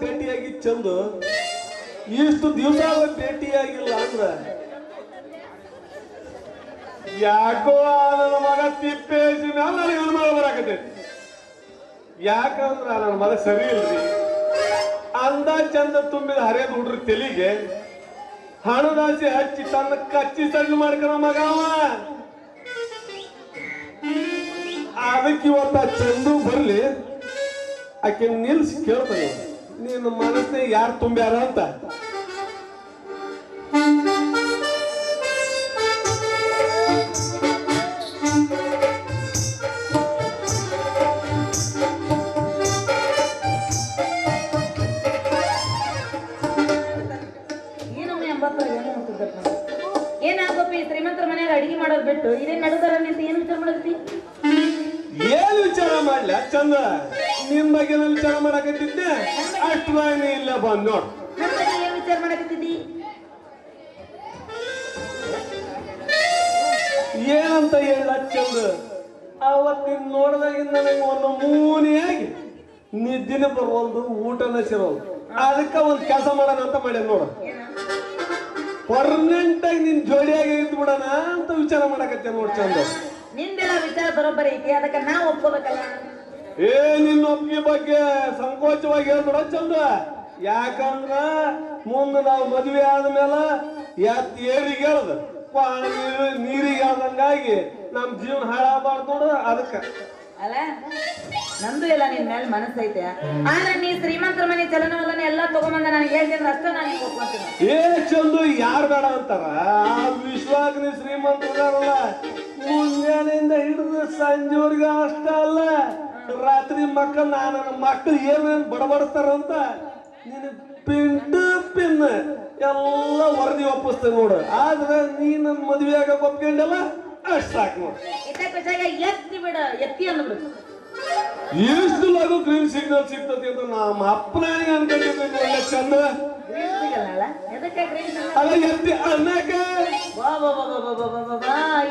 ಭೇಟಿಯಾಗಿ ಚಂದು ಇಷ್ಟು ದಿವಸ ಭೇಟಿಯಾಗಿಲ್ಲ ಅಂದ್ರ ಯಾಕೋ ನನ್ನ ಮಗ ತಿಪ್ಪೇಸಿ ಮ್ಯಾಲ ನನಗೆ ಅನುಮಾನ ಬರಾಕತೈತಿ. ಯಾಕಂದ್ರ ನನ್ನ ಮಗ ಸರಿ ಇಲ್ರಿ. ಅಂದ ಚಂದ ತುಂಬಿದ ಹರಿಯದ ಹುಡ್ರ ತೆಲಿಗೆ ಹಣದಾಸಿ ಹಚ್ಚಿ ತನ್ನ ಕಚ್ಚಿ ಸಣ್ಣ ಮಾಡ್ಕನ ಮಗ ಅವ. ಅದಕ್ಕೆ ಇವತ್ತ ಚಂದು ಬರ್ಲಿ ಆಕೆ ನಿಲ್ಸಿ ಕೇಳ್ತಾನೆ, ನಿನ್ನ ಮನಸ್ಸಿನ ಯಾರು ತುಂಬ್ಯಾರ ಅಂತ. ಏನಾಗೋಪಿ ಶ್ರೀಮಂತರ ಮನೆಯಾಗ ಅಡಿಗೆ ಮಾಡೋದ್ ಬಿಟ್ಟು ಇದೇನ್ ನಡುದಾರ ನಿಂತ ಏನ್ ವಿಚಾರ ಮಾಡತ್ತಿ? ಏನ್ ವಿಚಾರ ಮಾಡ್ಲ ಚಂದ, ನಿನ್ ಬಗ್ಗೆ ವಿಚಾರ ಮಾಡಕತ್ತಿದ್ದೆ. ಅಷ್ಟು ನೀ ಇಲ್ಲ ಬಂದ್ ನೋಡ್. ನನ್ ಬಗ್ಗೆ ಏನ್ ವಿಚಾರ ಮಾಡಕತ್ತಿದ್ದಿ? ಏನಂತ ಹೇಳ ಚಂದ, ಅವತ್ತಿನ ನೋಡ್ದಾಗಿಂದ ನನಗೆ ಒಂದು ಮೂನಿಯಾಗಿ ನಿದ್ದಿನ ಬರೋದು, ಊಟನ ಸಿರೋದು. ಅದಕ್ಕ ಒಂದ್ ಕೆಲಸ ಮಾಡೋಣ ಅಂತ ಮಾಡ್ಯಾನ ನೋಡ. ಪರ್ಮನೆಂಟ್ ಆಗಿ ನಿನ್ ಜೋಡಿಯಾಗಿ ಇದ್ದು ಬಿಡೋಣ ಅಂತ ವಿಚಾರ ಮಾಡಕತ್ತೆ ನೋಡ್ ಚಂದ. ನಿಂದೆಲ್ಲ ವಿಚಾರ ಬರೋಬ್ಬರಿ ಐತಿ, ಅದಕ್ಕೆ ನಾವು ಒಪ್ಕೋಬೇಕಲ್ಲ. ನಿನ್ನ ಒಪ್ಪಿಗೆ ಬಗ್ಗೆ ಸಂಕೋಚವಾಗಿ ಹೇಳ್ಬಿಡ ಚಂದ. ಯಾಕಂದ್ರ ಮುಂದೆ ನಾವು ಮದುವೆ ಆದ್ಮೇಲೆ ಏರಿಗೆ ಹೇಳದ ನೀರಿಗೆ ಹೇಳ್ದಂಗಾಗಿ ನಮ್ ಜೀವನ ಹಾಳಾಗಬಾರ್ದು ನೋಡು. ಅದಕ್ಕ ಅಲ್ಲ ನಂದು ಎಲ್ಲ ನಿನ್ ಮೇಲೆ ಮನಸ್ಸೈತೆ. ಆದ್ರೆ ನೀ ಶ್ರೀಮಂತರ ಮನೆ ಚಲನವಲನ ಎಲ್ಲಾ ತಗೊಂಬಂದ ನನಗೆ ಹೇಳ್ತೀನಿ ಅಷ್ಟೇ ನಾನು ಒಪ್ಕೊಂತೀನಿ. ಚಂದು ಯಾರು ಬೇಡ ಅಂತಾರ? ಆ ವಿಶ್ವಾಸ ನೀ ಶ್ರೀಮಂತರಲ್ಲ, ಮುಂಜಾನೆಯಿಂದ ಹಿಡಿದು ಸಂಜೆವರೆಗೆ ಅಷ್ಟ ಅಲ್ಲ, ರಾತ್ರಿ ಮಕ್ಕಳು ನನ್ನ ಮಕ್ಕಳು ಏನೇನು ಬಡಬಡಿಸ್ತಾರಂತ ನೀನು ಪಿನ್ ಎಲ್ಲ ವರದಿ ಒಪ್ಪಿಸ್ತೇನೆ ನೋಡು. ಆದ್ರೆ ನೀ ನನ್ನ ಮದುವೆ ಆಗಕ್ಕೆ ಒಪ್ಕೊಂಡಲ್ಲ, ಅಷ್ಟು ಸಾಕು ನೋಡು. ಎತ್ತಿ ಬಿಡ, ಎತ್ತಿ ಅಂದ್ಬಿಡು. ಎಷ್ಟು ಲಘು ಗ್ರೀನ್ ಸಿಗ್ನಲ್ ಸಿಗ್ತತಿ ಅಂತ ನಮ್ಮ ಅಪ್ಪನ ಅನ್ಕೊಂಡಿದ್ದೆ. ಒಳ್ಳೆ ಚಂದ ಅಲ್ಲ ಎತ್ತಿ ಅನ್ನಕ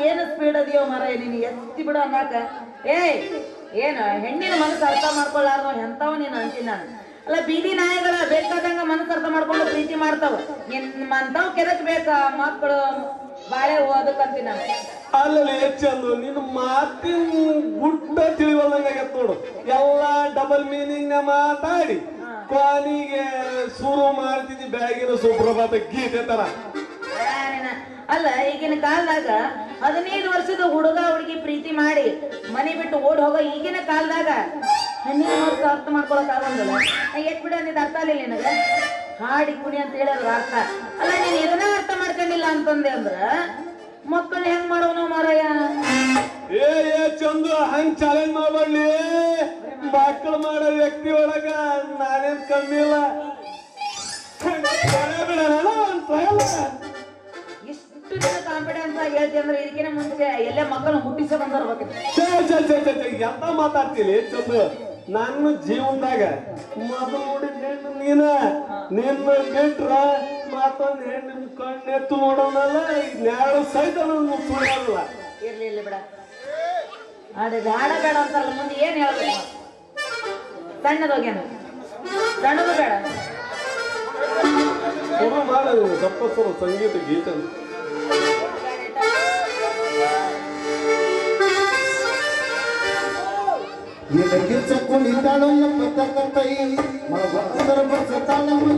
ಏನು ಸ್ಪೀಡ್ ಅದಿಯೋ ಮರ ನೀನು ಎತ್ತಿ ಬಿಡು ಅನ್ನಕ. ಏನು ಹೆಣ್ಣಿನ ಮನಸ್ಸು ಅರ್ಥ ಮಾಡ್ಕೊಳ್ಳಾರ್ದು ಎಂತವ ನೀನು ಅಂತೀನಿ ನಾನು. ಅಲ್ಲ ಬೀದಿ ನಾಯಿಗಳ ಬೇಕಾದಂಗ ಮನಸ್ಸು ಅರ್ಥ ಮಾಡ್ಕೊಂಡು ಪ್ರೀತಿ ಮಾಡ್ತಾವ. ನಿಮ್ಮಂತವ್ ಕೆದಕ್ ಬೇಕಾ ಮಕ್ಕಳು ಬಾಳೆ ಓದಕ್ಕಂತೀನಿ ನಾನು. ಅಲ್ಲಲ್ಲಿ ಹೆಚ್ಚಂದು ನಿನ್ನ ಮಾತಿನ ಗುಡ್ಡ ತಿಳಿವಲ್ದಂಗಾಗತ್ ನೋಡು. ಎಲ್ಲ ಡಬಲ್ ಮೀನಿಂಗ್ ನ ಮಾತಾಡಿ ಕೊನೆಗೆ ಶುರು ಮಾಡ್ತಿದ್ದಿ ಬ್ಯಾಗಿನ ಸುಪ್ರಭಾತ ಗೀತೆ ತರ. ಅಲ್ಲ ಈಗಿನ ಕಾಲದಾಗ 15 ವರ್ಷದ ಹುಡುಗ ಹುಡುಗಿ ಪ್ರೀತಿ ಮಾಡಿ ಮನೆ ಬಿಟ್ಟು ಓಡ್ ಹೋಗೋ ಈಗಿನ ಕಾಲದಾಗ ಹೆಣ್ಣಿನ ವರ್ಷ ಅರ್ಥ ಮಾಡ್ಕೊಳಕ್ ಆಗಂಗಿಲ್ಲ. ಎಟ್ ಬಿಡ ನಿದ್ ಅರ್ಥ ಆಗಲಿಲ್ಲ ನಿನಗೆ. ಹಾಡಿ ಕುಣಿ ಅಂತ ಹೇಳಿದ್ರ ಅರ್ಥ ಅಲ್ಲ. ನೀನ್ ಇದನ್ನ ಅರ್ಥ ಮಾಡ್ಕೊಂಡಿಲ್ಲ ಅಂತಂದೆ ಅಂದ್ರ ಮಕ್ಕಳು ಹೆಂಗ್ ಮಾಡೋನು ಮಾರಾಯ? ಚಂದು ಹಂಗ್ ಚಾಲೆಂಜ್ ಮಾಡ್ಬಾರ್ಲಿ. ಮಕ್ಕಳು ಮಾಡೋ ವ್ಯಕ್ತಿ ಒಳಗ ನಾನೇನ್ ಕಮ್ಮಿ ಇಲ್ಲ. ಇಷ್ಟು ದಿನ ಕಾನ್ಫಿಡೆನ್ಸ್ ಆಗಿ ಹೇಳ್ತಿ ಅಂದ್ರೆ ಇದಕ್ಕಿನ ಮುಂಚೆ ಎಲ್ಲೇ ಮಕ್ಕಳು ಹುಟ್ಟಿಸ ಬಂದಿರ್ಬೇಕು. ಎಂತ ಮಾತಾಡ್ತೀನಿ ಚಂದು? ನನ್ನ ಜೀವನದಾಗ ಮೊದಲು ನೋಡಿದ ಹೆಣ್ಣು ನೀನ. ನಿನ್ನ ಬಿಟ್ರ ಮತ್ತೊಂದು ಹೆಣ್ಣು ಕಣ್ಣೆತ್ತು ನೋಡೋನಲ್ಲ, ನ್ಯಾಳ ಸಹಿತ ನನ್ನ ಸುಳ್ಳಲ್ಲ. ಇರ್ಲಿ ಇರ್ಲಿ ಬಿಡ, ಅದೇ ಬೇಡ ಬೇಡ ಅಂತಾರಲ್ಲ, ಮುಂದೆ ಏನ್ ಹೇಳ್ಬೇಕು? ಸಣ್ಣದೋಗ್ಯಾನ, ಸಣ್ಣದು ಬೇಡ. ಶುರು ಮಾಡ ಸಪ್ತ ಸಂಗೀತ ಗೀತ. ನಿನಗೆ ಚಕ್ಕೊಂಡಿದ್ದಾಳು ಎಂಬತ್ತೈ ಮಗರ ಬಸತಾಳ ಮೈ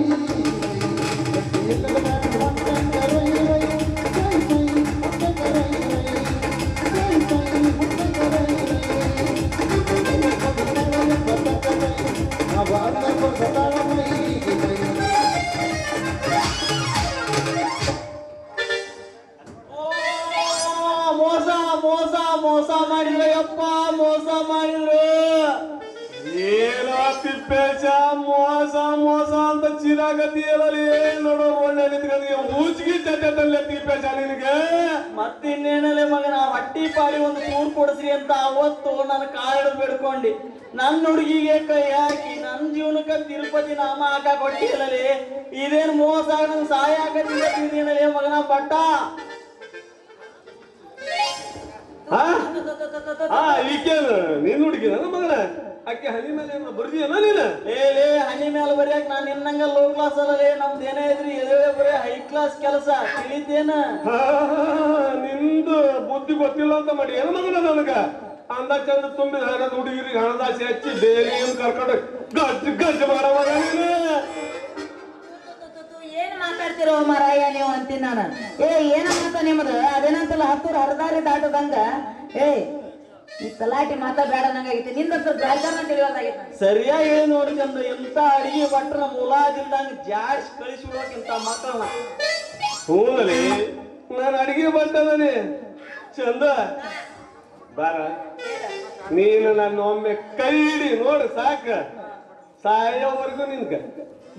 ಮೋಸ ಮೋಸ ಮೋಸ ಮಾಡಿದ್ರಯ್ಯಪ್ಪ, ಮೋಸ ಮಾಡಿದ್ರು. ಏನೋ ತಿಪ್ಪೇಶ ಮೋಸ ಮೋಸ ಅಂತ ಚಿರಾಗತಿ ಹೇಳಲಿ. ನೋಡೋ ಒಳ್ಳೆ ನಿಂತ್ಕೊಂಡಿಗೆ ಊಚಿಗೆ ಚಟ್ಟೆ ತಿಪ್ಪೇಶ ನಿನಗೆ. ಮತ್ತಿನ್ನೇನಲ್ಲೇ ಮಗನ ಹಟ್ಟಿ ಪಾಡಿ ಒಂದು ಟೂರ್ ಕೊಡಿಸ್ರಿ ಅಂತ ಅವತ್ತು ನನ್ನ ಕಾರಣ ಬೇಡ್ಕೊಂಡಿ. ನನ್ನ ಹುಡುಗಿಗೆ ಕೈ ಹಾಕಿ ನನ್ನ ಜೀವನಕ್ಕೆ ತಿರುಪತಿ ನಾಮ ಹಾಕ ಕೊಟ್ಟಿಲ್ಲಲೇ. ಇದೇನು ಮೋಸ ನಂಗೆ ಸಹಾಯ ಆಗತ್ತಿದ್ದೇನಲ್ಲೇ ಮಗನ ಬಟ್ಟ. ಈಗೇನು ನೀನ್ ಹುಡುಗಿ ನನ್ನ ಮಗನ ಆಕೆ ಹನಿ ಮೇಲೆ ಬರ್ದಿಯನ ನೀನು ಲೇ ಹನಿ ಮೇಲೆ ಬರಿಯಾಕ ನಾನು ನಿನ್ನಂಗ ಲೋ ಕ್ಲಾಸ್ ಅಲ್ಲಲೇ ನಮ್ದು ಏನೇ ಇದ್ರಿ ಎದುರೇ ಬರೀ ಹೈ ಕ್ಲಾಸ್ ಕೆಲಸ ತಿಳಿತೇನ ನಿಂದು ಬುದ್ಧಿ ಗೊತ್ತಿಲ್ಲ ಅಂತ ಮಾಡಿ ಏನು ಮಗನ ನನಗ ಅಂದ ಚಂದ ತುಂಬಿದ ಹಣದ ಹುಡುಗಿರಿಗೆ ಹಣದಾಸೆ ಹಚ್ಚಿ ಡೈಲಿ ಕರ್ಕೊಂಡು ಗಜ್ಜು ಮಾಡವಾಗ ನೀನು ಏನ್ ಮಾತಾಡ್ತಿರೋ ಮರಾಯ ನೀವು ಅಂತೀನಿ ನಾನು. ಏನಂತ ನಿಮ್ದು ಅದೇನಂತಲ್ಲ ಹತ್ತೂರು ಹರದಾರಿ ದಾಟದಂಗ ಈ ತಲಾಟಿ ಮಾತಾಡ ನಂಗಾಗೈತಿ ನಿಂದ ಜಾಗರಣ ತಿಳಿಯೋದಾಗೈತಿ. ಸರಿಯಾಗಿ ಹೇಳಿ ನೋಡಿ ಚಂದ ಎಂತ ಅಡಿಗೆ ಭಟ್ರ ಮುಲಾದಿಲ್ದಂಗ ಜಾಡ್ಸ್ ಕಳಿಸಿ ಬಿಡೋಕಿಂತ ಮಕ್ಕಳನ್ನ ಹೂನಲ್ಲಿ ನಾನು ಅಡಿಗೆ ಬರ್ತದನಿ ಚಂದ ಬಾರ ನೀನು ನನ್ನ ಒಮ್ಮೆ ಕೈ ಹಿಡಿ ನೋಡು ಸಾಕ ಸಾಯೋವರೆಗೂ ನಿನ್ಗ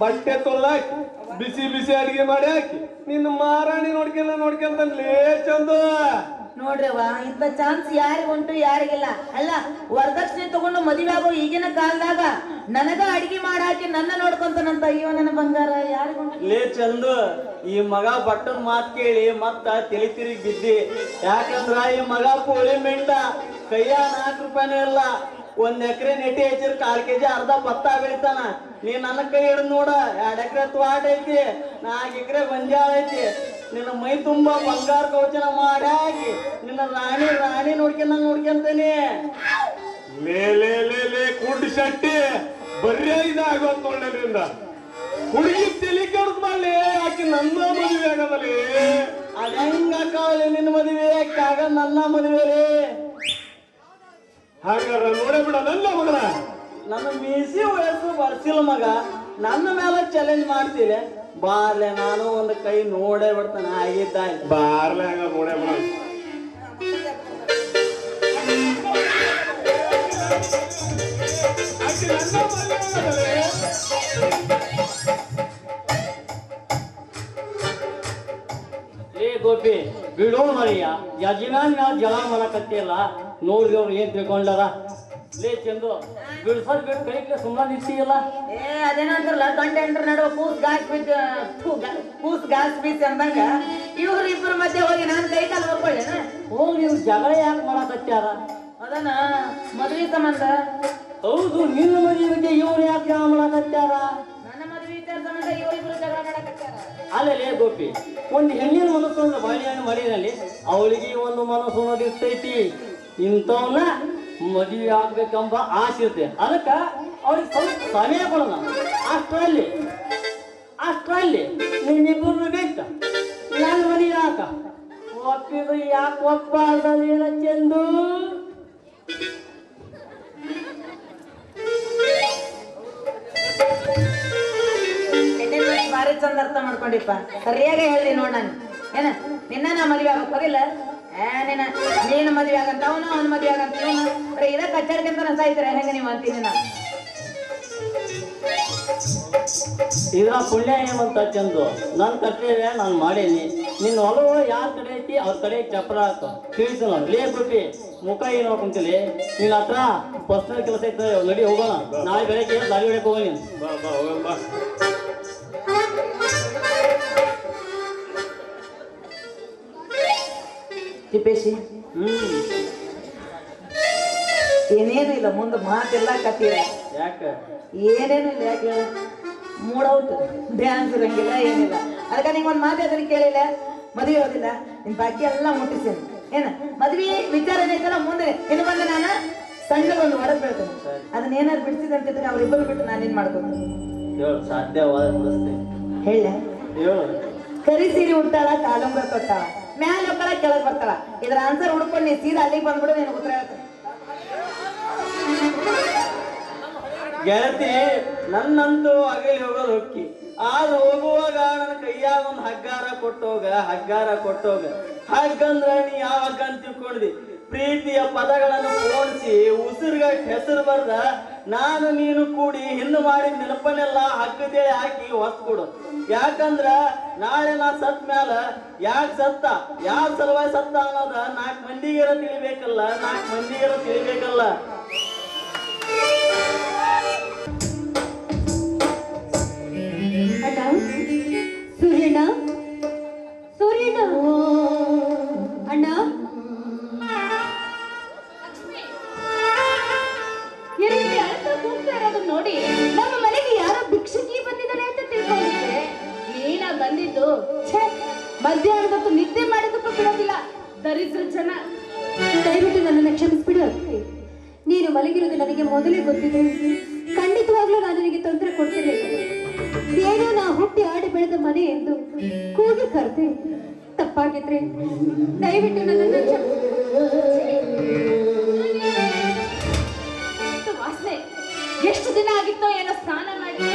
ಬಟ್ಟೆ ತೊಳ್ದಾಕಿ ಬಿಸಿ ಬಿಸಿ ಅಡಿಗೆ ಮಾಡಿ ಹಾಕಿ ನಿನ್ನ ಮಾರಾಣಿ ನೋಡ್ಕೊಂತನ್ಲೇ ಚಂದ. ನೋಡ್ರಿವ ಇಂಥ ಚಾನ್ಸ್ ಯಾರಿಗುಂಟು ಯಾರಿಗಿಲ್ಲ. ಅಲ್ಲ ವರದಕ್ಷಿಣೆ ತಗೊಂಡು ಮದುವೆ ಆಗೋ ಈಗಿನ ಕಾಲದಾಗ ನನಗ ಅಡಿಗೆ ಮಾಡಾಕಿ ನನ್ನ ನೋಡ್ಕೊಂತಾನಂತ ಅಯ್ಯೋ ನನ್ನ ಬಂಗಾರ ಯಾರಿಗುಂಟು. ಲೇ ಚಂದು ಈ ಮಗ ಬಟ್ಟನ್ ಮಾತ್ ಕೇಳಿ ಮತ್ತ ತಲೆ ತಿರುಗಿ ಬಿದ್ದಿ. ಯಾಕಂದ್ರ ಈ ಮಗ ಕೋಳಿ ಮೆಂಡ ಕೈಯ 4 ರೂಪಾಯಿನೂ ಇಲ್ಲ. 1 ಎಕರೆ ನೆಟ್ಟಿ ಹಚ್ಚಿರ 4 ಕೆಜಿ ಅರ್ಧ ಭತ್ತ ಬೆಳಿತಾನ. ನೀ ನನ್ನ ಕೈ ಹಿಡಿದು ನೋಡ 2 ಎಕರೆ ತ್ವಾಟ ಐತಿ, 4 ಎಕರೆ ಗೊಂಜಾಳ ಐತಿ. ನಿನ್ನ ಮೈ ತುಂಬಾ ಬಂಗಾರ ಕವಚನ ಮಾಡಿ ಹಾಕಿ ನಿನ್ನ ರಾಣಿ ನೋಡ್ಕೊಂತಾನೆ. ಲೇ ಕುಂಡ್ ಶೆಟ್ಟಿ ಬರ್ರಿ ಇದಾಗೋದ್ ನೋಡ್ರಿಂದ ಹುಡುಗಿ ತಲೆ ಕೆಡ್ಸ್ ಮಾಡ್ಲಿ ಆಕಿ ನನ್ನ ಮದುವೆ ಆಗದಲ್ಲಿ ಅದ ಹೆಂಗಾಕವಲ್ಲಿ ನಿನ್ನ ಮದುವೆ ಆಗ ನನ್ನ ಮದುವೆ ಹಾಗಾರ ನೋಡೇ ಬಿಡ ನನ್ನ ಮಗನ ನನ್ನ ಮೀಸಿ ವಯಸ್ಸು ಬರ್ಸಿಲ್ಲ ಮಗ ನನ್ನ ಮೇಲೆ ಚಾಲೆಂಜ್ ಮಾಡ್ತೀವಿ. ಬಾರ್ಲೆ ನಾನು ಒಂದು ಕೈ ನೋಡೇ ಬಿಡ್ತಾನೆ ಆಗಿದ್ದ ಬಾರ್ಲೆ ಹಂಗ ನೋಡೇ ಬಿಡ. ಲೇ ಗೋಪಿ ಬಿಡೋಣ ಮರಿಯ ಯಜಮಾನ್ ನಾವು ಜಲ ಮಾಡಕತ್ತಿಲ್ಲ ನೋಡ್ರಿ ಅವ್ರು ಏನ್ ತಿಳ್ಕೊಂಡಾರ. ಲೇ ಚಂದು ಬಿಡ್ಸೋದ್ ಬಿಟ್ಟು ಕೈಗೆ ಸುಮ್ಮನೆ ನಿಂತಿಯಲ್ಲ. ಅದೇನಂತಾರಲ್ಲ ಗಂಡ ಹೆಂಡ್ರ ನಡುವ ಕೂಸ್ ಗಾಸ್ ಬೀಸ್ ಅಂದಂಗ ಇವ್ರಿಬ್ಬರ ಮಧ್ಯೆ ಹೋಗಿ ನಾನು ಕೈ ಕಾಲು ಬರ್ಕೊಳ್ಳೇನ. ಹೋಗಿ ನೀವು ಜಗಳ ಯಾಕೆ ಮಾಡಕತ್ಯಾರ? ಅದನ್ನ ಮದುವೆ ಸಂಬಂಧ. ಹೌದು ನಿನ್ನ ಮದುವೆಗೆ ಇವ್ರು ಯಾಕೆ ಜಗಳ ಮಾಡಕತ್ಯಾರ? ನನ್ನ ಮದುವೆ ವಿಚಾರ ಸಂಬಂಧ ಇವರಿಬ್ರು ಜಗಳ ಮಾಡಕತ್ತಾರ. ಅಲ್ಲೇ ಗೋಪಿ ಒಂದು ಹೆಣ್ಣಿನ ಮನಸ್ಸು ಅಂದ್ರೆ ಬಾಳೆಹಣ್ಣು ಮರಿನಲ್ಲಿ ಅವಳಿಗೆ ಒಂದು ಮನಸ್ಸು ಅನ್ನೋದು ಇರ್ತೈತಿ. ಇಂಥವನ್ನ ಮದುವೆ ಆಗ್ಬೇಕೆಂಬ ಆಸೆ ಇರುತ್ತೆ. ಅದಕ್ಕ ಅವ್ರಿಗೆ ಸ್ವಲ್ಪ ಸಮಯ ಕೊಡೋಣ. ಅಷ್ಟರಲ್ಲಿ ನೀನಿಬ್ಬರು ಬೇಕ ನನ್ನ ಮದುವೆ ಆಕ ಒಪ್ಪಿದ್ರು ಯಾಕೆ ಒಪ್ಪಾರ್ದಲ್ಲ ಚೆಂದು. ಭಾರಿ ಚಂದ ಅರ್ಥ ಮಾಡ್ಕೊಂಡಿಪ್ಪ. ಸರಿಯಾಗಿ ಹೇಳಿ ನೋಡ್ ನಾನು ಏನ ನಿನ್ನ ನಾ ಮದುವೆ ಆಗಕ್ ಹೋಗಿಲ್ಲ. ನೀನು ಮದುವೆ ಆಗಂತ ಅವನು ಅವ್ನ ಮದುವೆ ಆಗಂತ ಇವನು ಇದ ಕಚ್ಚಾಡ್ಕಂತ ಸಾಯ್ತಾರೆ ಹೆಂಗ ನೀವು ಅಂತೀನಿ ನಾನು. ಇದ್ರ ಪುಣ್ಯ ಏನಂತ ಚಂದು ನನ್ನ ಕರ್ತವ್ಯ ನಾನು ಮಾಡೀನಿ. ನಿನ್ನ ಹೊಲವು ಯಾರ ಕಡೆ ಐತಿ ಅವ್ರ ಕಡೆ ಚಪ್ರ ಹಾಕು ತಿಳಿಸು. ನಾವು ಲೇ ಬಿಟ್ಟು ಮುಖ ಏನು ನೋಡ್ಕೊಂತೀಲಿ. ನಿನ್ನ ಹತ್ರ ಪರ್ಸನಲ್ ಕೆಲಸ ಐತೆ ನಡಿ ಹೋಗೋಣ. ನಾಳೆ ಬೆಳಗ್ಗೆ ದಾರಿ ಹೊಡಕ್ಕೆ ಹೋಗೋಣ. ಬಾ ಬಾ ಹೋಗಲ್ಲ ಬಾ. ತಿಪ್ಪೇಶಿ ಏನೇನು ಇಲ್ಲ ಮುಂದೆ ಮಾತೆಲ್ಲ ಕತ್ತೀರ. ಯಾಕ ಏನೇನು ಇಲ್ಲ. ಯಾಕೆ ಮೂಡೌಟ್ ಡ್ಯಾನ್ಸ್ ಇರಂಗಿಲ್ಲ ಏನಿಲ್ಲ. ಅದಕ್ಕೆ ನಿಂಗೆ ಒಂದು ಮಾತು ಅದನ್ನ ಕೇಳಿಲ್ಲ. ಮದುವೆ ಹೋದಿಲ್ಲ ನಿನ್ ಬಾಕಿ ಎಲ್ಲ ಮುಟ್ಟಿಸ್ತೇನೆ. ಏನ ಮದ್ವೆ ವಿಚಾರ ಏನೈತಲ್ಲ ಮುಂದೆ ಇನ್ನು ಬಂದು ನಾನು ಸಣ್ಣಗೊಂದು ಹೊರಗೆ ಬೀಳ್ತೇನೆ. ಅದನ್ನ ಏನಾದ್ರು ಬಿಡಿಸಿದಂತಿದ್ರೆ ಅವ್ರಿಬ್ಬರು ಬಿಟ್ಟು ನಾನೇನ್ ಮಾಡ್ಕೊತೀನಿ ಸಾಧ್ಯವಾದ ಹೇಳ. ಹೇಳು. ಕರಿ ಸೀರೆ ಉಟ್ಟಾಳ ಕಾಲುಂಗ್ರ ತೊಟ್ಟಾಳ ಮ್ಯಾಲ ಹೋಗ್ತಾಳ ಕೆಳಗ್ ಬರ್ತಾಳ. ಇದ್ರ ಆನ್ಸರ್ ಹುಡ್ಕೊಂಡು ನೀ ಸೀದಾ ಅಲ್ಲಿಗೆ ಬಂದ್ಬಿಡು. ನೀನು ಉತ್ತರ ಹೇಳ್ತೀನಿ. ಗೆಳತಿ ನನ್ನಂತೂ ಅಗಲಿ ಹೋಗೋದು ಹೊಕ್ಕಿ. ಆದ್ರೆ ಹೋಗುವಾಗ ನನ್ನ ಕೈಯಾಗ ಒಂದು ಹಗ್ಗಾರ ಕೊಟ್ಟೋಗ. ಹಗ್ಗಂದ್ರ ನೀ ಯಾವ ಹಗ್ಗ ಅಂತ ತಿಳ್ಕೊಂಡ್ದಿ? ಪ್ರೀತಿಯ ಪದಗಳನ್ನು ಪೋಣಿಸಿ ಉಸಿರುಗಟ್ಟ ಹೆಸರು ಬರ್ದ ನಾನು ನೀನು ಕೂಡಿ ಹಿಂದೆ ಮಾಡಿದ ನೆನಪನ್ನೆಲ್ಲ ಹಗ್ಗದೇಳಿ ಹಾಕಿ ಹೊಸ್ಕೊಡು. ಯಾಕಂದ್ರ ನಾಳೆ ನಾ ಸತ್ ಮ್ಯಾಲ ಯಾಕೆ ಸತ್ತ ಯಾವ ಸಲುವಾಗಿ ಸತ್ತ ಅನ್ನೋದ 4 ಮಂದಿಗೆರ ತಿಳಿಬೇಕಲ್ಲ. ಸೂರ್ಯಣ್ಣ ಅಣ್ಣ ಎಲ್ಲಿದ್ಯಾ? ದರಿದ್ರ ಜನ. ದಯವಿಟ್ಟು ನನ್ನನ್ನು ಕ್ಷಮಿಸ್ಬಿಡು ಅತ್ತೆ. ನೀನು ಮಲಗಿರೋದು ನನಗೆ ಮೊದಲೇ ಗೊತ್ತಿದೆ. ಖಂಡಿತವಾಗ್ಲೂ ನಾನು ನಿನಗೆ ತೊಂದರೆ ಕೊಡ್ತಿರಲಿಲ್ಲ. ಏನೋ ನಾ ಹುಟ್ಟಿ ಆಡಿ ಬೆಳೆದ ಮನೆ ಎಂದು ಕೂಗಿ ಕರೆದೆ. ತಪ್ಪಾಗಿದ್ರೆ ದಯವಿಟ್ಟು ನನ್ನನ್ನು ವಾಸನೆ ಎಷ್ಟು ದಿನ ಆಗಿತ್ತೋ ಏನೋ ಸ್ನಾನ ಮಾಡಿ.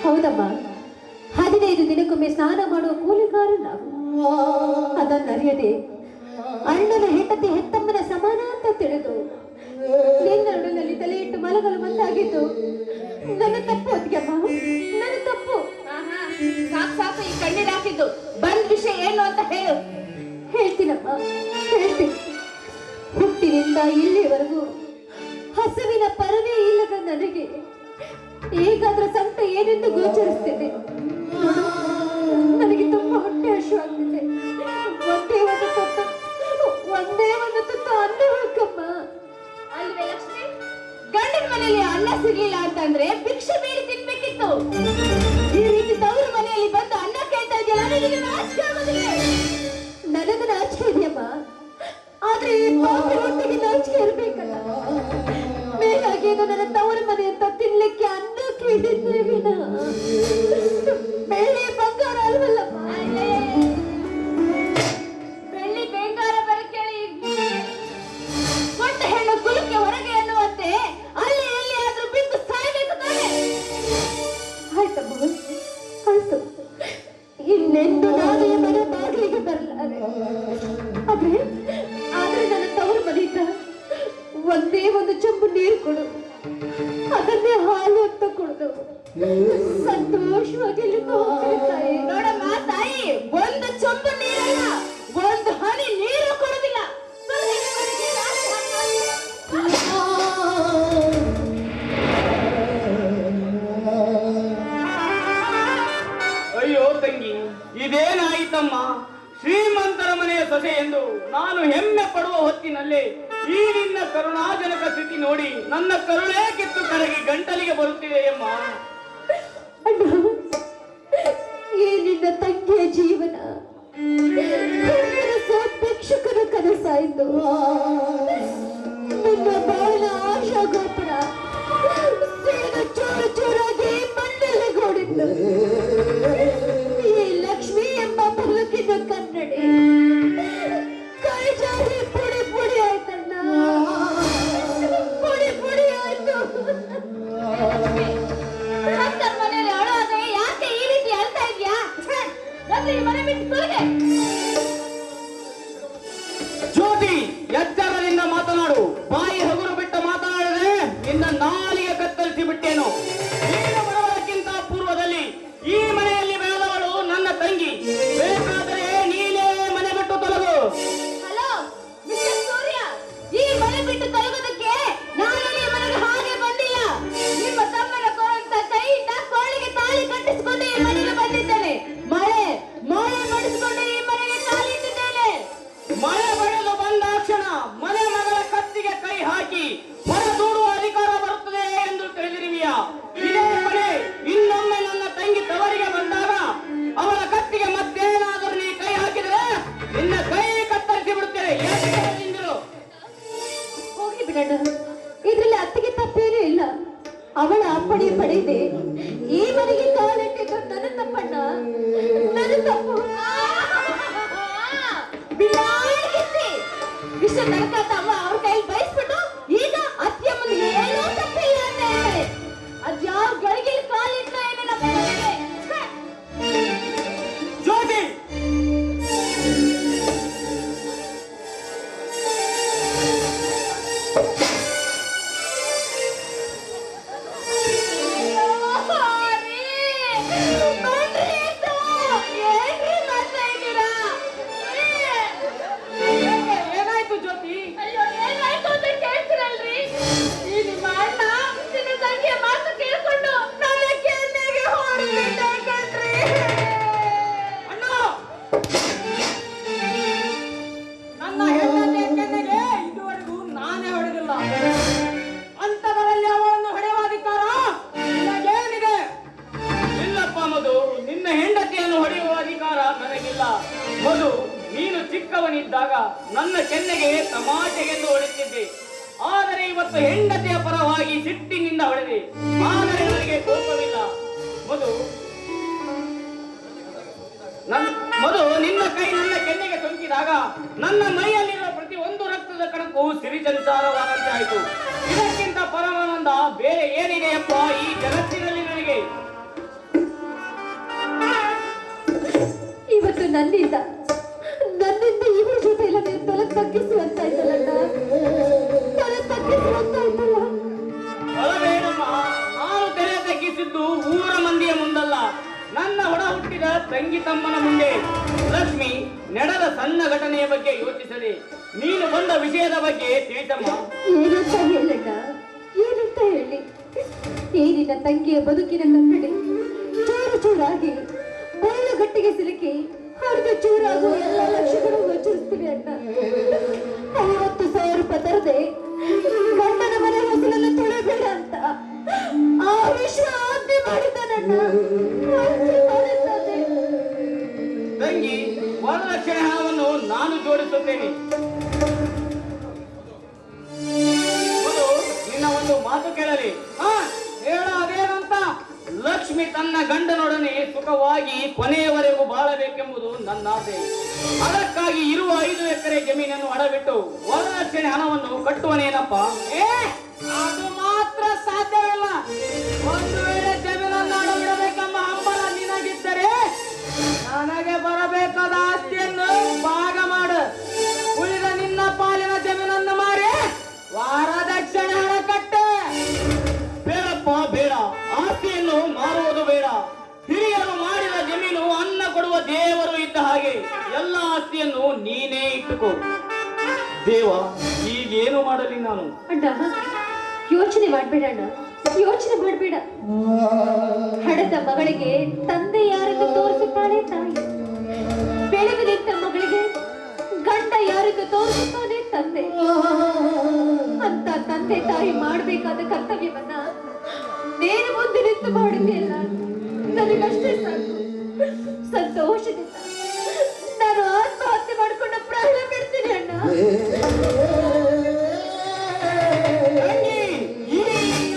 ಹೌದಮ್ಮ, 15 ದಿನಕ್ಕೊಮ್ಮೆ ಸ್ನಾನ ಮಾಡುವ ಕೂಲಿಗಾರ ನಾವು. ಅದನ್ನರಿಯದೆ ಅಣ್ಣನ ಹೆಂಡತಿ ಹೆತ್ತಮ್ಮನ ಸಮಾನ ಅಂತ ತಿಳಿದು ನಿನ್ನ ನಡುವಿನಲ್ಲಿ ತಲೆ ಇಟ್ಟು ಮಲಗಲು ಮುಂದಾಗಿದ್ದು ನನ್ನ ತಪ್ಪು. ಅದ್ಯಮ್ಮ, ನನ್ನ ತಪ್ಪು. ಸಾಕು ಈ ಕಣ್ಣೀರ್ ಹಾಕಿದ್ದು. ಬಂದ್ ವಿಷಯ ಏನು ಅಂತ ಹೇಳು. ಹೇಳ್ತೀನಮ್ಮ, ಹೇಳ್ತೀನಿ. ಹುಟ್ಟಿನಿಂದ ಇಲ್ಲಿವರೆಗೂ ಹಸುವಿನ ಪರವೇ ಇಲ್ಲದ ನನಗೆ ಈಗಾದ್ರೂ ಸಂಕಟ ಏನೆಂದು ಗೋಚರಿಸ್ತಿದೆ. ನನಗೆ ತುಂಬಾ ಹೊಟ್ಟೆ ಹಸಿವಾಗ್ತಿದೆ. ಒಂದೇ ಒಂದು ತುತ್ತು ಅನ್ನ ಹಾಕಮ್ಮ. ಅಲ್ವೇ ಲಕ್ಷ್ಮಿ, ಗಂಡನ ಮನೆಯಲ್ಲಿ ಅನ್ನ ಸಿಗ್ಲಿಲ್ಲ ಅಂತಂದ್ರೆ ಭಿಕ್ಷೆ ಬೇಡಿ ತಿನ್ಬೇಕಿತ್ತು. ಈ ರೀತಿ ತವರು ಮನೆಯಲ್ಲಿ ಬಂದು ಅನ್ನ ಕೇಳ್ತಾ ಇದೆಯಲ್ಲ, ನನಗೆ ನಾಚಿಕೆ ಆಗೋದಿಲ್ಲ. ನನಗೆ ನಾಚಿಕೆ ಇದೆಯಮ್ಮ, ಆದ್ರೆ ಈ ಪಾಪಿ ಹೊಟ್ಟೆಗೆ ನಾಚಿಕೆ ಇರ್ಬೇಕಲ್ಲ. ಮೇಲಾಗಿ ಇದು ನನ್ನ ತವರ ಮನೆ ಅಂತ ತಿನ್ಲಿಕ್ಕೆ ಅನ್ನ ಕೇಳಿದ್ದೇವೆ. ಬೆಳ್ಳಿ ಬಂಗಾರ ಅಲ್ವಲ್ಲಮ್ಮ. ಬೆಳ್ಳಿ ಬೇಂಗಾರ ಬರಕೇಳಿ ಕೊಟ್ಟ ಹೆಣ್ಣು ಕುಲಕ್ಕೆ ಹೊರಗೆ ಅನ್ನುವಂತೆ ಅಲ್ಲಿ ಎಲ್ಲಿ ಆದ್ರೂ ಬಿದ್ದು ಸಾಯ್ಬೇಕು ತಾನೆ. ಆಯ್ತಮ್ಮ, ಆಯ್ತು. ಇನ್ನೆಂದು ನಾನು ಈ ಮನೆ ಬಾಗಿಲಿಗೆ ಬರಲಾರೆ. ಆದ್ರೆ ನನ್ನ ತವರು ಮನೆಯಿಂದ ಒಂದೇ ಒಂದು ಚಂಬು ನೀರು ಕೊಡು. ಅದನ್ನೇ ಹಾಲು ಅಂತ ಕೊಡುದು ಸಂತೋಷವಾಗಿ ಹೋಗ್ತಾರೆ. ನೋಡಮ್ಮ ತಾಯಿ, ಒಂದು ಚೊಂಬು ನೀರಲ್ಲ, ಒಂದು ಹನಿ ನೀರು ಕೊಡುದಿಲ್ಲ. ಅಯ್ಯೋ ತಂಗಿ, ಇದೇನಾಯಿತಮ್ಮ? ಶ್ರೀಮಂತರ ಮನೆಯ ಸೊಸೆ ಎಂದು ನಾನು ಹೆಮ್ಮೆ ಪಡುವ ಹೊತ್ತಿನಲ್ಲಿ ಈ ನಿನ್ನ ಕರುಣಾಜನಕ ಸ್ಥಿತಿ ನೋಡಿ ನನ್ನ ಕರುಣೆ ಕಿತ್ತು ಕರಗಿ ಗಂಟಲಿಗೆ ಬರುತ್ತಿದೆಯಮ್ಮ. ಈ ನಿನ್ನ ತಂಗಿಯ ಜೀವನ ಭಿಕ್ಷುಕನ ಕನಸಾಯಿತು. ನಿನ್ನ ಬಾಳಿನ ಆಶಾ ಗೋಪುರ ಚೂರು ಚೂರಾಗಿ ಮಣ್ಣಲ್ಲಿ ಗೋಡಿತ್ತು. ಈ ಲಕ್ಷ್ಮಿ ಎಂಬ ಪಲ್ಲಕ್ಕಿನ ಕನ್ನಡಿ ಕೈ ಜಾರಿ ಪುಡಿ ಪುಡಿ ಆಯ್ತಣ್ಣ, ಪುಡಿ ಪುಡಿ ಆಯ್ತು. ಮನೆಯಲ್ಲಿ ಅಳೋದೆ ಯಾಕೆ ಈ ರೀತಿ ಅಳ್ತಾ ಇದ್ಯಾ? ಈ ಮನೆ ಬಿಟ್ಟು ತೊಲಗೆ. ಜ್ಯೋತಿ, ಎಚ್ಚರದಿಂದ ಮಾತನಾಡು. ಬಾಯಿ ಹಗುರು ಬಿಟ್ಟು ಮಾತನಾಡಿದ್ರೆ ನಿನ್ನ ನಾಲಿಗೆ ಕತ್ತರಿಸಿ ಬಿಟ್ಟೇನು. ನೀನು ಬರುವುದಕ್ಕಿಂತ ಪೂರ್ವದಲ್ಲಿ ಈ ಮನೆಯಲ್ಲಿ ಬೆಳೆದವಳು ನನ್ನ ತಂಗಿ. ಬೇಕಾದರೆ ನೀನೇ ಮನೆ ಬಿಟ್ಟು ತೊಲಗು. ಹಲೋ ಮಿಸ್ಟರ್ ಸೂರ್ಯ, ಈ ಮನೆ ಬಿಟ್ಟು ತೊಲಗೋದಕ್ಕೆ ನಾನು ಈ ಮನೆಗೆ ಹಾಗೆ ಬಂದಿಲ್ಲ. ನಿಮ್ಮ ತಮ್ಮನ ಕೈಯಿಂದ ಕೋಳಿಗೆ ತಾಳಿ ಕಟ್ಟಿಸಿಕೊಂಡು ಈ ಮನೆಗೆ ಬಂದಿದ್ದೇನೆ. ಮಳೆ ಮಾಡಿಸಿಕೊಂಡು ಈ ಮನೆಗೆ ತಾಳಿ ಇಟ್ಟಿದ್ದೇನೆ. ಮಳೆ ಬಡಿದು ಬಂದಾಕ್ಷಣ ಮನೆ ಮಗಳ ಕತ್ತಿಗೆ ಕೈ ಹಾಕಿ ಹೊರದೂಡುವ ಅಧಿಕಾರ ಬರುತ್ತದೆ ಎಂದು ತಿಳಿದಿರುವಿಯಾ? ಇದೇ ಮನೆ ಇನ್ನೊಮ್ಮೆ ನನ್ನ ತಂಗಿ ತವರಿಗೆ ಬಂದಾಗ ಅವಳ ಕತ್ತಿಗೆ ಮತ್ತೇನಾದರೂ ನೀ ಕೈ ಹಾಕಿದರೆ ನಿನ್ನ ಕೈ ಕತ್ತರಿಸಿ ಬಿಡುತ್ತೇನೆ. ಹೋಗಿ ಬಿಡೋಣ, ಇದ್ರಲ್ಲಿ ಅತ್ತಿಗೆ ತಪ್ಪೇನೂ ಇಲ್ಲ. ಅವಳ ಅಪ್ಪಣೆ ಪಡೆದೆ ಈ ಮನೆಗೆ ಕಾಲಿಟ್ಟಿದ್ದು ನನ್ನ ತಪ್ಪಣ್ಣ, ನನ್ನ ತಪ್ಪು. ಇಷ್ಟ ತನಕ ತಮ್ಮ ಅವ್ರ ಕೈಲಿ ಬಯಸ್ಬಿಟ್ಟು ಈಗ ಅತ್ತಿಯ ಮುಂದೆ ಏನೋ ತಪ್ಪಿಲ್ಲ ಅಂತ ಹೇಳ್ತಾರೆ. ಅದ್ಯಾವ ಗಳಿಗೆ ಕಾಲಿಟ್ಟು ಏನೋ ನಮ್ಮ ಜ್ಯೋತಿ, ಏನಾಯ್ತು ಜ್ಯೋತಿ? ಅಯ್ಯೋ ಏನಾಯ್ತು ಅಂತ ಕೇಳ್ತಿರಲ್ರಿ. ಈ ನಿಮ್ಮ ಅಣ್ಣ ನಿನ್ನ ತಂಗಿಯ ಮಾತು ಕೇಳ್ಕೊಂಡು ನನ್ನ ಕೆನ್ನೆಗೆ ಹೊಡೆದಿದ್ದ ಕಣ್ರಿ. ಅಣ್ಣ, ನನ್ನ ಹೆಂಡತಿಯ ಕೆನ್ನೆಗೆ ಇದುವರೆಗೂ ನಾನೇ ಹೊಡೆದಿಲ್ಲ. ಅಂತದರಲ್ಲಿ ಅವಳನ್ನು ಹೊಡೆಯುವ ಅಧಿಕಾರ ನಿನಗೇನಿದೆ? ಇಲ್ಲಪ್ಪ ಮಧು, ನಿನ್ನ ಹೆಂಡತಿಯನ್ನು ಹೊಡೆಯುವ ಅಧಿಕಾರ ನನಗಿಲ್ಲ. ಮಧು, ನೀನು ಚಿಕ್ಕವನಿದ್ದಾಗ ನನಗೆ ತಮಾಷೆಗೆಂದು ಹೊಡೆತಿದ್ದೆ, ಆದರೆ ಇವತ್ತು ಹೆಂಡತಿಯ ಪರವಾಗಿ ಸಿಟ್ಟಿನಿಂದ ಹೊಡೆದೆ. ಆದರೆ ನನಗೆ ಕೋಪವಿಲ್ಲ. ಮಧು, ನಿನ್ನ ಕೈ ನನ್ನ ಕೆನ್ನೆಗೆ ಸೋಂಕಿದಾಗ ನನ್ನ ಮೈಯಲ್ಲಿರುವ ಪ್ರತಿ ಒಂದು ರಕ್ತದ ಕಣಕ್ಕೂ ಸಿರಿ ಸಂಚಾರವಾದಂತೆ ಆಯಿತು. ಇದಕ್ಕಿಂತ ಪರಮಾನಂದ ಬೇರೆ ಏನಿದೆಯಪ್ಪ ಈ ಜಗತ್ತಿನಲ್ಲಿ ನನಗೆ? ಇವತ್ತು ನನ್ನಿಂದ ಇವರ ಜೊತೆ ಎಲ್ಲ ನೀವು ತಲೆ ತಗ್ಗಿಸುವಂತ ಇದ್ದಲ್ಲ, ತಲೆ ತಗ್ಗಿಸುವಂತ ಇದ್ದಲ್ಲ. ಅಳಬೇಡಮ್ಮ, ನಾನು ತಲೆ ತಗ್ಗಿಸಿದ್ದು ಊರ ಮಂದಿಯ ಮುಂದಲ್ಲ, ನನ್ನ ಒಡ ಹುಟ್ಟಿದ ತಂಗಿ ತಮ್ಮನ ಮುಂದೆ. ಲಕ್ಷ್ಮಿ, ನಡೆದ ಸಣ್ಣ ಘಟನೆಯ ಬಗ್ಗೆ ಯೋಚಿಸದೆ ನೀನು ಬಂದ ವಿಷಯದ ಬಗ್ಗೆ ತಿಳಿಸಮ್ಮ. ಏನಂತ ಹೇಳಣ್ಣ, ಏನಂತ ಹೇಳಿ? ಈ ನಿನ್ನ ತಂಗಿಯ ಬದುಕಿನ ಕನ್ನಡಿ ಚೂರು ಚೂರಾಗಿ ಬಯಲು ಗಟ್ಟಿಗೆ ಸಿಲುಕಿ ಹರಿದು ಚೂರಾಗುವ ಎಲ್ಲ ಲಕ್ಷ್ಯಗಳು ಗೋಚರಿಸ್ತಿವೆ ಅಣ್ಣ. 50,000 ರೂಪಾಯಿ ತರದೆ ಗಂಡನ ಮನೆ ಹೊಸಲನ್ನು ತೊಳೆಬೇಡ ಅಂತ ಆ ವಿಷಯ ಆಜ್ಞೆ ಮಾಡಿದ್ದಾನಣ್ಣ. ತಂಗಿ, ವರದಕ್ಷಿಣೆ ಹಣವನ್ನು ನಾನು ಜೋಡಿಸುತ್ತೇನೆ. ನಿನ್ನ ಒಂದು ಮಾತು ಕೇಳಲಿ. ಹೇಳ, ಅದೇನಂತ? ಲಕ್ಷ್ಮಿ ತನ್ನ ಗಂಡನೊಡನೆ ಸುಖವಾಗಿ ಕೊನೆಯವರೆಗೂ ಬಾಳಬೇಕೆಂಬುದು ನನ್ನ ಆಸೆ. ಅದಕ್ಕಾಗಿ ಇರುವ 5 ಎಕರೆ ಜಮೀನನ್ನು ಅಡವಿಟ್ಟು ವರದಕ್ಷಿಣೆ ಹಣವನ್ನು ಕಟ್ಟುವನೇನಪ್ಪ? ಅದು ಮಾತ್ರ ಸಾಧ್ಯವಿಲ್ಲ. ಒಂದು ವೇಳೆ ಜಮೀನನ್ನು ಅಡವಿಡಬೇಕೆಂಬ ಹಂಬಲ ನಿನಗಿದ್ದರೆ ನನಗೆ ಬರಬೇಕಾದ ಆಸ್ತಿಯನ್ನು ಭಾಗ ಮಾಡು. ಉಳಿದ ನಿನ್ನ ಪಾಲಿನ ಜಮೀನನ್ನು ಮಾರಿ ವರದಕ್ಷಿಣೆ ಹಣ ಕಟ್ಟೆ. ಬೇಡಪ್ಪ, ಬೇಡ. ಆಸ್ತಿಯನ್ನು ಮಾರುವುದು ಬೇಡ. ಹಿರಿಯರು ಮಾಡಿದ ಜಮೀನು ಅನ್ನ ಕೊಡುವ ದೇವರು ಇದ್ದ ಹಾಗೆ ಎಲ್ಲ ಆಸ್ತಿಯನ್ನು ನೀನೇ ಇಟ್ಟುಕೋ. ದೇವ, ಈಗೇನು ಮಾಡಲಿ ನಾನು? ಅಣ್ಣ, ಯೋಚನೆ ಮಾಡ್ಬೇಡ ಅಣ್ಣ, ಯೋಚನೆ ಮಾಡ್ಬೇಡ. ಹಡದ ಮಗಳಿಗೆ ತಂದೆ ಯಾರನ್ನು ತೋರಿಸುತ್ತಾಳೆ ತಾಯಿ, ಬೆಳೆದು ನಿಂತ ಮಗಳಿಗೆ ಗಂಡ ಯಾರನ್ನು ತೋರಿಸುತ್ತಾನೆ ತಂದೆ. ಅಂತ ತಂದೆ ತಾಯಿ ಮಾಡಬೇಕಾದ ಕರ್ತವ್ಯವನ್ನ ನೇರ ಮುಂದೆ ನಿಂತು ಮಾಡಿದೆಯಲ್ಲ, ನನಗಷ್ಟೇ ಸಾಕು. ಸಂತೋಷದಿಂದ ನಾನು ಆತ್ಮಹತ್ಯೆ ಮಾಡಿಕೊಂಡು ಪ್ರಾಣ ಬಿಡ್ತೀನಿ ಅಣ್ಣ.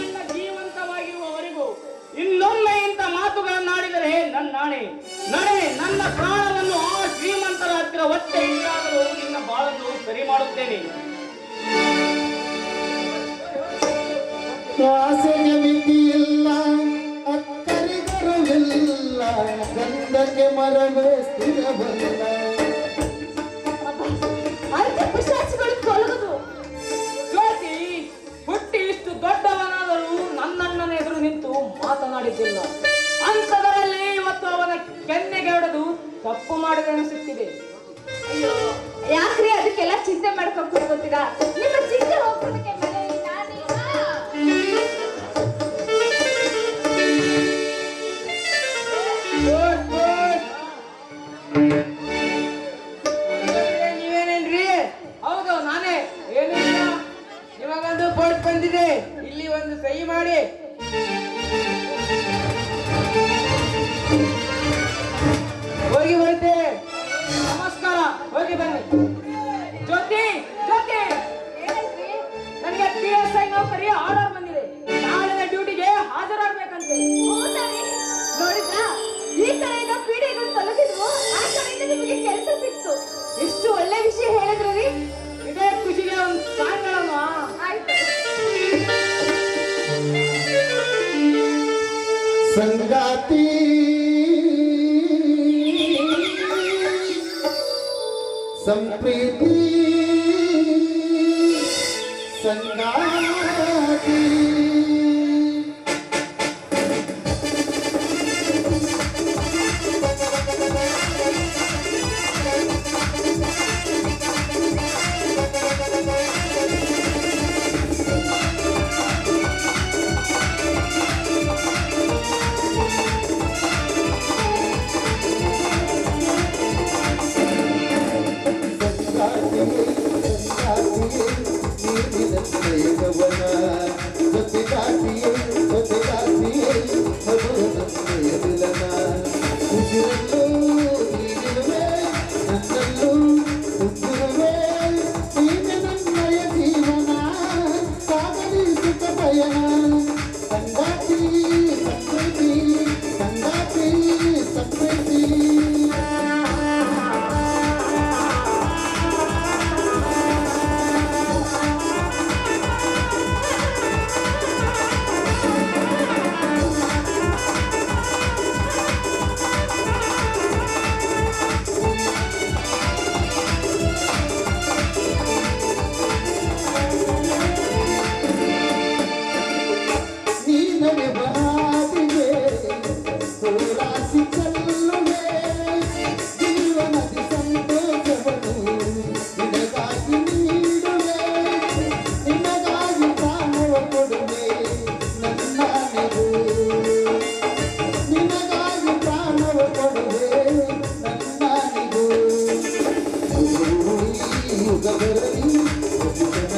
ನನ್ನ ಜೀವಂತವಾಗಿರುವವರೆಗೂ ಇನ್ನೊಮ್ಮೆ ಇಂಥ ಮಾತುಗಳನ್ನಾಡಿದರೆ ನನ್ನಾಣೆ ನಡೆ, ನನ್ನ ಪ್ರಾಣವನ್ನು ಆ ಶ್ರೀಮಂತರ ಹತ್ತಿರ ಒತ್ತೆ ಇಟ್ಟಾದರೂ ನಿನ್ನ ಬಾಳನ್ನು ಸರಿ ಮಾಡುತ್ತೇನೆ. ಆಸೆಗೆ ಮಿತಿಯಿಲ್ಲ, ಅಕ್ಕರಿಗರುವಿಲ್ಲ, ಗಂಧಕ್ಕೆ ಮರವೇ ಸ್ಥಿರವಲ್ಲ. ಪಿಶಾಚಿಗಳು ತೊಲಗದು. ಜ್ಯೋತಿ, ಹುಟ್ಟಿ ಇಷ್ಟು ದೊಡ್ಡವನಾದರೂ ನನ್ನಣ್ಣನ ಎದುರು ನಿಂತು ಮಾತನಾಡಿದ್ದಿಲ್ಲ. ಅಂಥದರಲ್ಲಿ ಇವತ್ತು ಅವನ ಕೆನ್ನೆಗೆ ಹೊಡೆದು ತಪ್ಪು ಮಾಡಿದೆ ಅನಿಸುತ್ತಿದೆ. ಅಯ್ಯೋ, ಯಾಕ್ರಿ ಅದಕ್ಕೆಲ್ಲ ಚಿಂತೆ ಮಾಡ್ಕೊಂಡು ಕೂತ್ಕೊತೀರಾ? ನಿಮ್ಮ ಚಿಂತೆ ಹೋಗ್ಬೋದಕ್ಕೆ ಮೇಲೆ ನೀವೇನೇನ್ರಿ? ಹೌದು, ನಾನೇ. ಏನಿಲ್ಲ, ನಿಮಗೊಂದು ಪೋಸ್ಟ್ ಬಂದಿದೆ, ಇಲ್ಲಿ ಒಂದು ಸಹಿ ಮಾಡಿ. ಹೋಗಿ ಬರ್ತೇವೆ. ನಮಸ್ಕಾರ, ಹೋಗಿ ಬನ್ನಿ. ಜ್ಯೋತಿ, ಜ್ಯೋತಿ, ನನಗೆ PSI ನೌಕರಿ ಆರ್ಡರ್ ಬಂದಿದೆ. ನಾಳಿನ ಡ್ಯೂಟಿಗೆ ಹಾಜರಾಗಬೇಕಂತೆ. ನೋಡಿದ್ರಾ, ಈ ಕಡೆಯಿಂದ ಪೀಡಿಗಳು ತೊಲಗಿದ್ವು, ಆ ಕಡೆಯಿಂದ ನಿಮಗೆ ಕೆಲಸ ಸಿಕ್ತು. ಎಷ್ಟು ಒಳ್ಳೆ ವಿಷಯ ಹೇಳಿದ್ರಿ. ಇದೇ ಖುಷಿಗೆ ಒಂದು ಸಾಂಗ್ ಹೇಳೋಣ. ಆಯ್ತು. ಸಂಗಾತಿ ಸಂಪ್ರೀತಿ ಸಂಗಾತಿ ಉಸಿರಲ್ಲೂ ನೀರಿರುವೆ, ನನ್ನಲ್ಲೂ ಉಸಿರುವೆ, ಈ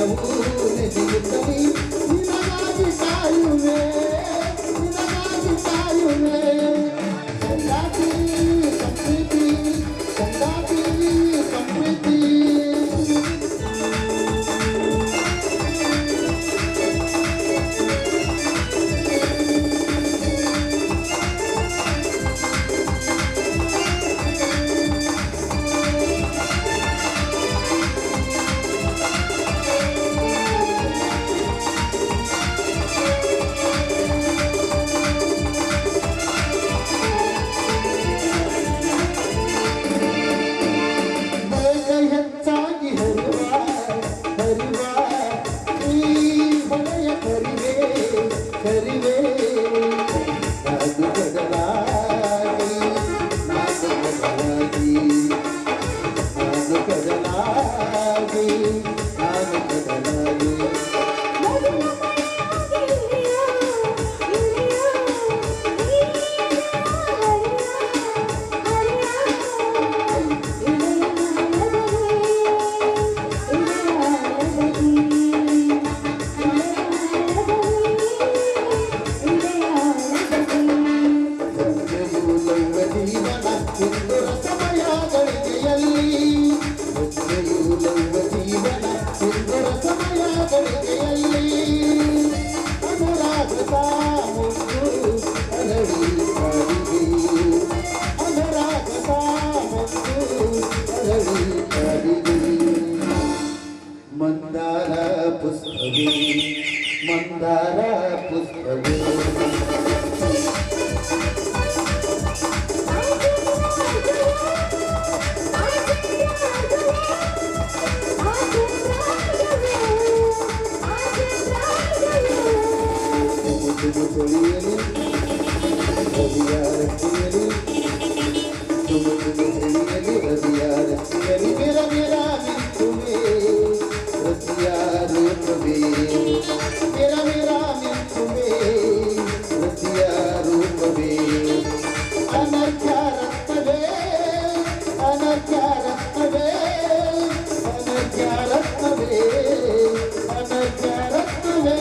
ದಿನವೂ ನೆನೆಯುತ್ತಲೇ ನಿನಗಾಗಿ ಕಾಯುವೆ ನಿನಗಾಗಿ ಕಾಯುವೆ ಸಂಗಾತಿ ಸಂಪ್ರೀತಿ ಸಂಗಾತಿ ಸಂಪ್ರೀತಿ ಹೆಚ್ಚಾಗಿ ಹರಿವ ಹರಿವ ಈ ಹೊಳೆಯ ಕರಿವೆ ಕರಿವೆ ನಾನು ಕಡಲಾಗಿ ನಾನು ಕಡಲಾಗಿ ನಾನು ಕಡಲಾಗಿ ನಾನು ಕಡಲಾಗಿ ಮಂದಾರ ಪುಷ್ಪವೇ ಮಂದಾರ ಪುಷ್ಪವೇ ತೊಳೆಯಲಿ ರವಿಯ ರಕ್ಷೆಯಲಿ ತುಮು ತಿಳಿಯಲಿ ರವಿಯ ರಕ್ಷೆಯಲಿ ಮೇರ ಮೇರ ಮಿಂಚುವೆ ರಸಿಯ ರೂಪವೇ ಮೇರ ಮೇರ ಮಿಂಚುವೆ ರಸಿಯ ರೂಪವೇ ಅನರ್ಘ್ಯ ರತ್ನವೇ ಅನರ್ಘ್ಯ ರತ್ನವೇ ಅನರ್ಘ್ಯ ರತ್ನವೇ ಅನರ್ಘ್ಯ ರತ್ನವೇ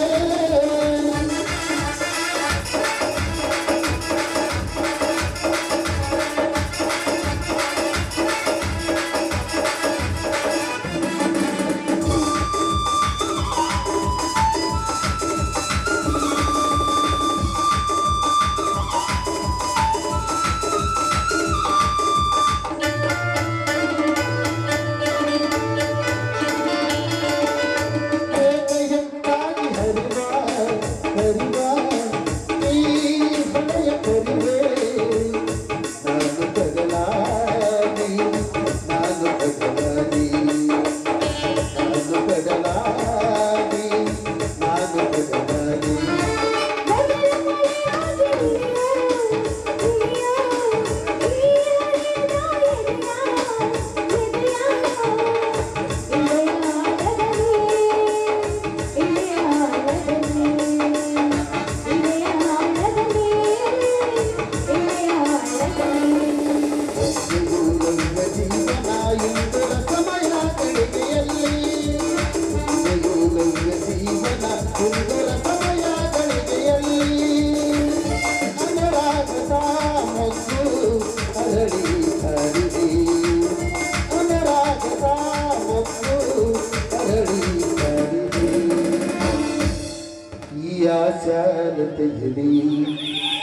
ಆಶಾನತೆಯಲಿ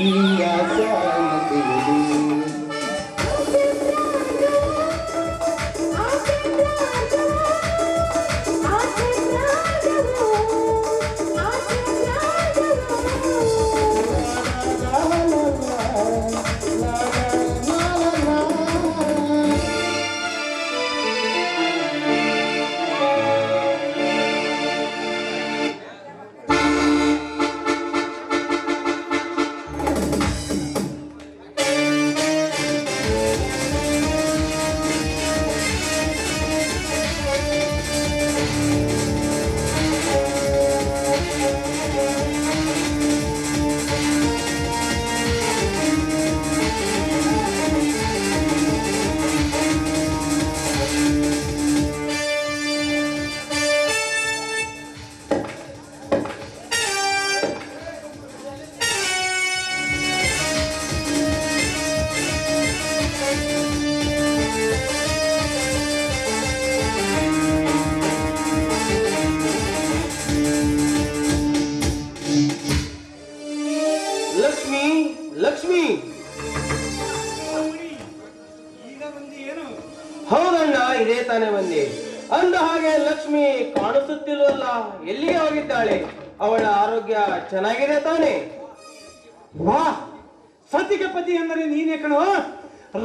ಈ ಆಶಾನತೆಯಲಿ ತಾನೇ ಬಂದೆ. ಅಂದ ಹಾಗೆ ಲಕ್ಷ್ಮಿ ಕಾಣಿಸುತ್ತಿಲ್ವಲ್ಲ, ಎಲ್ಲಿಗೆ ಹೋಗಿದ್ದಾಳೆ? ಅವಳ ಆರೋಗ್ಯ ಚೆನ್ನಾಗಿದೆ ತಾನೇ? ವಾ, ಸತಿಗೆ ಪತಿ ಎಂದರೆ ನೀನೇ ಕಣೋ.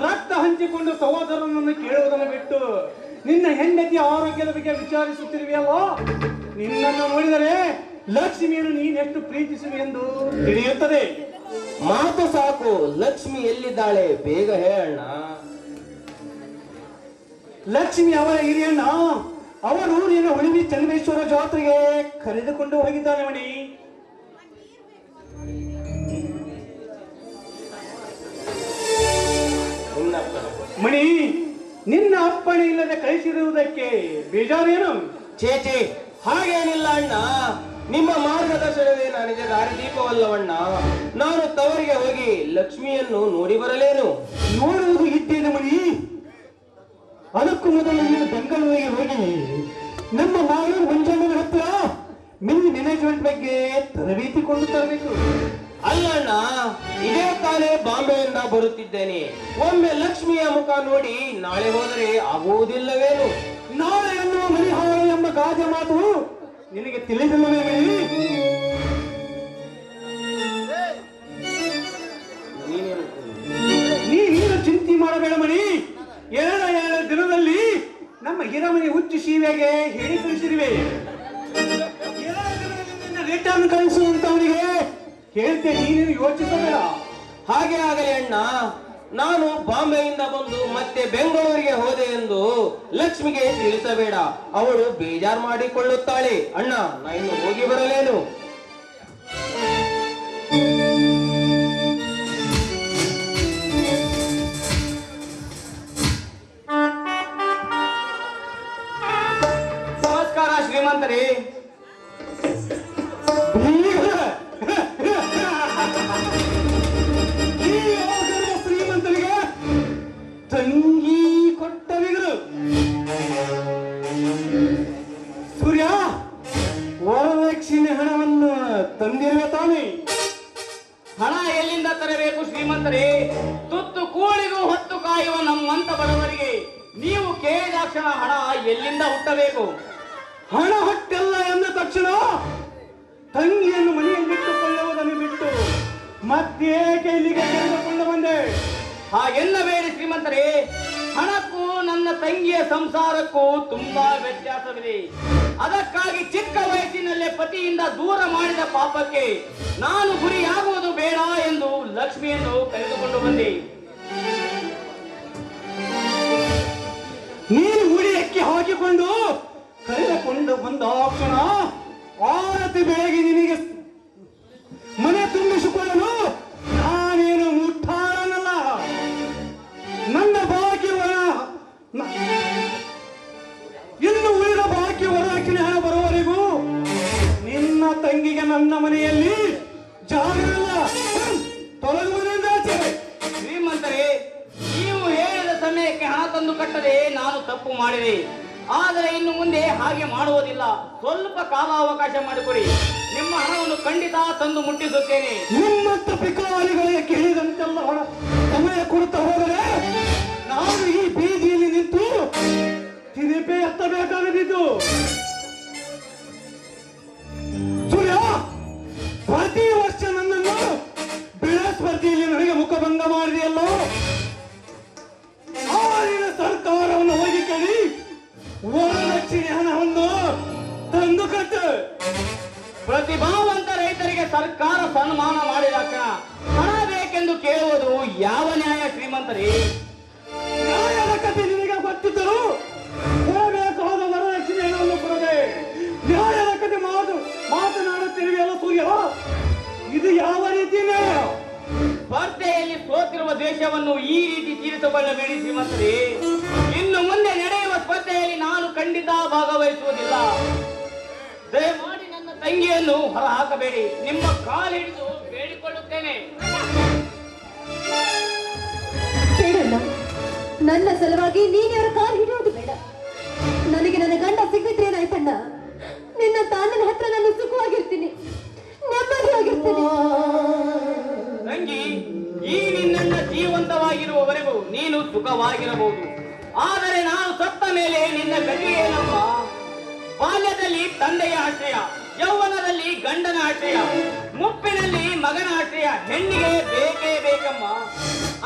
ರಕ್ತ ಹಂಚಿಕೊಂಡು ಸಹೋದರನನ್ನು ಕೇಳುವುದನ್ನು ಬಿಟ್ಟು ನಿನ್ನ ಹೆಂಡತಿಯ ಆರೋಗ್ಯದ ಬಗ್ಗೆ ವಿಚಾರಿಸುತ್ತಿರುವೆಯಲ್ಲ. ನಿನ್ನನ್ನು ನೋಡಿದರೆ ಲಕ್ಷ್ಮಿಯನ್ನು ನೀನೆಷ್ಟು ಪ್ರೀತಿಸುವೆ ಎಂದು ತಿಳಿಯುತ್ತದೆ. ಮಾತು ಸಾಕು, ಲಕ್ಷ್ಮಿ ಎಲ್ಲಿದ್ದಾಳೆ ಬೇಗ ಹೇಳಣ್ಣ. ಲಕ್ಷ್ಮಿ ಅವರ ಹಿರಿಯಣ್ಣ ಅವರ ಊರಿನ ಹುಳಿವಿ ಚನ್ನಮೇಶ್ವರ ಜಾತ್ರೆಗೆ ಕರೆದುಕೊಂಡು ಹೋಗಿದ್ದಾನೆ ಮಣಿ. ಮಣಿ, ನಿನ್ನ ಅಪ್ಪಣೆ ಇಲ್ಲದೆ ಕಳಿಸಿರುವುದಕ್ಕೆ ಬೇಜಾರೇನು? ಚೇಚಿ, ಹಾಗೇನಿಲ್ಲ ಅಣ್ಣ. ನಿಮ್ಮ ಮಾರ್ಗದರ್ಶನವೇ ನನಗೆ ದಾರಿದೀಪವಲ್ಲವಣ್ಣ. ನಾನು ತವರಿಗೆ ಹೋಗಿ ಲಕ್ಷ್ಮಿಯನ್ನು ನೋಡಿ ಬರಲೇನು? ನೋಡುವುದು ಇದ್ದೇನೆ ಮಣಿ. ಅದಕ್ಕೂ ಮೊದಲು ನೀನು ಬೆಂಗಳೂರಿಗೆ ಹೋಗಿ ನಮ್ಮ ಮಾಳೂರು ಮಂಜಣ್ಣನ ಹತ್ರ ಮಿಲ್ ಮ್ಯಾನೇಜ್ಮೆಂಟ್ ಬಗ್ಗೆ ತರಬೇತಿ ಕೊಂಡು ತರಬೇಕು. ಅಲ್ಲಣ್ಣ, ಇದೇ ತಾನೇ ಬಾಂಬೆಯಿಂದ ಬರುತ್ತಿದ್ದೇನೆ. ಒಮ್ಮೆ ಲಕ್ಷ್ಮಿಯ ಮುಖ ನೋಡಿ ನಾಳೆ ಹೋದರೆ ಆಗುವುದಿಲ್ಲವೇನು? ನಾಳೆ ಎನ್ನುವ ಮನಿಹಾರ ಎಂಬ ಗಾದೆ ಮಾತು ನಿನಗೆ ತಿಳಿದಿಲ್ಲವೇ ಮಣಿ? ನೀನು ಚಿಂತೆ ಮಾಡಬೇಡ ಮಣಿ. ಎರಡು ದಿನದಲ್ಲಿ ನಮ್ಮ ಹಿರಮನಿ ಹುಚ್ಚು ಶೀವೆಗೆ ಹೇಳಿ ಕಳಿಸಿರುವೆ. ರಿಟರ್ನ್ ಕಳಿಸುವಂತವನಿಗೆ ಹೇಳ್ತೆ, ನೀನು ಯೋಚಿಸಬೇಡ. ಹಾಗೆ ಆಗಲಿ ಅಣ್ಣ. ನಾನು ಬಾಂಬೆಯಿಂದ ಬಂದು ಮತ್ತೆ ಬೆಂಗಳೂರಿಗೆ ಹೋದೆ ಎಂದು ಲಕ್ಷ್ಮಿಗೆ ತಿಳಿಸಬೇಡ. ಅವಳು ಬೇಜಾರು ಮಾಡಿಕೊಳ್ಳುತ್ತಾಳೆ. ಅಣ್ಣ, ನಾ ಇನ್ನು ಹೋಗಿ ಬರಲೇನು? ನಮಸ್ಕಾರ ಶ್ರೀಮಂತರೇ. ಶ್ರೀಮಂತರಿಗೆ ತಂಗಿ ಕೊಟ್ಟ ಬಿಗರು. ಸೂರ್ಯ, ವರದಕ್ಷಿಣೆ ಹಣವನ್ನು ತಂದಿರುವೆ ತಾನೆ? ಹಣ ಎಲ್ಲಿಂದ ತರಬೇಕು ಶ್ರೀಮಂತರೇ? ತುತ್ತು ಕೂಳಿಗೂ ಹೊತ್ತು ಕಾಯುವ ನಮ್ಮಂತ ಬಡವರಿಗೆ ನೀವು ಕೇಳಿದಾಕ್ಷಣ ಹಣ ಎಲ್ಲಿಂದ ಹುಟ್ಟಬೇಕು? ಹಣ ಹೊಟ್ಟೆಲ್ಲ ಎಂದ ತಕ್ಷಣ ತಂಗಿಯನ್ನು ಮನೆಯಲ್ಲಿಟ್ಟುಕೊಳ್ಳುವುದನ್ನು ಬಿಟ್ಟು ಮತ್ತೇಕೆ ಇಲ್ಲಿಗೆ ಕರೆದುಕೊಂಡು ಬಂದೆ? ಹಾಗೆನ್ನಬೇಡಿ ಶ್ರೀಮಂತರೇ. ಹಣಕ್ಕೂ ನನ್ನ ತಂಗಿಯ ಸಂಸಾರಕ್ಕೂ ತುಂಬಾ ವ್ಯತ್ಯಾಸವಿದೆ. ಅದಕ್ಕಾಗಿ ಚಿಕ್ಕ ವಯಸ್ಸಿನಲ್ಲೇ ಪತಿಯಿಂದ ದೂರ ಮಾಡಿದ ಪಾಪಕ್ಕೆ ನಾನು ಗುರಿಯಾಗುವುದು ಬೇಡ ಎಂದು ಲಕ್ಷ್ಮಿಯನ್ನು ಕರೆದುಕೊಂಡು ಬಂದೆ. ನೀನು ಹುಡಿಯಕ್ಕೆ ಹಾಕಿಕೊಂಡು ಕರೆದುಕೊಂಡು ಬಂದ ಕ್ಷಣ ಆರತಿ ಬೆಳಗ್ಗೆ ನಿನಗೆ ಮನೆ ತುಂಬಿಸಿಕೊಳ್ಳಲು ನಾನೇನು ಮುಟ್ಟಾಳನಲ್ಲ. ನನ್ನ ಬಾಕಿ ಇನ್ನು ಉಳಿದ ಬಾಕಿ ವರದಕ್ಷಿಣೆ ಹಣ ಬರುವವರೆಗೂ ನಿನ್ನ ತಂಗಿಗೆ ನನ್ನ ಮನೆಯಲ್ಲಿ ಜಾಗವಿಲ್ಲ. ತೊಲಗುವುದರಿಂದ ಶ್ರೀಮಂತರೇ, ನೀವು ಹೇಳಿದ ಸಮಯಕ್ಕೆ ಹಣ ತಂದು ಕಟ್ಟದೆ ನಾನು ತಪ್ಪು ಮಾಡಿದೆ. ಆದರೆ ಇನ್ನು ಮುಂದೆ ಹಾಗೆ ಮಾಡುವುದಿಲ್ಲ. ಸ್ವಲ್ಪ ಕಾಲಾವಕಾಶ ಮಾಡಿಕೊಡಿ. ನಿಮ್ಮ ಹಣವನ್ನು ಖಂಡಿತ ತಂದು ಮುಟ್ಟಿಸುತ್ತೇನೆ. ನಿಮ್ಮಂತ ಪಿಕಾರಿಗಳಿಗೆ ಕೇಳಿದಂತೆಲ್ಲ ಹಣ ಸಮಯ ಕೊಡುತ್ತಾ ಹೋದರೆ ನಾನು ಈ ಬೀದಿಯಲ್ಲಿ ನಿಂತು ತಿರುಪೆ ಎತ್ತಬೇಕಾಗದಿದ್ದು. ಸೂರ್ಯ, ಪ್ರತಿ ವರ್ಷ ನನ್ನನ್ನು ಬೆಳೆ ಸ್ಪರ್ಧೆಯಲ್ಲಿ ನನಗೆ ಮುಖಭಂಗ ಮಾಡಿದೆಯಲ್ಲೋ, ಆಳಿನ ಸರ್ಕಾರವನ್ನು ಹೋಗಿ ಕೇಳಿ ವರದಕ್ಷಿಣೆ ಹಣವನ್ನು ತಂದು ಕಟ್ಟು. ಪ್ರತಿಭಾವಂತ ರೈತರಿಗೆ ಸರ್ಕಾರ ಸನ್ಮಾನ ಮಾಡಿದ ಹಣ ಬೇಕೆಂದು ಕೇಳುವುದು ಯಾವ ನ್ಯಾಯ ಶ್ರೀಮಂತರೇ? ನ್ಯಾಯದ ಕಥೆ ನಿನಗೆ ಗೊತ್ತಿದ್ದರು ಕೊಡಬೇಕಾದ ವರದಕ್ಷಿಣೆ ಹಣವನ್ನು ಕೊಡದೆ ನ್ಯಾಯದ ಕಥೆ ಮಾತನಾಡುತ್ತಿರುವೆಯಲ್ಲ ಸೂರ್ಯ, ಇದು ಯಾವ ರೀತಿ ನ್ಯಾಯ? ಸ್ಪರ್ಧೆಯಲ್ಲಿ ಸೋತಿರುವ ದ್ವೇಷವನ್ನು ಈ ರೀತಿ ತೀರಿಸಿಕೊಳ್ಳಬೇಡಿ ಶ್ರೀಮಂತರೇ. ಇನ್ನು ಮುಂದೆ ನಡೆಯುವ ಸ್ಪರ್ಧೆಯಲ್ಲಿ ನಾನು ಖಂಡಿತ ಭಾಗವಹಿಸುವುದಿಲ್ಲ. ದಯಮಾಡಿ ನನ್ನ ತಂಗಿಯನ್ನು ಹೊರ ಹಾಕಬೇಡಿ. ನಿಮ್ಮ ಕಾಲಿಡಿದು ಬೇಡಿಕೊಳ್ಳುತ್ತೇನೆ. ಬೇಡಣ್ಣ, ನನ್ನ ಸಲುವಾಗಿ ನೀನು ಅವರ ಕಾಲು ಹಿಡಿಯೋದು ಬೇಡ. ನನಗೆ ನನ್ನ ಗಂಡ ಸಿಕ್ಕಿದ್ರೆ ಏನಾಯ್ತಣ್ಣ? ನಿನ್ನ ತಾಂಡನ ಹತ್ರ ನಾನು ಸುಖವಾಗಿರ್ತೀನಿ, ನೆಮ್ಮದಿಯಾಗಿರ್ತೀನಿ. ತಂಗಿ, ಈ ನಿನ್ನನ್ನ ಜೀವಂತವಾಗಿರುವವರೆಗೂ ನೀನು ಸುಖವಾಗಿರಬಹುದು. ಆದರೆ ನಾನು ಸತ್ತ ಮೇಲೆ ನಿನ್ನ ಗತಿ ಏನಮ್ಮ? ಬಾಲ್ಯದಲ್ಲಿ ತಂದೆಯ ಆಶ್ರಯ, ಯೌವನದಲ್ಲಿ ಗಂಡನ ಆಶ್ರಯ, ಮುಪ್ಪಿನಲ್ಲಿ ಮಗನ ಆಶ್ರಯ. ಹೆಣ್ಣಿಗೆ ಬೇಕೇ ಬೇಕಮ್ಮ.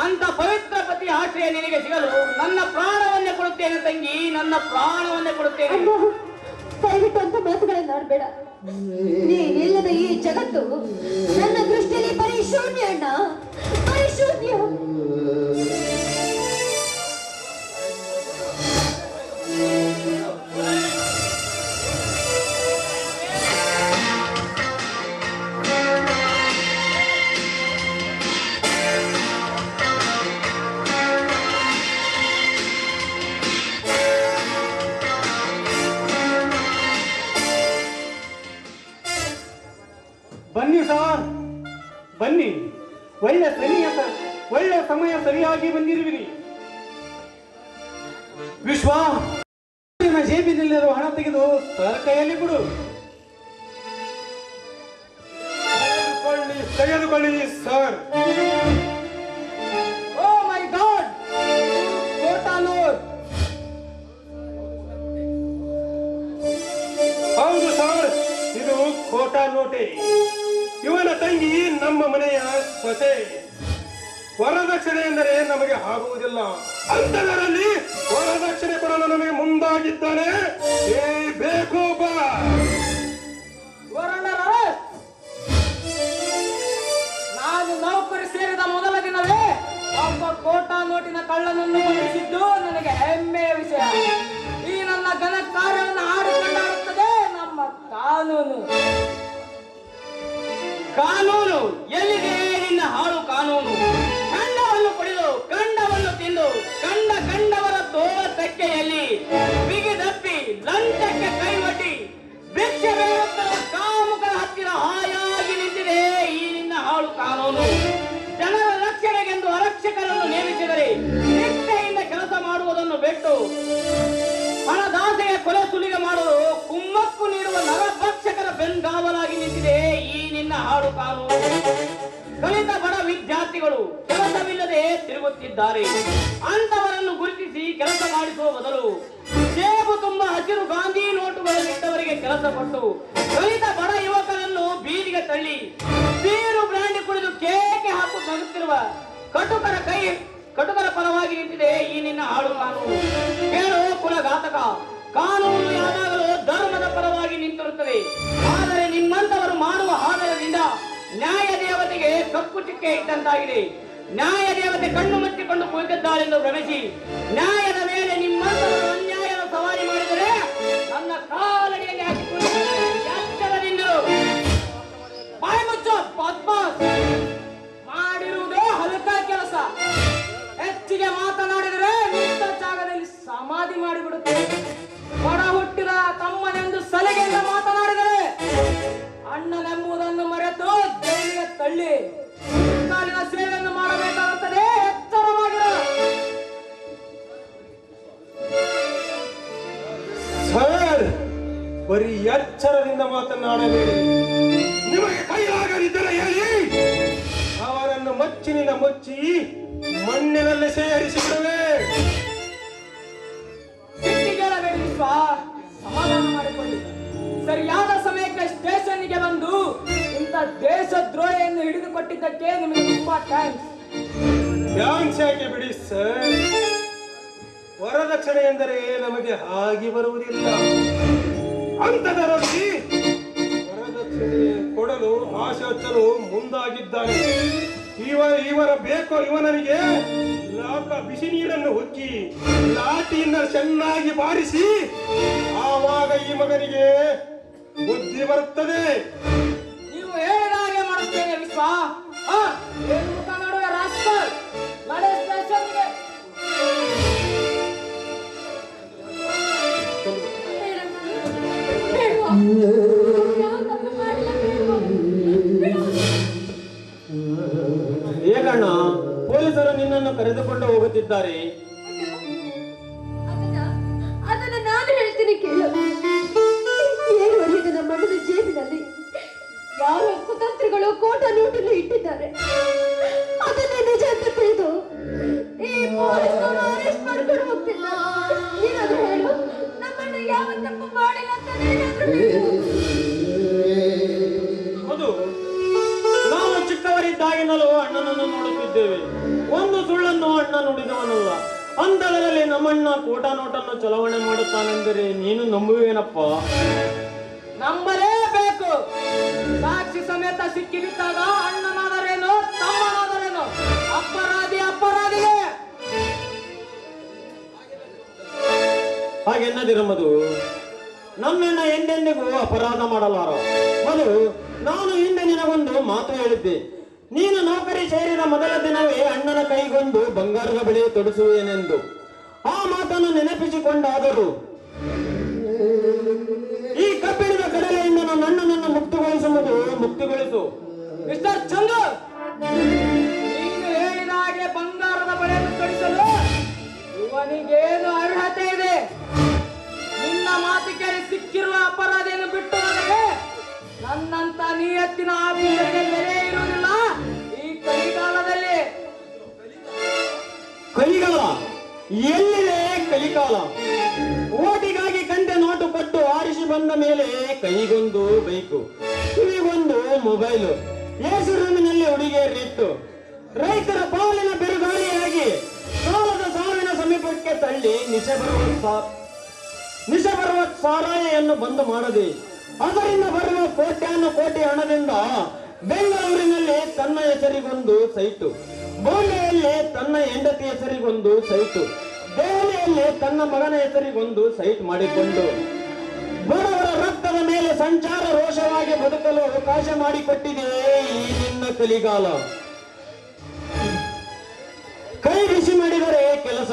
ಅಂತ ಪವಿತ್ರ ಪತಿ ಆಶ್ರಯ ನಿನಗೆ ಸಿಗಲು ನನ್ನ ಪ್ರಾಣವನ್ನೇ ಕೊಡುತ್ತೇನೆ ತಂಗಿ, ನನ್ನ ಪ್ರಾಣವನ್ನೇ ಕೊಡುತ್ತೇನೆ. ಅಣ್ಣ, ದಯವಿಟ್ಟು ಅಂತ ಮಾತುಗಳನ್ನ ಆಡ್ಬೇಡ. ನೀನಿಲ್ಲದ ಈ ಜಗತ್ತು ನನ್ನ ದೃಷ್ಟಿಯಲ್ಲಿ ಬರೀ ಶೂನ್ಯ ಅಣ್ಣ, ಬರೀ ಶೂನ್ಯ. ಬನ್ನಿ ಸಾರ್, ಬನ್ನಿ. ಒಳ್ಳೆ ಸಮಯ ಸರಿಯಾಗಿ ಬಂದಿರುವಿರಿ. ವಿಶ್ವ, ನಿನ್ನ ಜೇಬಿನಲ್ಲಿರುವ ಹಣ ತೆಗೆದು ಸರ್ ಕೈಯಲ್ಲಿ ಕೊಡು. ತೆಗೆದುಕೊಳ್ಳಿ ಸರ್. ಓ ಮೈ ಗಾಡ್, ಕೋಟಾ ನೋಟ್. ಹೌದು ಸರ್, ಇದು ಕೋಟಾ ನೋಟೆ. ಇವನ ತಂಗಿ ನಮ್ಮ ಮನೆಯ ಸೊಸೆ. ವರದಕ್ಷಿಣೆ ಎಂದರೆ ನಮಗೆ ಆಗುವುದಿಲ್ಲ. ಅಂತದರಲ್ಲಿ ವರದಕ್ಷಿಣೆ ಕೊಡಲು ನಮಗೆ ಮುಂದಾಗಿದ್ದಾನೆ ಏ ಬೇಕೋಬ. ನಾನು ನೌಕರಿ ಸೇರಿದ ಮೊದಲ ದಿನವೇ ಒಬ್ಬ ಕೋಟಾ ನೋಟಿನ ಕಳ್ಳನನ್ನು ಬಂಧಿಸಿದ್ದು ನನಗೆ ಹೆಮ್ಮೆಯ ವಿಷಯ. ಈ ನನ್ನ ಘನ ಕಾರ್ಯವನ್ನು ಆಡಿಕೊಂಡಾಡುತ್ತದೆ ನಮ್ಮ ಕಾನೂನು. ಕಾನೂನು ಎಲ್ಲಿದೆ ನಿನ್ನ ಹಾಳು ಕಾನೂನು? ಕಂಡವನ್ನು ಕುಡಿದು, ಕಂಡವನ್ನು ತಿಂದು, ಕಂಡವರ ತೋಳ ತೆಕ್ಕೆಯಲ್ಲಿ ಬಿಗಿದಪ್ಪಿ ಲಂಚಕ್ಕೆ ಕೈವಟ್ಟಿ ಭಿಕ್ಷೆ ಬೇಡುತ್ತಿರುವ ಕಾಮುಕರ ಹತ್ತಿರ ಹಾಯಾಗಿ ನಿಂತಿದೆ ಈ ನಿನ್ನ ಹಾಳು ಕಾನೂನು. ಜನರ ರಕ್ಷಣೆಗೆಂದು ಆರಕ್ಷಕರನ್ನು ನೇಮಿಸಿದರೆ ನಿಷ್ಠೆಯಿಂದ ಕೆಲಸ ಮಾಡುವುದನ್ನು ಬಿಟ್ಟು ಹಣದಾಸೆಗೆ ಕೊಲೆ ಸುಲಿಗೆ ಮಾಡಲು ಕುಮ್ಮಕ್ಕು ನೀಡುವ ನರಭಕ್ಷಕರ ಬೆಂಗಾವಲಾಗಿ ನಿಂತಿದೆ ಈ ನಿನ್ನ ಹಾಡು ಕಾನೂನು. ಕಲಿತ ಬಡ ವಿದ್ಯಾರ್ಥಿಗಳು ಕೆಲಸವಿಲ್ಲದೆ ತಿರುಗುತ್ತಿದ್ದಾರೆ. ಅಂತವರನ್ನು ಗುರುತಿಸಿ ಕೆಲಸ ಮಾಡಿಸುವ ಬದಲು ಜೇಬು ತುಂಬ ಹಸಿರು ಗಾಂಧಿ ನೋಟುಗಳನ್ನಿಟ್ಟವರಿಗೆ ಕೆಲಸ ಕೊಟ್ಟು ಕಲಿತ ಬಡ ಯುವಕರನ್ನು ಬೀದಿಗೆ ತಳ್ಳಿ ಬೀರು ಬ್ರಾಂಡಿ ಕುಡಿದು ಕೇಕೆ ಹಾಕು ನಗುತ್ತಿರುವ ಕಟುಕರ ಪರವಾಗಿ ನಿಂತಿದೆ ಈ ನಿನ್ನ ಹಾಡು ಕಾನೂನು. ಕೇಳು ಕುಲಘಾತಕ, ಕಾನೂನು ಯಾವಾಗಲೂ ಧರ್ಮದ ಪರವಾಗಿ ನಿಂತಿರುತ್ತದೆ. ಆದರೆ ನಿಮ್ಮಂತವರು ಮಾಡುವ ಆಧಾರದಿಂದ ನ್ಯಾಯ ದೇವತೆಗೆ ಕಪ್ಪು ಚಿಕ್ಕೆ ಇಟ್ಟಂತಾಗಿದೆ. ನ್ಯಾಯ ದೇವತೆ ಕಣ್ಣು ಮುಚ್ಚಿಕೊಂಡು ಕುಳಿತಿದ್ದಾಳೆಂದು ಭ್ರಮಿಸಿ ನ್ಯಾಯದ ಮೇಲೆ ನಿಮ್ಮಂತವರು ಅನ್ಯಾಯದ ಸವಾರಿ ಮಾಡಿದರೆ ನನ್ನ ಕಾಲಡಿಯಲ್ಲಿ ಹಾಕಿಕೊಂಡು ಎಚ್ಚರದಿಂದರು. ಬಾಯಿ ಮುಚ್ಚು ಬದ್ಮಾಸ್. ಮಾಡಿರುವುದೇ ಹಲಕ ಕೆಲಸ. ಹೆಚ್ಚಿಗೆ ಮಾತನಾಡಿದರೆ ನಿಂತ ಜಾಗದಲ್ಲಿ ಸಮಾಧಿ ಮಾಡಿಬಿಡುತ್ತೆ. ಹೊರ ಹುಟ್ಟಿದ ತಮ್ಮನೆಂದು ಸಲಿಗೆಯಿಂದ ಮಾತನಾಡಿದರೆ ಅಣ್ಣನೆಂಬುದನ್ನು ಮರೆತು ಜೈಲಿಗೆ ತಳ್ಳಿ ಕಾಲಿನ ಸೇವೆಯನ್ನು ಮಾಡಬೇಕಾಗುತ್ತದೆ. ಎಚ್ಚರವಾಗಿರು. ಸರ್, ಬರೀ ಎಚ್ಚರದಿಂದ ಮಾತನಾಡಬೇಡಿ. ನಿಮಗೆ ಕೈಯಾಗದಿದ್ದರೆ ಹೇಳಿ, ಅವರನ್ನು ಮಚ್ಚಿನಿಂದ ಮುಚ್ಚಿ ಮಣ್ಣಿನಲ್ಲಿ ಸೇರಿಸಿಬಿಡುವೆ. ಸಿಟ್ಟಿಗೇಳಬೇಡಿ ವಿಶ್ವ, ಸಮಾಧಾನ ಮಾಡಿಕೊಳ್ಳಿ. ಸರಿಯಾದ ಸಮಯಕ್ಕೆ ಸ್ಟೇಷನ್ಗೆ ಬಂದು ಇಂಥ ದೇಶದ್ರೋಹಿಯನ್ನು ಹಿಡಿದುಕೊಟ್ಟಿದ್ದಕ್ಕೆ ನಿಮಗೆ ತುಂಬಾ ಥ್ಯಾಂಕ್ಸ್. ಥ್ಯಾಂಕ್ಸ್ ಯಾಕೆ ಬಿಡಿ ಸರ್. ವರದಕ್ಷಿಣೆ ಎಂದರೆ ನಮಗೆ ಹಾಗೆ ಬರುವುದಿಲ್ಲ. ಅಂತದರಲ್ಲಿ ವರದಕ್ಷಿಣೆ ಕೊಡಲು ಆಶೆ ಹಚ್ಚಲು ಮುಂದಾಗಿದ್ದಾನೆ. ಇವರ ಬೇಕೋ ಇವನಿಗೆ ಬಿಸಿ ನೀರನ್ನು ಉಕ್ಕಿ ಲಾಠಿಯಿಂದ ಚೆನ್ನಾಗಿ ಬಾರಿಸಿ ಆವಾಗ ಈ ಮಗನಿಗೆ ಬುದ್ಧಿ ಬರುತ್ತದೆ. ನೀವು ಹೇಳಿದ ಹಾಗೆ ಮಾಡುತ್ತೇನೆ ವಿಶ್ವ. ಏನು ಮುಖ ನೋಡುವ ರಾಸ್ಕಲ್, ನಡೆ ಸ್ಟೇಷನ್ಗೆ. ಏಕಣ್ಣ, ಪೊಲೀಸರು ನಿನ್ನನ್ನು ಕರೆದುಕೊಂಡು ಹೋಗುತ್ತಿದ್ದಾರೆ. ಅದನ್ನ ನಾನು ಹೇಳ್ತೀನಿ ಕೇಳು. 7 ವರ್ಷದ ಮಣ್ಣದ ಜೇಬಿನಲ್ಲಿ ಯಾವ ಕುತಂತ್ರಿಗಳು ಕೋಟಾ ನೋಟನ್ನು ಇಟ್ಟಿದ್ದಾರೆ. ಅದನ್ನೇ ನಿಜ ಅಂತ ತಿಳಿದು ಈ ಪೊಲೀಸರು ಅರೆಸ್ಟ್ ಮಾಡ್ಕೊಂಡು ಕೂಡ ಹೋಗ್ತಿಲ್ಲ. ಏನಾದ್ರೂ ಹೇಳು, ನಮ್ಮಣ್ಣ ಯಾವ ತಪ್ಪು ಮಾಡಿಲ್ಲ ಅಂತ ನೀನಾದ್ರೂ ಹೇಳು. ಹೌದು, ನಾವು ಚಿಕ್ಕವರಿದ್ದಾಗಿನಲ್ಲೂ ಅಣ್ಣನನ್ನು ನೋಡುತ್ತಿದ್ದೇವೆ. ಒಂದು ಸುಳ್ಳನ್ನು ಅಣ್ಣ ನುಡಿದವನಲ್ಲ. ಅಂತದರಲ್ಲಿ ನಮ್ಮಣ್ಣ ಕೋಟ ನೋಟನ್ನು ಚಲಾವಣೆ ಮಾಡುತ್ತಾನೆಂದರೆ ನೀನು ನಂಬುವೇನಪ್ಪ? ನಂಬಲೇಬೇಕು. ಸಾಕ್ಷಿ ಸಮೇತ ಸಿಕ್ಕಿ ಬಿದ್ದಾಗ ಅಣ್ಣನಾದರೇನು ತಮ್ಮನಾದರೇನು ಅಪರಾಧಿ ಅಪರಾಧಿಗೆ. ಹಾಗೆನ್ನದಿರ ಮಧು, ನಮ್ಮಣ್ಣ ಎಂದೆಂದಿಗೂ ಅಪರಾಧ ಮಾಡಲಾರ. ಮಧು, ನಾನು ಹಿಂದೆ ನಿನಗೊಂದು ಮಾತು ಹೇಳಿದ್ದೆ. ನೀನು ನೌಕರಿ ಸೇರಿದ ಮೊದಲ ದಿನವೇ ಅಣ್ಣನ ಕೈಗೊಂಡು ಬಂಗಾರದ ಬಳೆ ತೊಡಿಸುವೇನೆಂದು. ಆ ಮಾತನ್ನು ನೆನಪಿಸಿಕೊಂಡಾದರೂ ಈ ಕಬ್ಬಿಣದ ಕಡಲೆಯಿಂದ ನನ್ನ ಅಣ್ಣನನ್ನು ಮುಕ್ತಿಗೊಳಿಸುವುದು ಮುಕ್ತಿಗೊಳಿಸು. ಮಿಸ್ಟರ್ ಚಂದ್ರು, ನೀನು ಹೇಳಿದ ಹಾಗೆ ಬಂಗಾರದ ಬಳೆಯನ್ನು ತೊಡಿಸಲು ಇವನಿಗೇನು ಅರ್ಹತೆ ಇದೆ? ನಿನ್ನ ಮಾತು ಕೇಳಿ ಸಿಕ್ಕಿರುವ ಅಪರಾಧಿಯನ್ನು ಬಿಟ್ಟು ನನಗೆ ನನ್ನಂತ ನಿಯತ್ತಿನ ಆಫೀಸರಿಗೆ ಬೆಲೆ ಇರುವುದಿಲ್ಲ ಈ ಕಲಿಕಾಲದಲ್ಲಿ. ಕಲಿಕಾಲ ಎಲ್ಲಿದೆ? ಕಲಿಕಾಲ ಓಟಿಗಾಗಿ ಕಂತೆ ನೋಟು ಕೊಟ್ಟು ಆರಿಸಿ ಬಂದ ಮೇಲೆ ಕೈಗೊಂದು ಬೈಕು, ಕಿವಿಗೊಂದು ಮೊಬೈಲು, ಎಸಿ ರೂಮಿನಲ್ಲಿ ಹುಡುಗಿಯರಿಟ್ಟು ರೈತರ ಪಾಲಿನ ಬಿರುಗಾಳಿಯಾಗಿ ಸಾಲದ ಸಾವಿನ ಸಮೀಪಕ್ಕೆ ತಳ್ಳಿ ನಿಶೆ ಬರುವ ಸಾರಾಯಿಯನ್ನು ಬಂದ್ ಮಾಡದೆ ಅದರಿಂದ ಬರುವ ಕೋಟ್ಯಾನು ಕೋಟಿ ಹಣದಿಂದ ಬೆಂಗಳೂರಿನಲ್ಲಿ ತನ್ನ ಹೆಸರಿಗೊಂದು ಸೈಟು, ಬಾಂಬೆಯಲ್ಲಿ ತನ್ನ ಹೆಂಡತಿ ಹೆಸರಿಗೊಂದು ಸೈಟು, ದೆಹಲಿಯಲ್ಲಿ ತನ್ನ ಮಗನ ಹೆಸರಿಗೊಂದು ಸೈಟ್ ಮಾಡಿಕೊಂಡು ಬಡವರ ರಕ್ತದ ಮೇಲೆ ಸಂಚಾರ ರೋಷವಾಗಿ ಬದುಕಲು ಅವಕಾಶ ಮಾಡಿಕೊಟ್ಟಿದೆ ಈ ನಿನ್ನ ಕಲಿಗಾಲ. ಕೈ ಬಿಸಿ ಮಾಡಿದರೆ ಕೆಲಸ,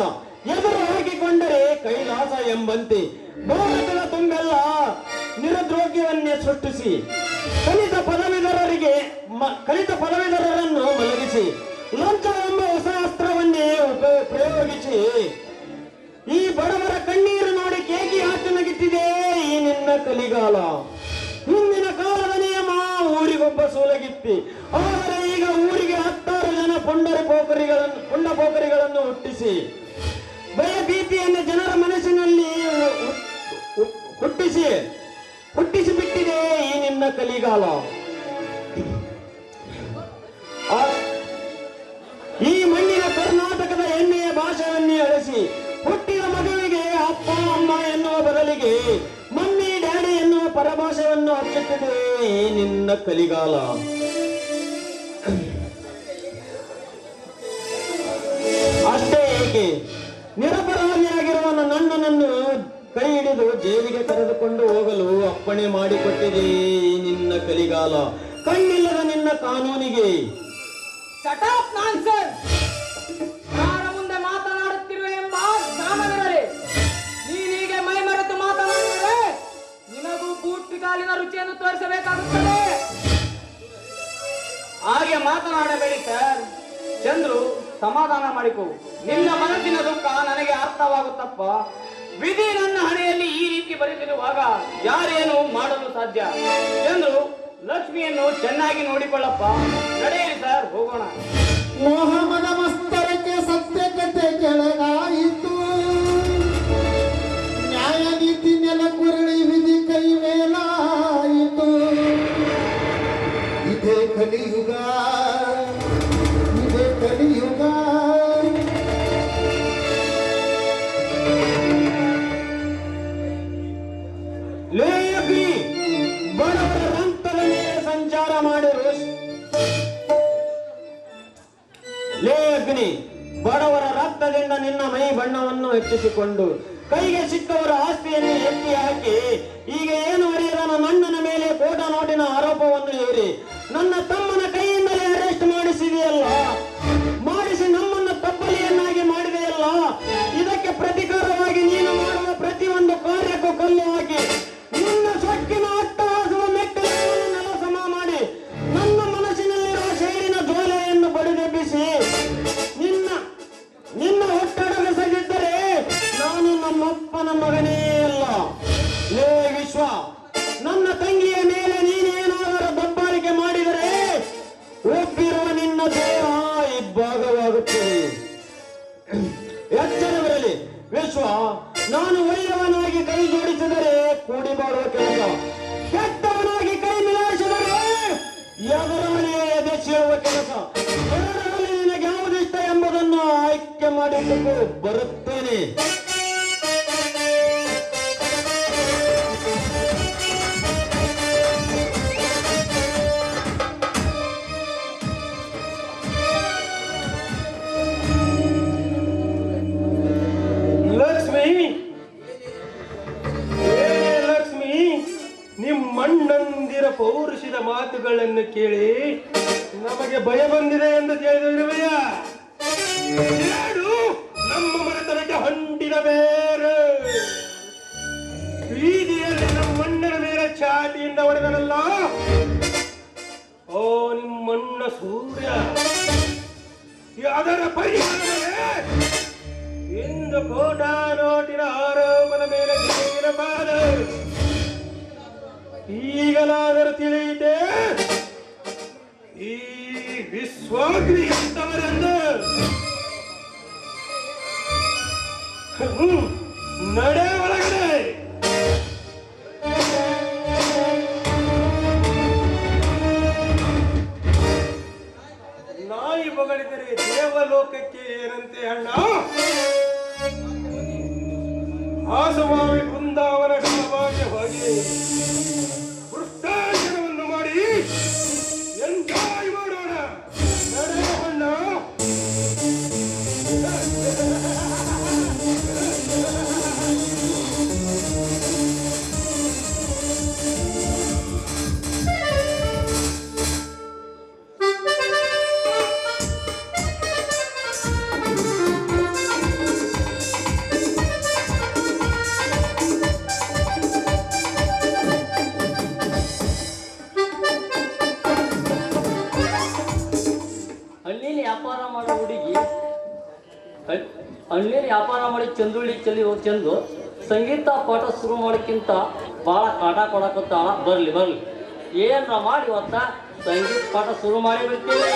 ಎದುರು ಹಾಕಿಕೊಂಡರೆ ಕೈಲಾಸ ಎಂಬಂತೆ ಭಾರತದ ತುಂಬೆಲ್ಲ ನಿರುದ್ಯೋಗವನ್ನೇ ಸೃಷ್ಟಿಸಿ ಕಲಿತ ಪದವೀಧರರನ್ನು ಮಲಗಿಸಿ ಲಂಚ ಎಂಬ ಹೊಸ ಅಸ್ತ್ರವನ್ನೇ ಪ್ರಯೋಗಿಸಿ ಈ ಬಡವರ ಕಣ್ಣೀರು ನೋಡಿ ಕೇಕಿ ಹಾಕನಗಿಟ್ಟಿದೆ ಈ ನಿನ್ನ ಕಲಿಗಾಲ. ಹಿಂದಿನ ಕಾಲದ ನಿಯಮ ಊರಿಗೊಬ್ಬ ಸೂಲಗಿತ್ತಿ, ಆದರೆ ಈಗ ಊರಿಗೆ 10 ಜನ ಪುಂಡ ಪೋಖರಿಗಳನ್ನು ಹುಟ್ಟಿಸಿ ಭಯ ಭೀತಿಯನ್ನು ಜನರ ಮನಸ್ಸಿನಲ್ಲಿ ಹುಟ್ಟಿಸಿ ಬಿಟ್ಟಿದೆ ಈ ನಿನ್ನ ಕಲಿಗಾಲ. ಈ ಮಣ್ಣಿನ ಕರ್ನಾಟಕದ ಹೆಮ್ಮೆಯ ಭಾಷೆಯನ್ನೇ ಅಳಿಸಿ ಹುಟ್ಟಿದ ಮಗುವಿಗೆ ಅಪ್ಪ ಅಮ್ಮ ಎನ್ನುವ ಬದಲಿಗೆ ಮಮ್ಮಿ ಡ್ಯಾಡಿ ಎನ್ನುವ ಪರಭಾಷೆಯನ್ನು ಹಚ್ಚುತ್ತಿದೆ ಈ ನಿನ್ನ ಕಲಿಗಾಲ. ಅಷ್ಟೇ ಏಕೆ, ನಿರಪರಾಧಿಯಾಗಿರುವ ನನ್ನನ್ನು ಕೈ ಹಿಡಿದು ಜೈಲಿಗೆ ಕರೆದುಕೊಂಡು ಹೋಗಲು ಅಪ್ಪಣೆ ಮಾಡಿಕೊಟ್ಟಿದೆ ಈ ನಿನ್ನ ಕಲಿಗಾಲ. ಕಣ್ಣಿಲ್ಲದ ನಿನ್ನ ಕಾನೂನಿಗೆ. Shut up nonsense. ಯಾರ ಮುಂದೆ ಮಾತನಾಡುತ್ತಿರುವೆ ಎಂಬ ಜ್ಞಾನವಿರಲಿ. ನೀನೀಗೆ ಮೈ ಮರೆತು ಮಾತನಾಡಿದರೆ ನಿನಗೂ ಬೂಟಿ ಕಾಲಿನ ರುಚಿಯನ್ನು ತೋರಿಸಬೇಕಾಗುತ್ತದೆ. ಹಾಗೆ ಮಾತನಾಡಬೇಡಿ ಸರ್. ಚಂದ್ರು, ಸಮಾಧಾನ ಮಾಡಿಕೊ. ನಿನ್ನ ಮನಸ್ಸಿನ ದುಃಖ ನನಗೆ ಅರ್ಥವಾಗುತ್ತಪ್ಪ. ವಿಧಿ ನನ್ನ ಹಣೆಯಲ್ಲಿ ಈ ರೀತಿ ಬರೆದಿರುವಾಗ ಯಾರೇನು ಮಾಡಲು ಸಾಧ್ಯ? ಚಂದ್ರು, ಲಕ್ಷ್ಮಿಯನ್ನು ಚೆನ್ನಾಗಿ ನೋಡಿಕೊಳ್ಳಪ್ಪ. ನಡೆಯಿರಿ ಸರ್, ಹೋಗೋಣ. ಮೋಹಮದ ಮಸ್ತರಕ್ಕೆ ಸತ್ಯಕತೆ ಕೆಳಗಾಯಿತು, ನ್ಯಾಯ ನೀತಿ ನೆಲಕುರುಳಿ ವಿಧಿ ಕೈ ಮೇಲಾಯಿತು. ಇದೇ ಕಲಿಯುಗ, ಇದೇ ಕಲಿಯುಗ. ಬಡವರ ರಂತದ ಮೇಲೆ ಸಂಚಾರ ಮಾಡಿರು ಬಡವರ ರಕ್ತದಿಂದ ನಿನ್ನ ಮೈ ಬಣ್ಣವನ್ನು ಹೆಚ್ಚಿಸಿಕೊಂಡು ಕೈಗೆ ಸಿಕ್ಕವರ ಆಸ್ತಿಯನ್ನು ಎತ್ತಿ ಹಾಕಿ ಈಗ ಏನು ಅರಿಯದ ನನ್ನ ಮೇಲೆ ಕೋಟ ನೋಟಿನ ಆರೋಪವನ್ನು ಹೇರಿ ನನ್ನ ತಮ್ಮನ ಕೈಯಿಂದಲೇ ಅರೆಸ್ಟ್ ಮಾಡಿಸಿದೆಯಲ್ಲ, ಮಾಡಿಸಿ ನಮ್ಮನ್ನು ತಪ್ಪಲಿಯನ್ನಾಗಿ ಮಾಡಿದೆಯಲ್ಲ. ಇದಕ್ಕೆ ಪ್ರತಿಕಾರವಾಗಿ ನೀನು ಮಾಡುವ ಪ್ರತಿಯೊಂದು ಕಾರ್ಯಕ್ಕೂ ಕಲ್ಲು ಹಾಕಿ ನಿನ್ನ ಸೊಕ್ಕಿನ ಅಟ್ಟಹಾಸುವ ಮೆಟ್ಟಲನ್ನು ನೆಲ ಸಮ ಮಾಡಿ ನನ್ನ ಮನಸ್ಸಿನಲ್ಲಿರುವ ಸೇರಿನ ಜ್ವಾಲೆಯನ್ನು ಬಡಿದೆಬ್ಬಿಸಿ ನಿನ್ನ ಒಟ್ಟಡಗಿಸದಿದ್ದರೆ ನಾನು ನಮ್ಮಪ್ಪನ ಮಗನೇ ಅಲ್ಲ. ಲೇ ವಿಶ್ವ, ನನ್ನ ತಂಗಿಯ ಮೇಲೆ ನೀನೇನಾದರೂ ದಬ್ಬಾಳಿಕೆ ಮಾಡಿದರೆ ಒಪ್ಪಿರುವ ನಿನ್ನ ದೇಹ ಇಬ್ಬಾಗವಾಗುತ್ತದೆ. ಎಚ್ಚರವಿರಲಿ. ಮಾಡಿಟ್ಟುಕೋ, ಬರುತ್ತೇನೆ. ಲಕ್ಷ್ಮಿ, ಲಕ್ಷ್ಮಿ, ನಿಮ್ಮಣ್ಣಂದಿರ ಪೌರುಷದ ಮಾತುಗಳನ್ನು ಕೇಳಿ ನಮಗೆ ಭಯ ಬಂದಿದೆ ಎಂದು ಕೇಳಿದವಯ್ಯ. ನಮ್ಮ ಮನೆತನಕ್ಕೆ ಹೊಂಟಿದ ಬೇರೆ ಬೀದಿಯಲ್ಲಿ ನಮ್ಮಣ್ಣನ ಮೇಲೆ ಚಾಟಿಯಿಂದ ಹೊಡೆದನಲ್ಲ, ಓ ನಿಮ್ಮಣ್ಣ ಸೂರ್ಯ. ಅದರ ಪರಿಹಾರವೇ ಇಂದು ಕೋಟಾ ನೋಟಿನ ಆರೋಪದ ಮೇಲೆ ಇರಬಾರದು. ಈಗಲಾದರೂ ತಿಳಿಯಿತೆ ಈ ವಿಶ್ವಾಗ್ನಿ ಎಂತವರೆಂದು. ನಡೆ ಒಳಗಡೆ. ನಾಯಿ ಬಗಳಿದರೆ ದೇವಲೋಕಕ್ಕೆ ಏನಂತೆ ಅಣ್ಣ. ಆಸಮಾವಿ ಬೃಂದಾವನ ಧಾಮಕ್ಕೆ ಹೋಗಿ ವೃತ್ತಾಚರಣವನ್ನು ಮಾಡಿ ಎಂಜಾಯ್ ಮಾಡೋಣ. ನಡೆ ಅಣ್ಣ. ಹಳ್ಳಿಯಲ್ಲಿ ವ್ಯಾಪಾರ ಮಾಡಿ ಚಂದುಳ್ಳಿ ಚೆಂದು ಸಂಗೀತ ಪಾಠ ಶುರು ಮಾಡೋಕ್ಕಿಂತ ಭಾಳ ಕಾಟ ಕೊಡಕತ್ತಾಳ. ಬರ್ಲಿ ಏನ್ರ ಮಾಡಿ ಇವತ್ತ ಸಂಗೀತ ಪಾಠ ಶುರು ಮಾಡಿ ಬಿಡ್ತೀನಿ.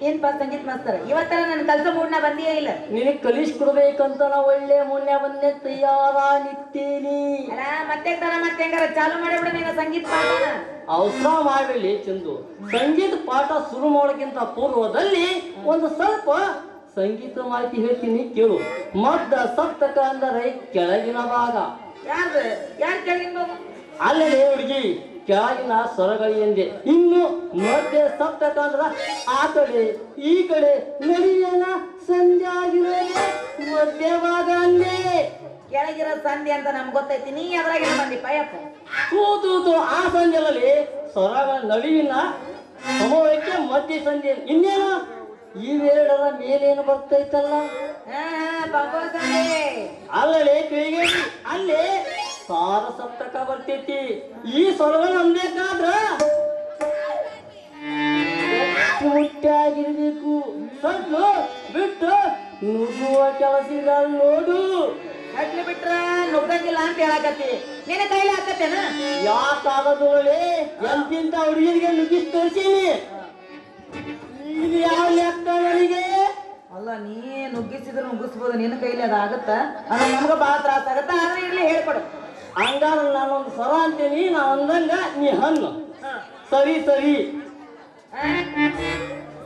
ಏನ್ಪ ಸಂಗೀತ ಮಾಸ್ತರ, ಇವತ್ತರ ನನ್ನ ಕಲ್ಸೋ ಮೂಡ್ನ ಬಂದಿಯೇ ಇಲ್ಲ. ನಿನಗೆ ಕಲಿಸಿ ಕೊಡ್ಬೇಕಂತ ನಾ ಒಳ್ಳೆ ಮುನ್ನೆ ಬಂದೆ ತಯಾರಾಗಿರ್ತೀನಿ. ಅಲ್ಲ ಮತ್ತೆ ಹೆಂಗಾರ ಚಾಲು ಮಾಡಿಬಿಡ ನೀನು ಸಂಗೀತ ಪಾಠ. ಅವಸರ ಮಾಡಲಿ ಚಂದು. ಸಂಗೀತ ಪಾಠ ಶುರು ಮಾಡೋಕ್ಕಿಂತ ಪೂರ್ವದಲ್ಲಿ ಒಂದು ಸ್ವಲ್ಪ ಸಂಗೀತ ಮಾಹಿತಿ ಹೇಳ್ತೀನಿ ಕೇಳು. ಮದ್ದ ಸಪ್ತಕ ಅಂದರೆ ಕೆಳಗಿನ ಭಾಗ. ಯಾರು ಕೆಳಗಿನ ಭಾಗ? ಅಲ್ಲೇ ಹುಡುಗಿ ಕೆಳಗಿನ ಸ್ವರಗಳು ಎಂದೆ. ಇನ್ನು ಮಧ್ಯ ಸಪ್ತಕ ಅಂದ್ರ ಆ ಕಡೆ ಈ ಕಡೆ ನಡಿಯನ ಸಂಧ್ಯಾ ಆಗಿರೋದೇ ಮಧ್ಯ ಭಾಗ ಅಂದೆ. ಕೆಳಗಿರೋ ಸಂಧಿ ಅಂತ ನಮ್ಗೆ ಗೊತ್ತೈತಿ, ನೀ ಅದ್ರಾಗಿನ ಬಂದಿ ಪಯಪ್ಪ. ತೂತು ಆ ಸಂಧಿಯಲ್ಲಿ ಸ್ವರಗಳ ನಡುವಿನ ಸಮೂಹಕ್ಕೆ ಮಧ್ಯ ಸಂಧಿ. ಇನ್ನೇನು ಇವೆರಡರ ಮೇಲೇನು ಬರ್ತೈತಲ್ಲ, ಅಲ್ಲೇ ಕೈಗೆ ಅಲ್ಲೇ ಸಾರ ಸಪ್ತಕ ಬರ್ತೈತಿ. ಈ ಸ್ವರಗಳು ಅನ್ಬೇಕಾದ್ರ ಮುಟ್ಟಾಗಿರ್ಬೇಕು. ಸಡ್ಲು ಬಿಟ್ಟು ನುಗ್ಗುವ ಕೆಲಸ ನೋಡು. ಕಟ್ಲಿ ಬಿಟ್ರ ನುಗ್ಗಂಗಿಲ್ಲ ಅಂತ ಹೇಳಕತ್ತಿ, ನಿನ್ನ ಕೈಲಿ ಹಾಕತ್ತೇನ? ಯಾಕಾಗದೊಳ್ಳೆ ಎಂತಿಂತ ಹುಡುಗಿರಿಗೆ ನುಗ್ಗಿಸಿ ತೋರಿಸೀನಿ. ಇದು ಯಾವ ಲೆಕ್ಕ ನನಗೆ? ಅಲ್ಲ ನೀ ನುಗ್ಗಿಸಿದ್ರೆ ನುಗ್ಗಿಸ್ಬೋದು, ನಿನ್ನ ಕೈಲಿ ಅದ ಆಗತ್ತ? ಅದು ನಮ್ಗ ಬಾಳ ತ್ರಾಸ ಆಗತ್ತ. ಆದ್ರೆ ಇರ್ಲಿ ಹೇಳ್ಕೊಡು. ಹಂಗಾರ ನಾನೊಂದು ಸ್ವರ ಅಂತೀನಿ, ನಾ ಅಂದಂಗ ನೀ ಹಣ್ಣು. ಸರಿ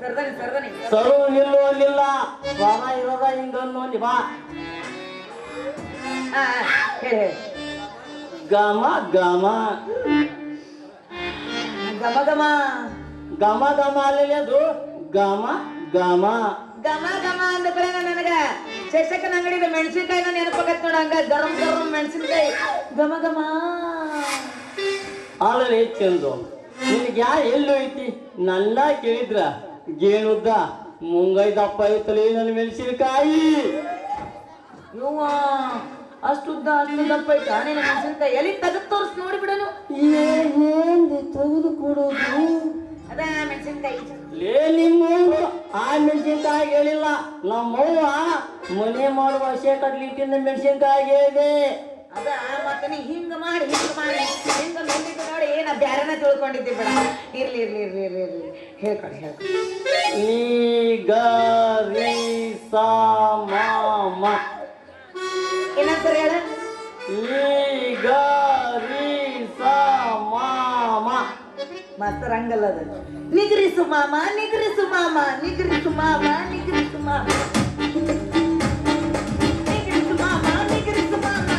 ಸರ್ದನಿ ಸರು ನಿಲ್ಲುವಲ್ಲಿಲ್ಲ. ಸ್ವರ ಇರೋದ ಹಿಂಗನ್ನು ಬಾ. ಹೇಳಿ ಗಮ ಗಮ ಗಮ ಗಮ ಗಮ ಗಮ ಅಲ್ಲಿ ಅದು ಗಮ ಗಮ ಗಮ ಗಮ ಅಂದ ಕಡೆ ನನಗ ಶೇಷಕನ ಅಂಗಡಿದ ಮೆಣಸಿನ್ಕಾಯಿ ನೆನಪಾಗತ್ ನೋಡ. ಹಂಗ ಗರಂ ಗರಂ ಮೆಣಸಿನ್ಕಾಯಿ ಗಮ ಗಮ. ಅಲ್ಲಿ ಚಂದು ನಿನಗೆ ಯಾ ಎಲ್ಲೂ ಐತಿ? ನನ್ನ ಕೇಳಿದ್ರ ಗೇಣುದ್ದ ಮುಂಗೈ ದಪ್ಪ ಐತಲಿ ನನ್ನ ಮೆಣಸಿನಕಾಯಿ. ಯವ್ವ ಅಷ್ಟು ದಪ್ಪ ಐತಾ ನಿನ್ನ ಮೆಣಸಿನ್ಕಾಯಿ? ಎಲ್ಲಿ ತೆಗೆದು ತೋರಿಸ್ ನೋಡಿ ಬಿಡನು. ಏನು ತೆಗೆದು ಕೊಡೋದು? ಅದ ಮೆಣಸಿನ್ಕಾಯಿ. ಲೇ ನಿಮ್ಮ ಆ ಮೆಣಸಿನ್ಕಾಯಿ ಹೇಳಿಲ್ಲ, ನಮ್ಮವ್ವ ಮನೆ ಮಾಡುವ ಹಸೆ ಕಡ್ಲಿಟ್ಟಿನ ಮೆಣಸಿನ್ಕಾಯಿ ಹೇಳಿದೆ. ಅದ ಮತ್ತೆ ನೀ ಹಿಂಗ ಮಾಡಿ ಹಿಂಗ ನೋಡಿದ್ದು ನೋಡಿ ಏನ ಬ್ಯಾರನ ತಿಳ್ಕೊಂಡಿದ್ದೆ ಬಿಡ. ಇರ್ಲಿ ಹೇಳ್ಕೊಡಿ. ಈಗ ರೀ ಸಾ ಮಾ ಏನಂತಾರೆ ಹೇಳ? ಈಗ ರೀ ಸಾ ಮಾ ಮತ್ತ ಅಂತಾರ ಹಂಗಲ್ಲ ಅದು. ನಿಗ್ರಿಸು ಮಾಮ ನಿಗ್ರಿಸು ಮಾಮ ನಿಗ್ರಿಸು ಮಾಮ ನಿಗ್ರಿಸು ಮಾಮ ನಿಗ್ರಿಸು ಮಾಮ ನಿಗ್ರಿಸು ಮಾಮ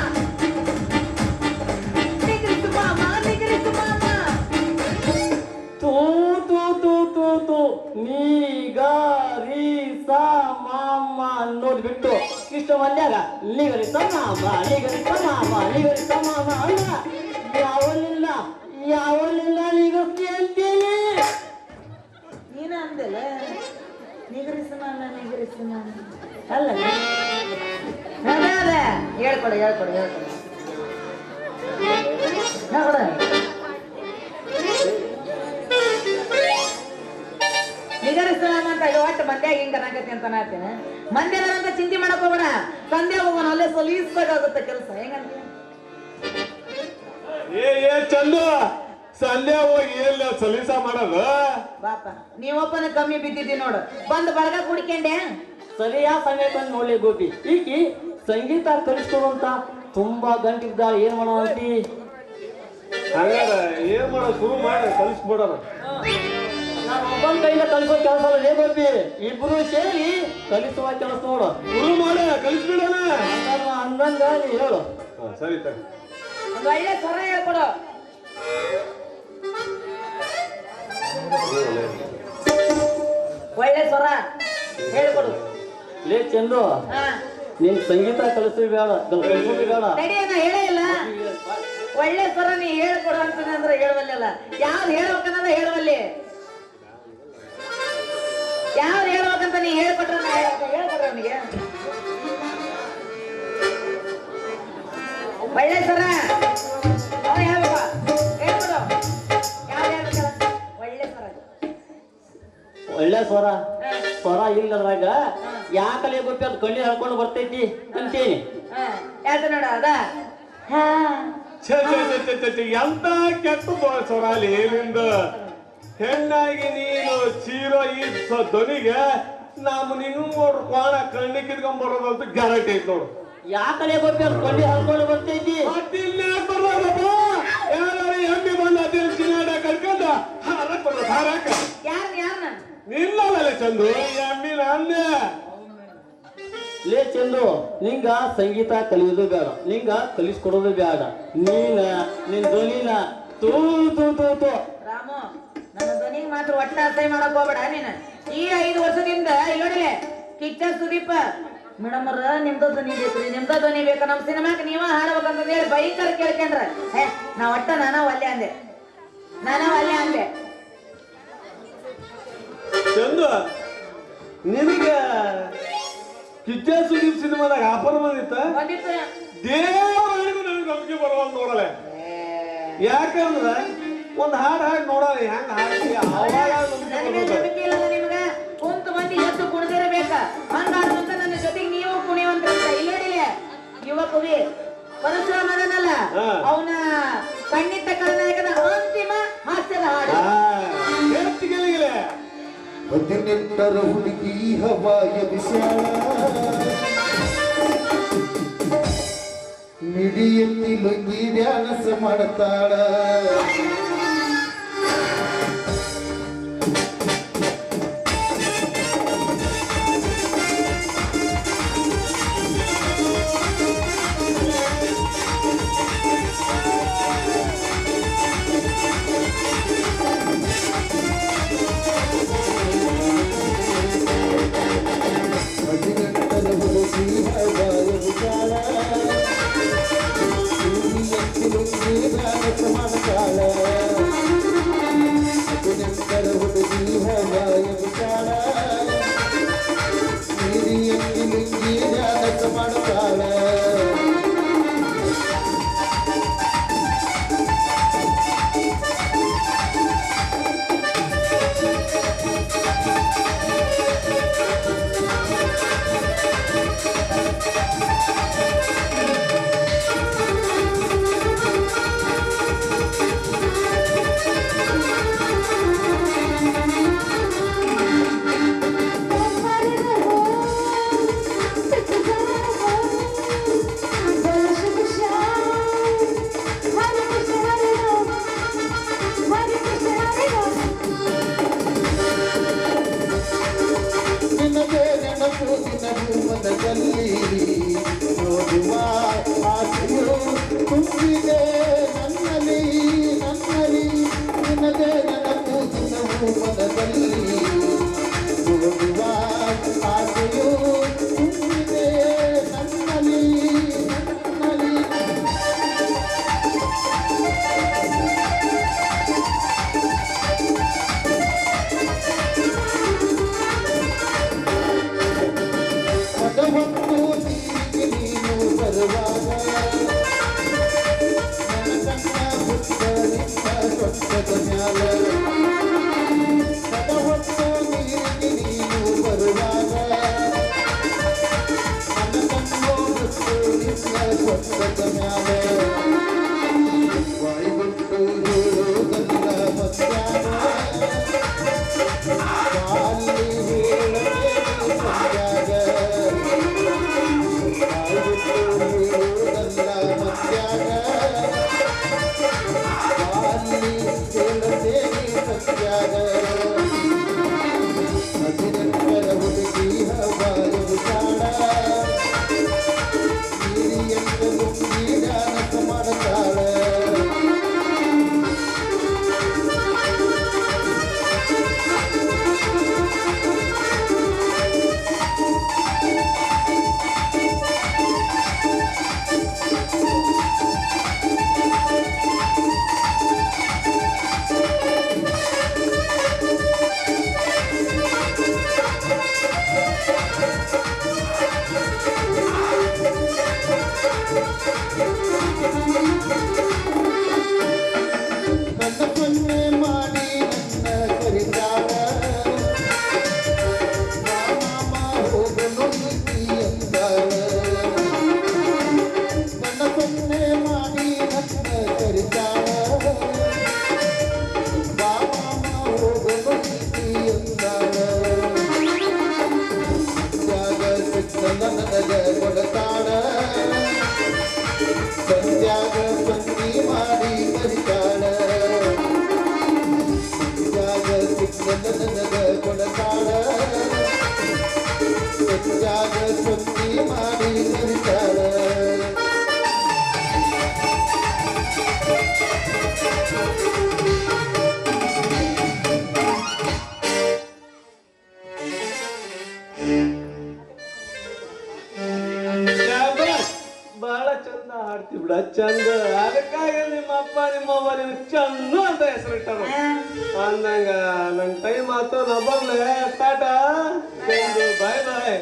ನಿಗ್ರಿಸು ಮಾಮ ನಿಗ್ರಿಸು ಮಾಮ. ತೂ ತೂ ತೂ ತೂ ತೂ ನೀಗರಿ ಮಾಮ ನೋಡ್ಬಿಟ್ಟು ಇಷ್ಟ ಮಂದ್ಯಾಗ ನಿಗರಿ ಮಾಮ ನಿಗರಿ ಮಾಮ ನಿಗರಿ ಮಾಮ ಅಲ್ಲ ಯಾವಲಿಲ್ಲ ಯಾವಲಿಲ್ಲ ನಿಗರಿ ಅಂತೇಳಿ ನೀನ ಅಂದಲ್ಲ ನಿಗ್ರಿಸು ಮಾಮ ನಿಗ್ರಿಸು ಮಾಮ ಅಲ್ಲ ಅದೇ ಅದೇ ಹೇಳ್ಕೊಡು ಹೇಳ್ಕೊಡು ಹೇಳ್ಕೊಡು ನೋಡ ನಿಗರಿಸ್ತಾನ ಅಂತ ಒಟ್ಟು ಮಂದ್ಯಾಗ ಹಿಂಗ ಅನ್ನಕತ್ತಿ ಅಂತ ನಾತೀನಿ. ಮಂದ್ಯಾಗ ಅಂತ ಚಿಂತೆ ಮಾಡಕ್ ಹೋಗ್ಬೇಡ, ತಂದೆ ಹೋಗೋಣ ಅಲ್ಲೇ ಸಲೀಸಾಗುತ್ತೆ ಕೆಲಸ. ಹೆಂಗಂತ ಏ ಚಂದು ಸಂಧ್ಯಾ ಹೋಗಿ ಎಲ್ಲ ಸಲೀಸ ಮಾಡೋದು. ಬಾಪ ನೀವೊಬ್ಬನ ಕಮ್ಮಿ ಬಿದ್ದಿದ್ದಿ ನೋಡು, ಬಂದು ಬಳಗ ಕುಡ್ಕೊಂಡೆ. ಸರಿಯಾ ಸಮಯ ಬಂದು ನೋಡ್ಲಿ ಗೋಪಿ, ಈಕಿ ಸಂಗೀತ ಕಲಿಸ್ಕೊಡುವಂತ ತುಂಬಾ ಗಂಟಿದ್ದಾಳೆ. ಏನ್ ಮಾಡೋ ಅಂತಿ? ಹಂಗಾರ ಏನ್ ಮಾಡೋ ಶುರು ಮಾಡಿ ಕಲಿಸ್ಬಿಡೋಣ. ನಾನು ಒಬ್ಬನ ಕೈಯಿಂದ ಕಲಿಸೋ ಕೆಲಸ ಅಲ್ಲ ಗೋಪಿ, ಇಬ್ರು ಸೇರಿ ಕಲಿಸುವ ಕೆಲಸ ನೋಡು. ಶುರು ಮಾಡಿ ಕಲಿಸ್ಬಿಡೋಣ. ಅಂದಂಗ ನೀ ಹೇಳು. ಸರಿ ತಗ, ಒಂದು ಒಳ್ಳೆ ಸ್ವರ ಹೇಳ್ಕೊಡು. ಒಳ್ಳೆ ಸ್ವರ ಹೇಳ್ಕೊಡು. ಲೇ ಚಂದು, ಹಾ ನೀನ್ ಸಂಗೀತ ಕಲಿಸೋದು ಬೇಡ, ಕಲಿಸೋದು ಬೇಡ. ತಡಿಯಣ್ಣ, ಹೇಳೇ ಇಲ್ಲ. ಒಳ್ಳೆ ಸ್ವರ ನೀ ಹೇಳ್ಕೊಡು ಅಂತಂದ್ರೆ ಹೇಳುವಲ್ಲ. ಯಾವ್ದು ಹೇಳ್ಬೇಕನ್ನೋದ ಹೇಳುವಲ್ಲಿ, ಯಾವ್ದು ಹೇಳ್ಬೇಕಂತ ನೀ ಹೇಳ್ಕೊಟ್ರ ಹೇಳ್ಕೊಡ್ರ ಅವನಿಗೆ ಒಳ್ಳೆ ಸ್ವರ. ಅವ ಹೇಳ್ಬೇಕ, ಹೇಳ್ಕೊಡು. ಯಾವ್ದು ಹೇಳ್ಬೇಕಲ್ಲ ಒಳ್ಳೆ ಸ್ವರ. ಒಳ್ಳೆ ಸ್ವರ ಸ್ವರ ಇಲ್ಲದ್ರಾಗ ಯಾಕಲೆ ಗೋಪಿ ಅದು ಕಣ್ಣಿ ಹಾಕೊಂಡು ಬರ್ತೈತಿ ಅಂತೇನಿ. ಯಾಕೆ ನೋಡ ಅದ. ಛೆ ಛೆ ಛೆ ಛೆ ಛೆ ಛೆ, ಎಂತ ಕೆಟ್ಟ ಸ್ವರಾಲಿ ನಿಂದ. ಹೆಣ್ಣಾಗಿ ನೀನು ಚೀರೋ ಈ ಧ್ವನಿಗೆ ನಾವು ನಿಂಗೆ ನೋಡ್ರು ಕೋಣ ಕಣ್ಣಿ ಕಿತ್ಕೊಂಡ್ಬರೋದಂತ ಗ್ಯಾರಂಟಿ ಐತಿ ನೋಡು. ಯಾಕಲೆ ಗೋಪಿ ಅದು ಕಣ್ಣಿ ಹಾಕೊಂಡು ಬರ್ತೈತಿ. ಮತ್ತಿಲ್ಲೇ ಬರೋದಪ್ಪ, ಯಾರು ಎಮ್ಮಿ ಬಂದ ಅದೇ ಚಿನ್ನಾಡ ಕರ್ಕೊಂಡ ಹಾರಕ್ ಬರೋದು ಹಾರಾಕ. ಯಾರನ್ನ ನಿಲ್ಲಲ್ಲ ಚಂದು, ಎಮ್ಮಿ ನಂದೆ. ಲೇ ಚಂದು, ನಿಂಗ ಸಂಗೀತ ಕಲಿಯೋದು ಬೇಡ, ನಿಂಗ ಕಲಿಸ್ಕೊಡೋದು ಬೇಡ. ನಿನ್ ಧ್ವನಿನ ತೂ ತೂ ತೂ ತೂ. ರಾಮು, ನನ್ನ ಧ್ವನಿಗೆ ಮಾತ್ರ ಒಟ್ಟ ಅಸಹ್ಯ ಮಾಡಕ್ ಹೋಗ್ಬೇಡ ನೀನು. ಈ 5 ವರ್ಷದಿಂದ ಇಲ್ಲಿ ಕಿಚ್ಚ ಸುದೀಪ ಮೇಡಮ್ ಅವ್ರ ನಿಮ್ದ ಧ್ವನಿ ಬೇಕ್ರಿ, ನಿಮ್ದ ಧ್ವನಿ ಬೇಕು, ನಮ್ ಸಿನಿಮಾಕ್ ನೀವ ಹಾಡ್ಬೇಕಂತ ಹೇಳಿ ಭಯಂಕರ ಕೇಳ್ಕೊಂಡ್ರ. ನಾ ಒಟ್ಟ ನಾನ ಒಲ್ಲೆ ಅಂದೆ. ಚಂದು, ನಿನಗೆ ಕಿಚ್ಚ ಸುದೀಪ್ ಸಿನಿಮಾದಾಗ ಆಫರ್ ಬಂದಿತ್ತ? ಬಂದಿತ್ತು. ದೇವರಿಗೂ ನನಗೆ ನಂಬಿಕೆ ಬರವಲ್ ನೋಡಲೆ. ಯಾಕಂದ್ರ ಒಂದ್ ಹಾಡ್ ನೋಡಲ್ಲ ಹೆಂಗ ಹಾಡ್ತೀಯ, ಅವಾಗ ನಂಬಿಕೆ ಇಲ್ಲ ನಿಮ್ಗ. ಕುಂತ ಮಂದಿ ಎದ್ದು ಕುಣಿದಿರಬೇಕ, ಹಂಗಾದಂತ ನನ್ನ ಜೊತೆಗೆ ನೀವು ಕುಣಿಯುವಂತ. ಇಲ್ಲಡಿಲೆ ಯುವ ಕವಿ ಪರಶುರಾಮ ಅದನಲ್ಲ, ಅವನ ಖಂಡಿತ ಖಳನಾಯಕದ ಅಂತಿಮ ಹಾಸ್ಯದ ಹಾಡು. ಹೆಚ್ಚಿಗೆಲಿಗಿಲೆ 18ರ ಹುಡುಗಿ ಹವಾಯ ವಿಶಾಲ ಮಿಡಿಯಲ್ಲಿ ಲುಂಗಿ ಡ್ಯಾನ್ಸ್ ಮಾಡ್ತಾಳ. ಪಕ್ಕದ ಮ್ಯಾಲ ಸದ ಹೊತ್ತು ನೀರಿಗೆ ನೀನು ಬರುವಾಗ ನನ್ನ ಕಣ್ಣು ಹೊತ್ತು ನಿನ್ನ ಪಕ್ಕದ ಮ್ಯಾಲ ಬಾಯಿಬಿಟ್ಟು ಹೇಳೋದಲ್ಲ ಮಧ್ಯಾಹ್ನ ಅಲ್ಲಿ ಹೇಳಬೇಕು ಸಂಧ್ಯಾಗ ಬಾಯಿಬಿಟ್ಟು ಹೇಳೋದಲ್ಲ ಮಧ್ಯಾಹ್ನ ಅಲ್ಲಿ ಹೇಳತೇನೆ ಸತ್ಯಾಗ ಹದಿನೆಂಟರ ಹುಡುಗಿ ಹವಾಯ ವಿಚಾರ ಹಿರಿಯಂತ ನುಂಗಿ ಡ್ಯಾನ್ಸ್ ಮಾಡ್ತಾಳ ನನ್ನ ಸೊನ್ನೆ ಮಾಡಿ ನನ್ನ ಕರಿತಾಳ ಮಾಮ ಹೋಗಲು ನೀತಿ ಅಂತಾಳ ನನ್ನ ಸೊನ್ನೆ ಮಾಡಿ ನನ್ನ ಕರಿತಾಳ ಮಾಮ ಹೋಗಲು ನೀತಿ ಅಂತಾಳ ಜಾಗ ಸಿಕ್ಕ ನನಗ ಕೊಡತಾಳ ಸಂಧ್ಯಾಗ ಸಂಗಿ ಮಾಡಿ ಕರಿತಾಳ ಸಂಧ್ಯಾಗ ಸಿಕ್ಕ ನನಗ ಕೊಡತಾಳ ಸಂಧ್ಯಾಗ ಸಂಗಿ ಮಾಡಿ ಕರಿತಾಳ ಬಹಳ ಚಂದ ಹಾಡ್ತಿ ಬಿಡ ಚಂದ ಅದಕ್ಕಾಗಿ ನಿಮ್ಮ ಅಪ್ಪ ನಿಮ್ಮವ್ವ ನಿನ್ ಚಂದ ಅಂತ ಹೆಸರಿಟ್ಟರು ಅಂದಂಗ ನನ್ ಟೈಮ್ ಆತು ನಾ ಬರ್ಲೆ ಟಾಟಾ ಬಾಯ್ ಬಾಯ್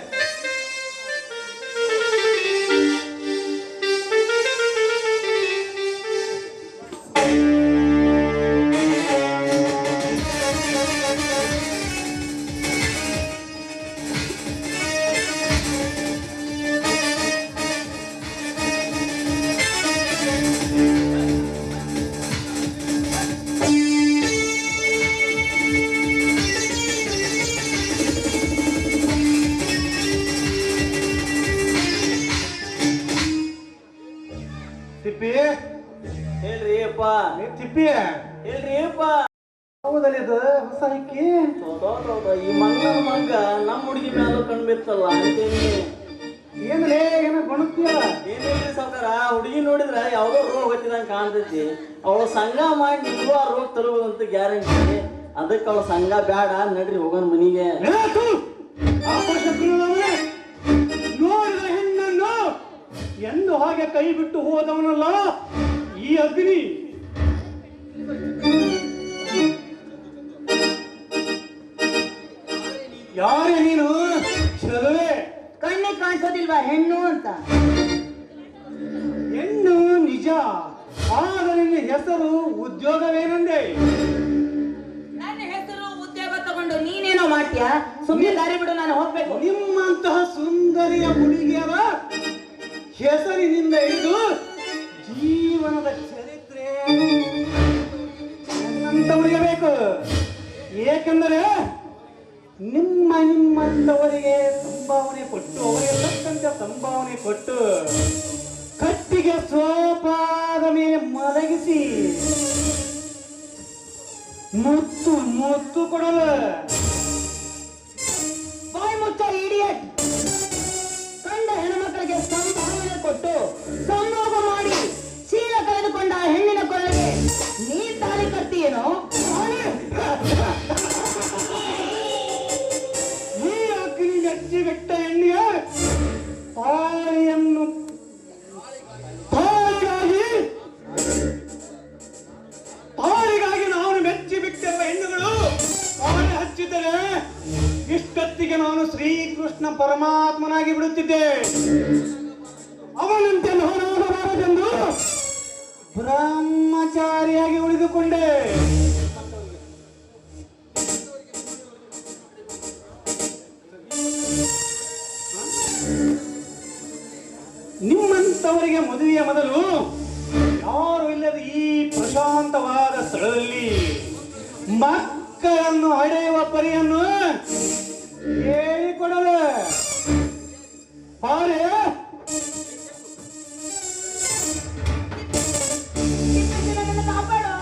ತಿಪ್ಪಿ ಹೇಳ್ರಿ ಅಪ್ಪ ತಿಪ್ಪಿ ಹೇಳ್ರಿ ಅಪ್ಪ ಹೌದಲ್ಲಿ ಅದು ಹೊಸ ಹಿಕ್ಕಿ ಈ ಮಂಗನ ಮಂಗ ನಮ್ಮ ಹುಡುಗಿ ಮ್ಯಾಲ ಕಣ್ ಬಿತ್ತಲ್ಲ ಅಂತೇನಿ ಏನ್ಲೇ ಏನ ಗೊಣಗ್ತೀಯ ಏನಿಲ್ರಿ ಸಾವ್ಕಾರ ಹುಡುಗಿ ನೋಡಿದ್ರ ಯಾವ್ದೋ ರೋಗ ಹತ್ತಿದಂಗ ಕಾಣ್ತೈತಿ ಅವಳ ಸಂಘ ಮಾಡಿ ನಿಮ್ಗೂ ಆ ರೋಗ ತರುವುದಂತ ಗ್ಯಾರಂಟಿ ಅದಕ್ಕೆ ಅವಳ ಸಂಘ ಬ್ಯಾಡ ನಡ್ರಿ ಹೋಗೋಣ ಮನಿಗೆ ನೋಡಿದ ಹೆಣ್ಣನ್ನು ಎಂದು ಹಾಗೆ ಕೈ ಬಿಟ್ಟು ಹೋದವನಲ್ಲ ಈ ಅಗ್ನಿ ಯಾರೇ ನೀನು ಚಲವೇ ಕಣ್ಣಿಗೆ ಕಾಣಿಸೋದಿಲ್ವಾ ಹೆಣ್ಣು ಅಂತ ಹೆಣ್ಣು ನಿಜ ಆದರೆ ನಿನ್ನ ಹೆಸರು ಉದ್ಯೋಗವೇನೆಂದೆ ನನ್ನ ಹೆಸರು ಉದ್ಯೋಗ ತಗೊಂಡು ನೀನೇನೋ ಮಾಡ್ತೀಯಾ ಸುಮ್ಮನೆ ದಾರಿ ಬಿಡು ನಾನು ಹೋಗ್ಬೇಕು ನಿಮ್ಮಂತಹ ಸುಂದರಿಯ ಹುಡುಗಿಯರ ಹೆಸರಿನಿಂದ ಹಿಡಿದು ಜೀವನದ ಚರಿತ್ರೆ ನನ್ನಂತವರಿಗೆ ಬೇಕು ಏಕೆಂದರೆ ನಿಮ್ಮಂತವರಿಗೆ ಸಂಭಾವನೆ ಕೊಟ್ಟು ಅವರೆಲ್ಲಕ್ಕಂತ ಸಂಭಾವನೆ ಕೊಟ್ಟು ಕಟ್ಟಿಗೆ ಸೋಪಾದ ಮೇಲೆ ಮಲಗಿಸಿ ಮುತ್ತು ಮುತ್ತು ಕೊಡಲು ಬಾಯ್ ಮುಚ್ಚ ಇಡಿಯಟ್ ಕಂಡ ಹೆಣ್ಮಕ್ಕಳಿಗೆ ಸಂಭಾವನೆ ಕೊಟ್ಟು ಸಂಭೋಗ ಮಾಡಿ ಶೀಲ ಕಳೆದುಕೊಂಡ ಆ ಹೆಣ್ಣಿನ ಕೊರಳಿಗೆ ನೀ ತಾಳಿ ಕಟ್ತೀಯೇನೋ ಈ ಅಗ್ನಿ ಗಚ್ಚಿ ಬಿಟ್ಟ ಎಣ್ಣೆಯ ತಾಳಿಯನ್ನು ತಾಳಿಗಾಗಿ ನಾನು ಮೆಚ್ಚಿ ಬಿಟ್ಟಿರುವ ಹೆಣ್ಣುಗಳು ತಾಳಿ ಹಚ್ಚಿದರೆ ಇಷ್ಟೊತ್ತಿಗೆ ನಾನು ಶ್ರೀಕೃಷ್ಣ ಪರಮಾತ್ಮನಾಗಿ ಬಿಡುತ್ತಿದ್ದೆ. ಅವನಂತೆ ನಾನಾಗಬಾರದೆಂದು ಬ್ರಹ್ಮಚಾರಿ ಬ್ರಹ್ಮಚಾರಿಯಾಗಿ ಉಳಿದುಕೊಂಡೆ. ನಿಮ್ಮಂತವರಿಗೆ ಮದುವೆಯ ಮೊದಲು ಯಾರು ಇಲ್ಲದ ಈ ಪ್ರಶಾಂತವಾದ ಸ್ಥಳದಲ್ಲಿ ಮಕ್ಕಳನ್ನು ಹಡೆಯುವ ಪರಿಯನ್ನು ಹೇಳಿಕೊಡಲು ಪಾರೆ ಕಾಪಾಡು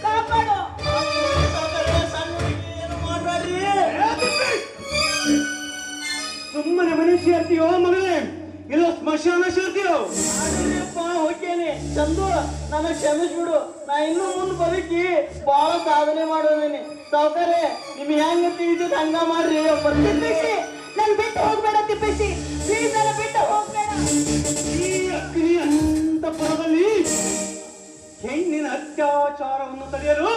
ಕಾಪಾಡು. ಸುಮ್ಮನೆ ಮನೆ ಸೇರ್ತೀಯೋ ಮಗನೇ, ಇಲ್ಲ ಸ್ಮಶಾನ ಸೇರ್ತೀಯೋ? ಹೋಗ್ತೇನೆ ಚಂದು, ನನಗೆ ಕ್ಷಮಿಸ್ಬಿಡು. ನಾ ಇನ್ನು ಮುಂದೆ ಬದುಕಿ ಬಹಳ ಸಾಧನೆ ಮಾಡೋದೇನೆ. ಸಾವುಕಾರೆ ನಿಮ್ಗೆ ಹೆಂಗ ತಿಳಿದಿದ್ದು ಹಂಗ ಮಾಡ್ರಿ. ತಿಪ್ಪೇಶಿ, ನನ್ ಬಿಟ್ಟು ಹೋಗ್ಬೇಡ ತಿಪ್ಪೇಶಿ, ಪ್ಲೀಸ್ ನನ್ನ ಬಿಟ್ಟು ಹೋಗ್ಬೇಡ. ಈ ಅಗ್ನಿ ಅಂತಃಪುರದಲ್ಲಿ ಹೆಣ್ಣಿನ ಅತ್ಯಾಚಾರವನ್ನು ತಡೆಯಲು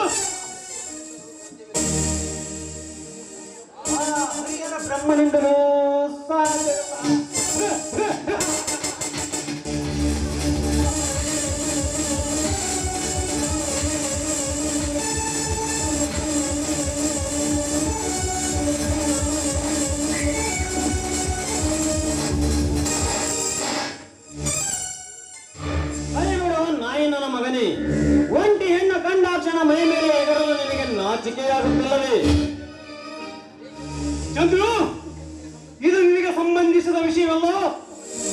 ಆ ಹರಿಹರ ಬ್ರಹ್ಮನಿಂದಲೂ ಸಾಧ್ಯ. ನಾಯಿನ ಮಗನೇ, ಒಂಟಿ ಹೆಣ್ಣು ಕಂಡಾಕ್ಷಣ ಮೈ ಮೇಲೆ ಎಗರಲು ನಿನಗೆ ನಾಚಿಕೆಯಾಗುತ್ತಿಲ್ಲವೇ? ಚಂದ್ರು, ಇದು ನಿನಗೆ ಸಂಬಂಧಿಸಿದ ವಿಷಯವಲ್ಲ.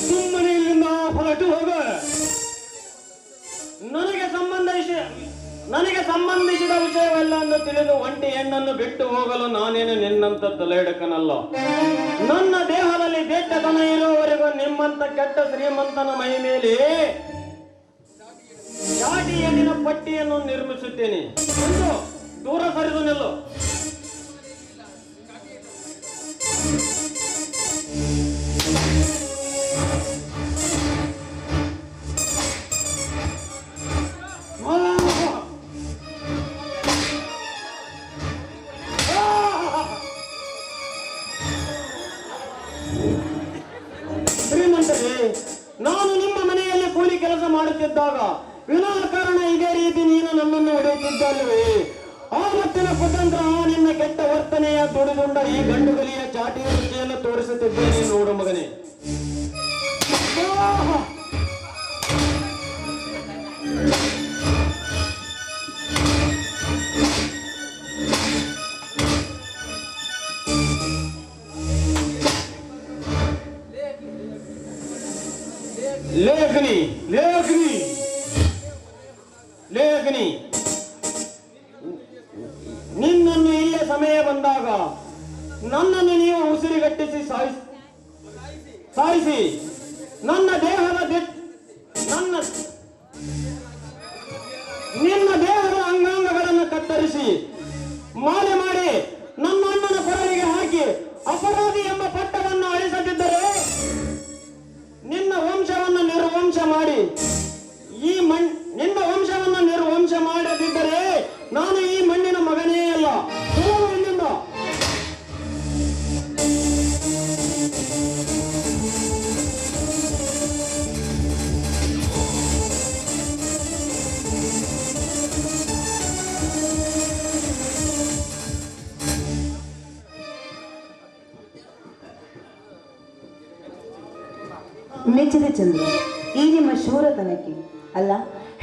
ಸುಮ್ಮನೆ ಇಲ್ಲಿಂದ ಹೊರಟು ಹೋಗ. ನನಗೆ ಸಂಬಂಧಿಸಿದ ವಿಷಯವಲ್ಲ ಎಂದು ತಿಳಿದು ಒಂಟಿ ಹೆಣ್ಣನ್ನು ಬಿಟ್ಟು ಹೋಗಲು ನಾನೇನು ನಿನ್ನಂತ ತಲೆಹಿಡಕನಲ್ಲ. ನನ್ನ ದೇಹದಲ್ಲಿ ಬೆಟ್ಟತನ ಇರುವವರೆಗೂ ನಿಮ್ಮಂತ ಕೆಟ್ಟ ಶ್ರೀಮಂತನ ಮೈ ಮೇಲೆ ಚಾಟಿ ಹೆಣ್ಣಿನ ಪಟ್ಟಿಯನ್ನು ನಿರ್ಮಿಸುತ್ತೇನೆ. ಒಂದು ದೂರ ಸರಿದು ನಿಲ್ಲು. ಶ್ರೀಮಂತರೇ, ನಾನು ನಿಮ್ಮ ಮನೆಯಲ್ಲಿ ಕೂಲಿ ಕೆಲಸ ಮಾಡುತ್ತಿದ್ದಾಗ ವಿನಾಕಾರಣ ಇದೇ ರೀತಿ ನೀನು ನನ್ನನ್ನು ಹೊಡೆಯುತ್ತಿದ್ದಲ್ವೇ? ಆವತ್ತಿನ ಸ್ವತಂತ್ರ ನಿನ್ನ ಕೆಟ್ಟ ವರ್ತನೆಯ ದುಡಿದುಂಡ ಈ ಗಂಡುಗಲಿಯ ಚಾಟಿ ರುಚಿಯನ್ನು ತೋರಿಸುತ್ತಿದ್ದೇನೆ ನೋಡು ಮಗನೇ. ಲೇಖನಿ ಲೇಖನಿ ಲೇಖನಿ, ನಿನ್ನನ್ನು ಇಲ್ಲೇ ಸಮಯ ಬಂದಾಗ ನನ್ನನ್ನು ನೀವು ಉಸಿರುಗಟ್ಟಿಸಿ ಸಾಯಿಸಿ ನಿನ್ನ ದೇಹದ ಅಂಗಾಂಗಗಳನ್ನು ಕತ್ತರಿಸಿ ಮಾಲೆ ಮಾಡಿ ನನ್ನ ಅಣ್ಣನ ಕೊರಳಿಗೆ ಹಾಕಿ ಅಪರಾಧಿ ಎಂಬ ಪಟ್ಟವನ್ನು ಅಳಿಸದಿದ್ದರೆ, ನಿನ್ನ ವಂಶವನ್ನು ನಿರ್ವಂಶ ಮಾಡಿ ನಿನ್ನ ವಂಶವನ್ನು ನಿರ್ವಂಶ ಮಾಡದಿದ್ದರೆ ನಾನು ಈ ಮಣ್ಣಿನ ಮಗನೇ ಅಲ್ಲ. ಇಲ್ಲಿಂದ ಮೆಚ್ಚಿದೆ ಚಂದ್ರ ಈ ನಿಮ್ಮ ಶೂರತನಕ್ಕೆ. ಅಲ್ಲ,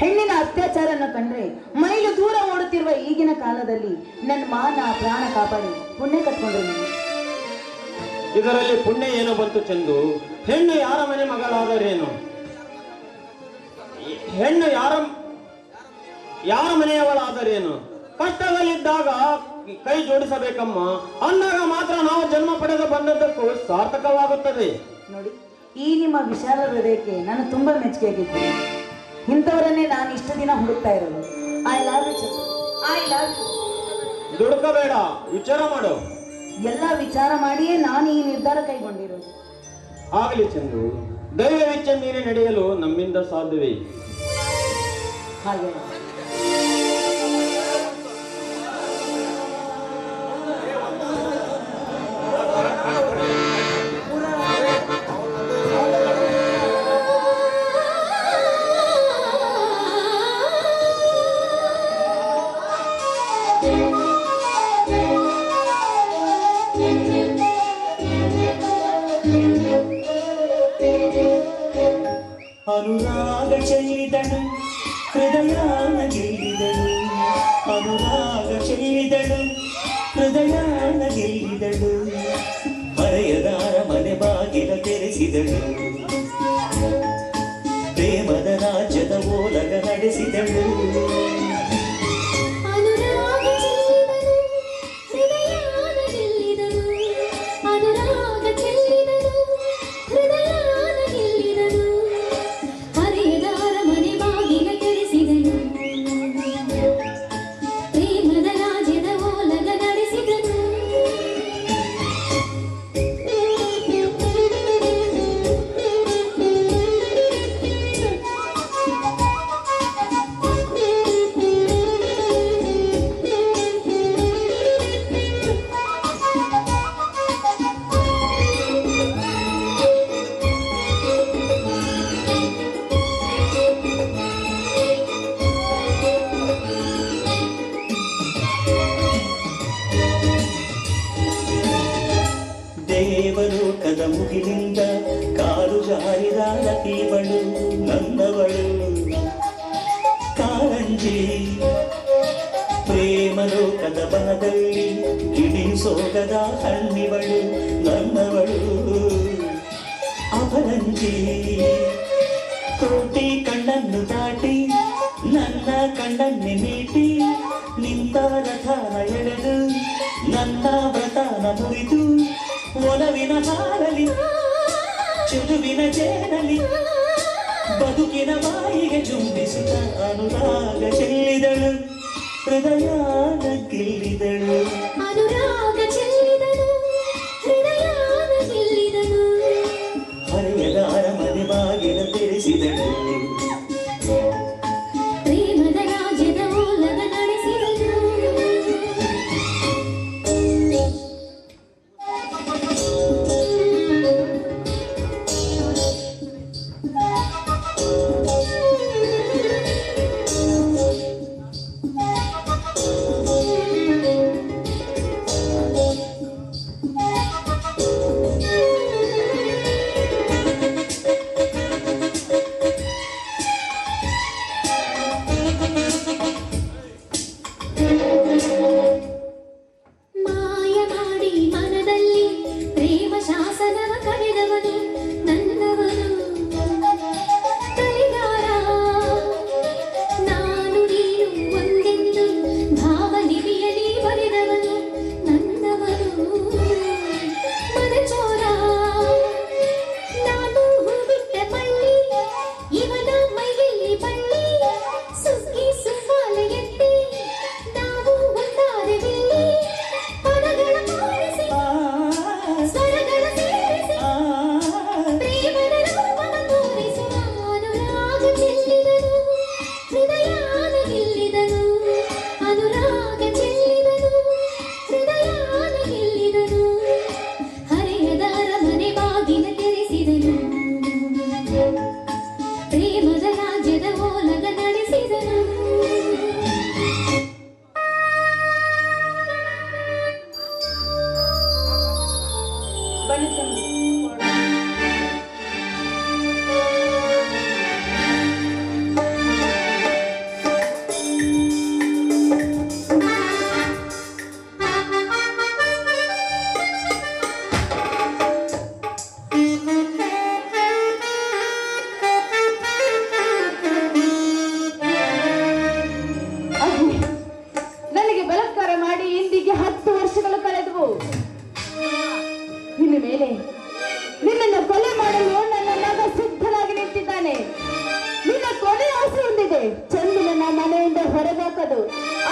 ಹೆಣ್ಣಿನ ಅತ್ಯಾಚಾರನ ಕಂಡ್ರೆ ಮೈಲು ದೂರ ಓಡುತ್ತಿರುವ ಈಗಿನ ಕಾಲದಲ್ಲಿ ನನ್ನ ಮಾನ ಪ್ರಾಣ ಕಾಪಾಡಿ ಪುಣ್ಯ ಕಟ್ಕೊಂಡ್ರೆ ನೀವು. ಇದರಲ್ಲಿ ಪುಣ್ಯ ಏನು ಬಂತು ಚಂದು? ಹೆಣ್ಣು ಯಾರ ಮನೆ ಮಗಳಾದರೇನು? ಹೆಣ್ಣು ಯಾರ ಮನೆಯವಳಾದರೇನು? ಕಷ್ಟದಲ್ಲಿದ್ದಾಗ ಕೈ ಜೋಡಿಸಬೇಕಮ್ಮ. ಅಂದಾಗ ಮಾತ್ರ ನಾವು ಜನ್ಮ ಪಡೆದು ಬಂದದ್ದಕ್ಕೂ ಸಾರ್ಥಕವಾಗುತ್ತದೆ. ನೋಡಿ, ಈ ನಿಮ್ಮ ವಿಶಾಲ ಹೃದಯಕ್ಕೆ ನಾನು ತುಂಬಾ ಮೆಚ್ಚುಗೆಯಾಗಿದ್ದೀನಿ. ಇಂಥವರನ್ನೇ ನಾನು ಇಷ್ಟು ದಿನ ಹುಡುಕ್ತಾ ಇರೋದು. I love you, I love you. ದುಡುಕಬೇಡ, ವಿಚಾರ ಮಾಡು. ಎಲ್ಲ ವಿಚಾರ ಮಾಡಿಯೇ ನಾನು ಈ ನಿರ್ಧಾರ ಕೈಗೊಂಡಿರೋದು. ಆಗಲಿ ಚಂದು, ಧೈರ್ಯವೆಚ್ಚ ಮೀರಿ ನಡೆಯಲು ನಮ್ಮಿಂದ ಸಾಧ್ಯವೇ? ಹಾಗೆ ಹೃದಯಾನ ಗೆಲ್ಲಿದಳು ಅನುರಾಗ ಚೆಲ್ಲಿದಳು ಹೃದಯಾನ ಗೆಲ್ಲಿದಳು ಮರೆಯದಾರ ಮನೆ ಬಾಗಿಲ ತೆರೆಸಿದಳು ಪ್ರೇಮದ ರಾಜ್ಯದ ಓಲಗ ನಡೆಸಿದಳು ದೇವಲೋಕದ ಮುಗಿಲಿಂದ ಕಾಲು ಜಾರಿದ ಲತೀವಳು ನನ್ನವಳು ಕಾರಂಜಿ ಪ್ರೇಮಲೋಕದ ಬನದಲ್ಲಿ ಇಡೀ ಸೋಗದ ಹಣ್ಣಿವಳು ನನ್ನವಳು ಅವರಂಜಿ ಕೋಟಿ ಕಣ್ಣನ್ನು ದಾಟಿ ನನ್ನ ಕಣ್ಣನ್ನೆ ಮೀಟಿ ನಿಂತ ರಥನ ಎಳೆದು ನನ್ನ ವ್ರತನ ಮುರಿದು ಒಲವಿನ ಹಾರಲಿ ಚೆಲುವಿನ ಜೇನಲಿ ಬದುಕಿನ ಬಾಯಿಗೆ ಚುಂಬಿಸುತ್ತ ಅನುರಾಗ ಚೆಲ್ಲಿದಳು ಹೃದಯಾನ ಗೆಲ್ಲಿದಳು ಅನುರಾಗ ಚೆಲ್ಲಿದಳು ಹೃದಯಾನ ಗೆಲ್ಲಿದಳು ಹರೆಯದ ಅರಮನೆ ಬಾಗಿಲ ತೆರೆಸಿದಳು ಪ್ರೇಮದ ರಾಜ್ಯದ ಓಲಗ ನಡೆಸಿದಳು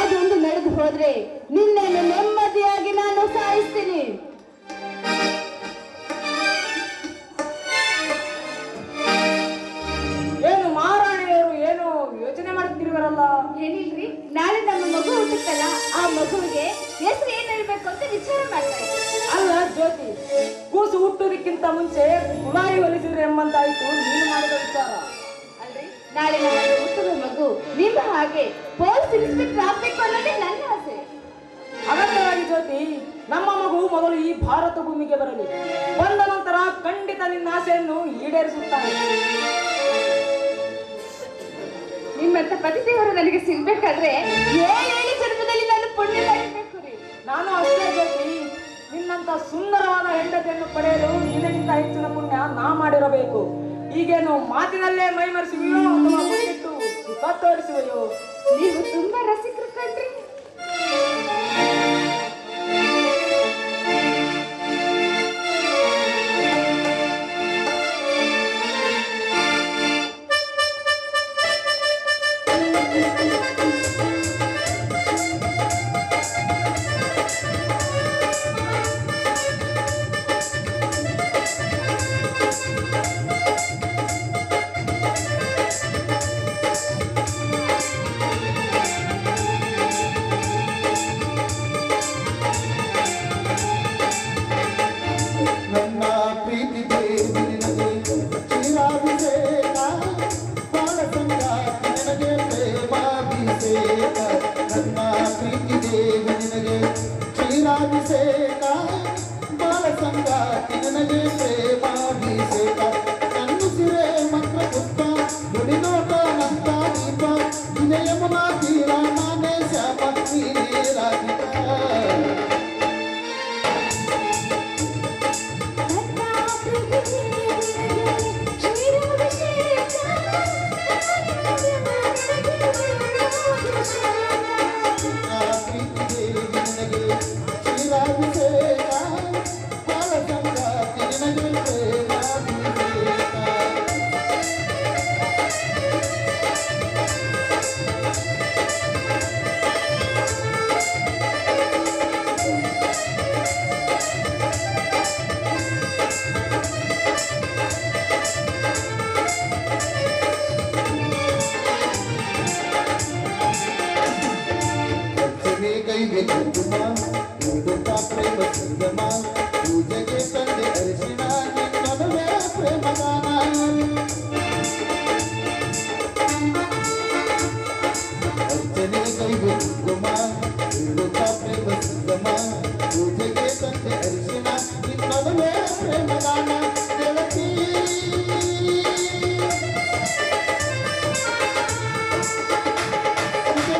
ಅದೊಂದು ನಡೆದು ಹೋದ್ರೆ ನಿನ್ನೆನ್ನು ನೆಮ್ಮದಿಯಾಗಿ ನಾನು ಸಾಯಿಸ್ತೀನಿ. ಏನು ಮಹಾರಾಣಿಯವರು ಏನು ಯೋಚನೆ ಮಾಡ್ತಿರುವರಲ್ಲ? ಏನಿಲ್ರಿ, ನಾಳೆ ನಮ್ಮ ಮಗು ಹುಟ್ಟುತ್ತಲ್ಲ, ಆ ಮಗುವಿಗೆ ಹೆಸರು ಏನಿರ್ಬೇಕು ಅಂತ ವಿಚಾರ ಮಾಡ್ತಾ ಇದ್ದೀನಿ. ಅಲ್ಲ ಜ್ಯೋತಿ, ಕೂಸು ಹುಟ್ಟೋದಕ್ಕಿಂತ ಮುಂಚೆ ಕುಮಾರಿ ಹೊಲಿಸಿದ್ರೆ ಎಂಬಂತಾಯ್ತು ನೀನು ಮಾಡಿದ ವಿಚಾರ. ನಾಳೆ ನಮ್ಮ ಹುಟ್ಟುವ ಮಗು ನಿಮ್ಮ ಹಾಗೆ ಪೊಲೀಸ್ ಇನ್ಸ್ಪೆಕ್ಟರ್ ಆಗ್ಬೇಕು ಅನ್ನೋದೇ ನನ್ನ ಆಸೆ. ಅಗತ್ಯವಾಗಿ ಜ್ಯೋತಿ, ನಮ್ಮ ಮಗು ಮೊದಲು ಈ ಭಾರತ ಭೂಮಿಗೆ ಬರಲಿ. ಬಂದ ನಂತರ ಖಂಡಿತ ನಿನ್ನ ಆಸೆಯನ್ನು ಈಡೇರಿಸುತ್ತಾನೆ. ನಿಮ್ಮಂತ ಪತಿದೇವರು ನನಗೆ ಸಿಗ್ಬೇಕಾದ್ರೆ 7 ಜನ್ಮದಲ್ಲಿ ನಾನು ಪುಣ್ಯ ಮಾಡಿರ್ಬೇಕು ರೀ. ನಾನು ಅಷ್ಟೇ ಜ್ಯೋತಿ, ನಿನ್ನಂತ ಸುಂದರವಾದ ಹೆಂಡತಿಯನ್ನು ಪಡೆಯಲು ನಿನಗಿಂತ ಹೆಚ್ಚಿನ ಪುಣ್ಯ ನಾ ಮಾಡಿರಬೇಕು. ಈಗೇನು ಮಾತಿನಲ್ಲೇ ಮೈ ಮರೆಸುವೆಯೋ ಅಥವಾ ಮುನ್ನಿಟ್ಟು ಸುಖ ತೋರಿಸುವೆಯೋ? ನೀವು ತುಂಬಾ ರಸಿಕರು ಕಣ್ರಿ. ನನ್ನ ಪ್ರೀತಿ ದೇವಿ ನಿನಗೆ ಚಿರಾಭಿಷೇಕ ಬಾಳ ಸಂಗಾತಿ ನಿನಗೆ ಪ್ರೇಮಾಭಿಷೇಕ ನನ್ನ ಪ್ರೀತಿ ದೇವಿ ನಿನಗೆ ಚಿರಾಭಿಷೇಕ ಬಾಳ ಸಂಗಾತಿ ನಿನಗೆ ಪ್ರೇಮಾಭಿಷೇಕ ಕಣ್ಣುಸಿರೆ ಮಂತ್ರ ಪುಷ್ಪ ನುಡಿನೋಟ ನಂತ ದೀಪ ಇದೇ ಯಮುನಾ ತೀರ ನಾನೇ ಶ್ಯಾಮ ನೀನೇ ರಾಧಿಕಾ ಕೈಗೆ ಕುಂಕುಮ ನೀಡುತ್ತ ಪ್ರೇಮ ಸಂಗಮ ಪೂಜೆಗೆ ತಂದೆ ಅರಿಶಿಣ ನಿನ್ನೊಡವೆ ಪ್ರೇಮಗಾನ ಅರ್ಚನೆ ಕೈಗೆ ಕುಂಕುಮ ನೀಡುತ್ತ ಪ್ರೇಮ ಸಂಗಮ ಪೂಜೆಗೆ ತಂದೆ ಅರಿಶಿಣ ನಿನ್ನೊಡವೆ ಪ್ರೇಮಗಾನ ಗೆಳತಿ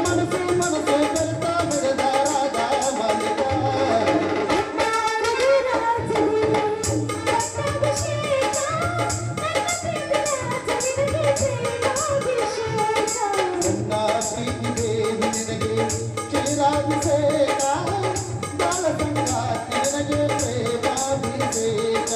ಮನಸ್ಸು ಮನಸ್ಸು ಬೆರೆತ ಬೆಳೆದ ಮಾಲಿಕ ನನ್ನ ಪ್ರೀತಿ ದೇವಿ ನಿನಗೆ ಚಿರಾಭಿಷೇಕ ಬಾಳ ಸಂಗಾತಿ ನಿನಗೆ ಪ್ರೇಮಾಭಿಷೇಕ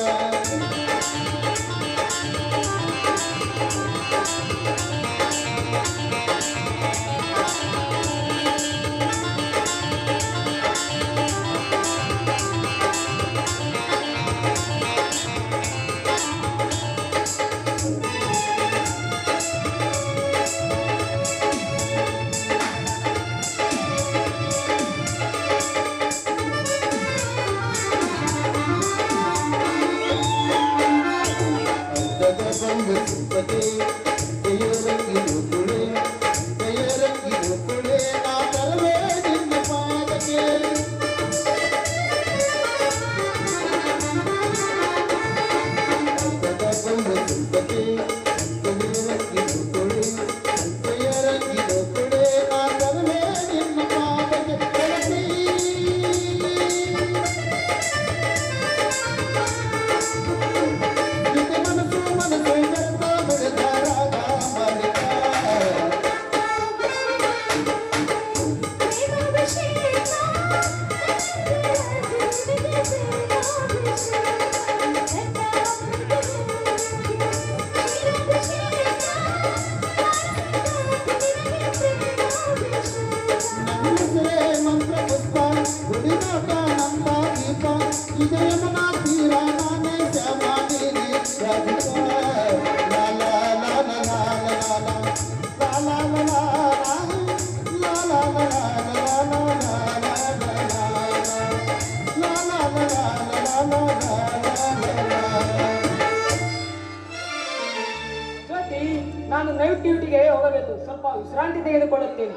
ಬಂದು ಸಿಂಪತೆ ಜಯರಂಗಿರು ತುಳೆ ಜಯರಂಗಿರು ತುಳೆ ನಾ ತರವೇ ನಿನ್ನ ಪಾದಕ್ಕೆ ಬಂದು ಸಿಂಪತೆ ಜಯರಂಗಿರು ತುಳೆ ಜಯರಂಗಿರು ತುಳೆ ನಾ ತರವೇ ನಿನ್ನ ಪಾದಕ್ಕೆ ಗೆಳತಿ ಮನಸ್ಸು ಮನಸ್ಸು ಬೆರೆತ ಬೆಳೆದ ರಾಗ ಮಾಲಿಕ ನನ್ನೆಸರೇ ಮಂತ್ರ ಪುಷ್ಪ ಗುಡಿನೋಟ ನಂದ ದೀಪ ಇದೇ ಯಮುನಾ ತೀರ ನಾನೇ ಶ್ಯಾಮ ನೀನೇ ರಾಧಿಕಾ ಲಾ ಲಾ ಲಾ ಲಾ ಲಾ ಲಾ ಲಾ ಲಾ ಲಾ ಲಾ ಲಾ ಲಾ ಲಾ ಲಾ ಜ್ಯೋತಿ, ನಾನು ನೈಟ್ ಡ್ಯೂಟಿಗೆ ಹೋಗಬೇಕು. ಸ್ವಲ್ಪ ವಿಶ್ರಾಂತಿ ತೆಗೆದುಕೊಳ್ಳುತ್ತೇನೆ.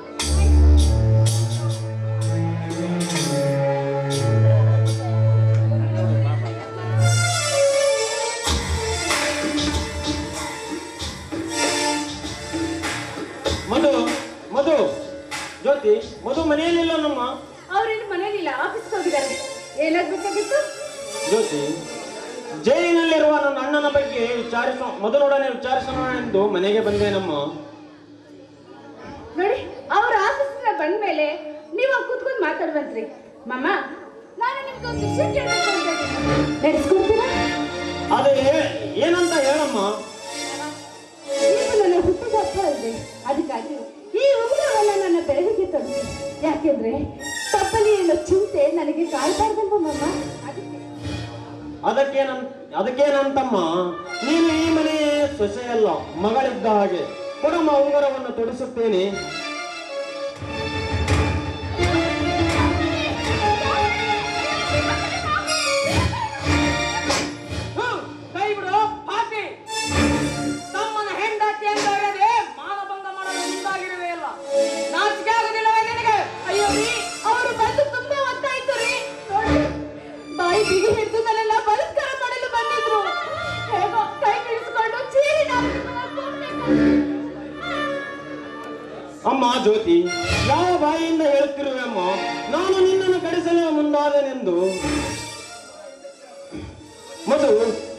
ಮನು ಮಧು, ಜ್ಯೋತಿ, ಮಧು ಮನೆಯಲ್ಲಿಲ್ಲ ನಮ್ಮ. ಅವ್ರೇನು ಮನೇಲಿಲ್ಲ, ಆಫೀಸ್ಗೆ ಹೋಗಿದ್ದಾರೆ. ಏನಾಗ್ಬೇಕಾಗಿತ್ತು? ಜ್ಯೋತಿ, ಜೈಲಿನಲ್ಲಿರುವ ನನ್ನ ಅಣ್ಣನ ಬಗ್ಗೆ ಮೊದಲೊಡನೆ ವಿಚಾರಿಸೋಣ ಎಂದು ಮನೆಗೆ ಬಂದೆ ನಮ್ಮ. ನೋಡಿ, ಅವ್ರ ಆಫೀಸ್ನ ಬಂದ್ಮೇಲೆ ನೀವು ಕೂತ್ಕೊಂಡು ಮಾತಾಡುವಂತ್ರಿ. ಮಮ್ಮ, ನಾನು ನಿಮ್ಗೊಂದು ವಿಷಯ ಕೇಳಬೇಕು ಅಂತ ಇದ್ದೀನಿ. ನಡೆಸ್ಕೊಡ್ತೀರಾ? ಅದೇ ಏನಂತ ಹೇಳಮ್ಮ. ನೀವು ನನ್ನ ಹುಟ್ಟಿದ ಅಪ್ಪ ಅಲ್ವೇ, ಅದಕ್ಕಾಗಿ ಈ ಉಂಗುರವನ್ನ ನನ್ನ ಬೆಳಗಿಗೆ ತಂದು, ಯಾಕೆಂದ್ರೆ ತಪ್ಪಲಿ ಅನ್ನೋ ಚಿಂತೆ ನನಗೆ ಕಾಯ್ಬಾರ್ದಲ್ವ ಮಮ್ಮ. ಅದಕ್ಕೇನಂತಮ್ಮ, ನೀನು ಈ ಮನೆಯ ಸೊಸೆಯಲ್ಲ, ಮಗಳಿದ್ದ ಹಾಗೆ. ಕೊಡಮ್ಮ, ಉಂಗುರವನ್ನು ತೊಡಿಸುತ್ತೇನೆ. ಕೈ ಬಿಡು ಪಾಪಿ. ತಮ್ಮನ ಹೆಂಡತಿ ಅಂತ ಹೇಳದೆ ಮಾನಭಂಗ ಮಾಡಲು ಮುಂದಾಗಿರುವೆ ಅಲ್ಲ. ನಾಚಿಕೆ ಆಗುದಿಲ್ಲವೇ ನಿನಗೆ? ಅಯ್ಯೋ ರೀ, ಅವರು ಬಂದು ತುಂಬಾ ಹೊತ್ತಾಯ್ತು ರೀ. ನೋಡಿ, ಬಾಯಿ ಬಿಗಿ ಹಿಡಿದು ನನ್ನೆಲ್ಲ ಬಲತ್ಕಾರ ಮಾಡಲು ಬಂದಿದ್ರು. ಹೇಗೋ ಕೈ ಬಿಡಿಸ್ಕೊಂಡು ಚೀರಿ ಅಮ್ಮ ಜ್ಯೋತಿ, ಯಾವ ಬಾಯಿಯಿಂದ ಹೇಳುತ್ತಿರುವೆ ಅಮ್ಮ? ನಾನು ನಿನ್ನನ್ನು ಕಡಿಸಲು ಮುಂದಾದೆನೆಂದು. ಮಧು,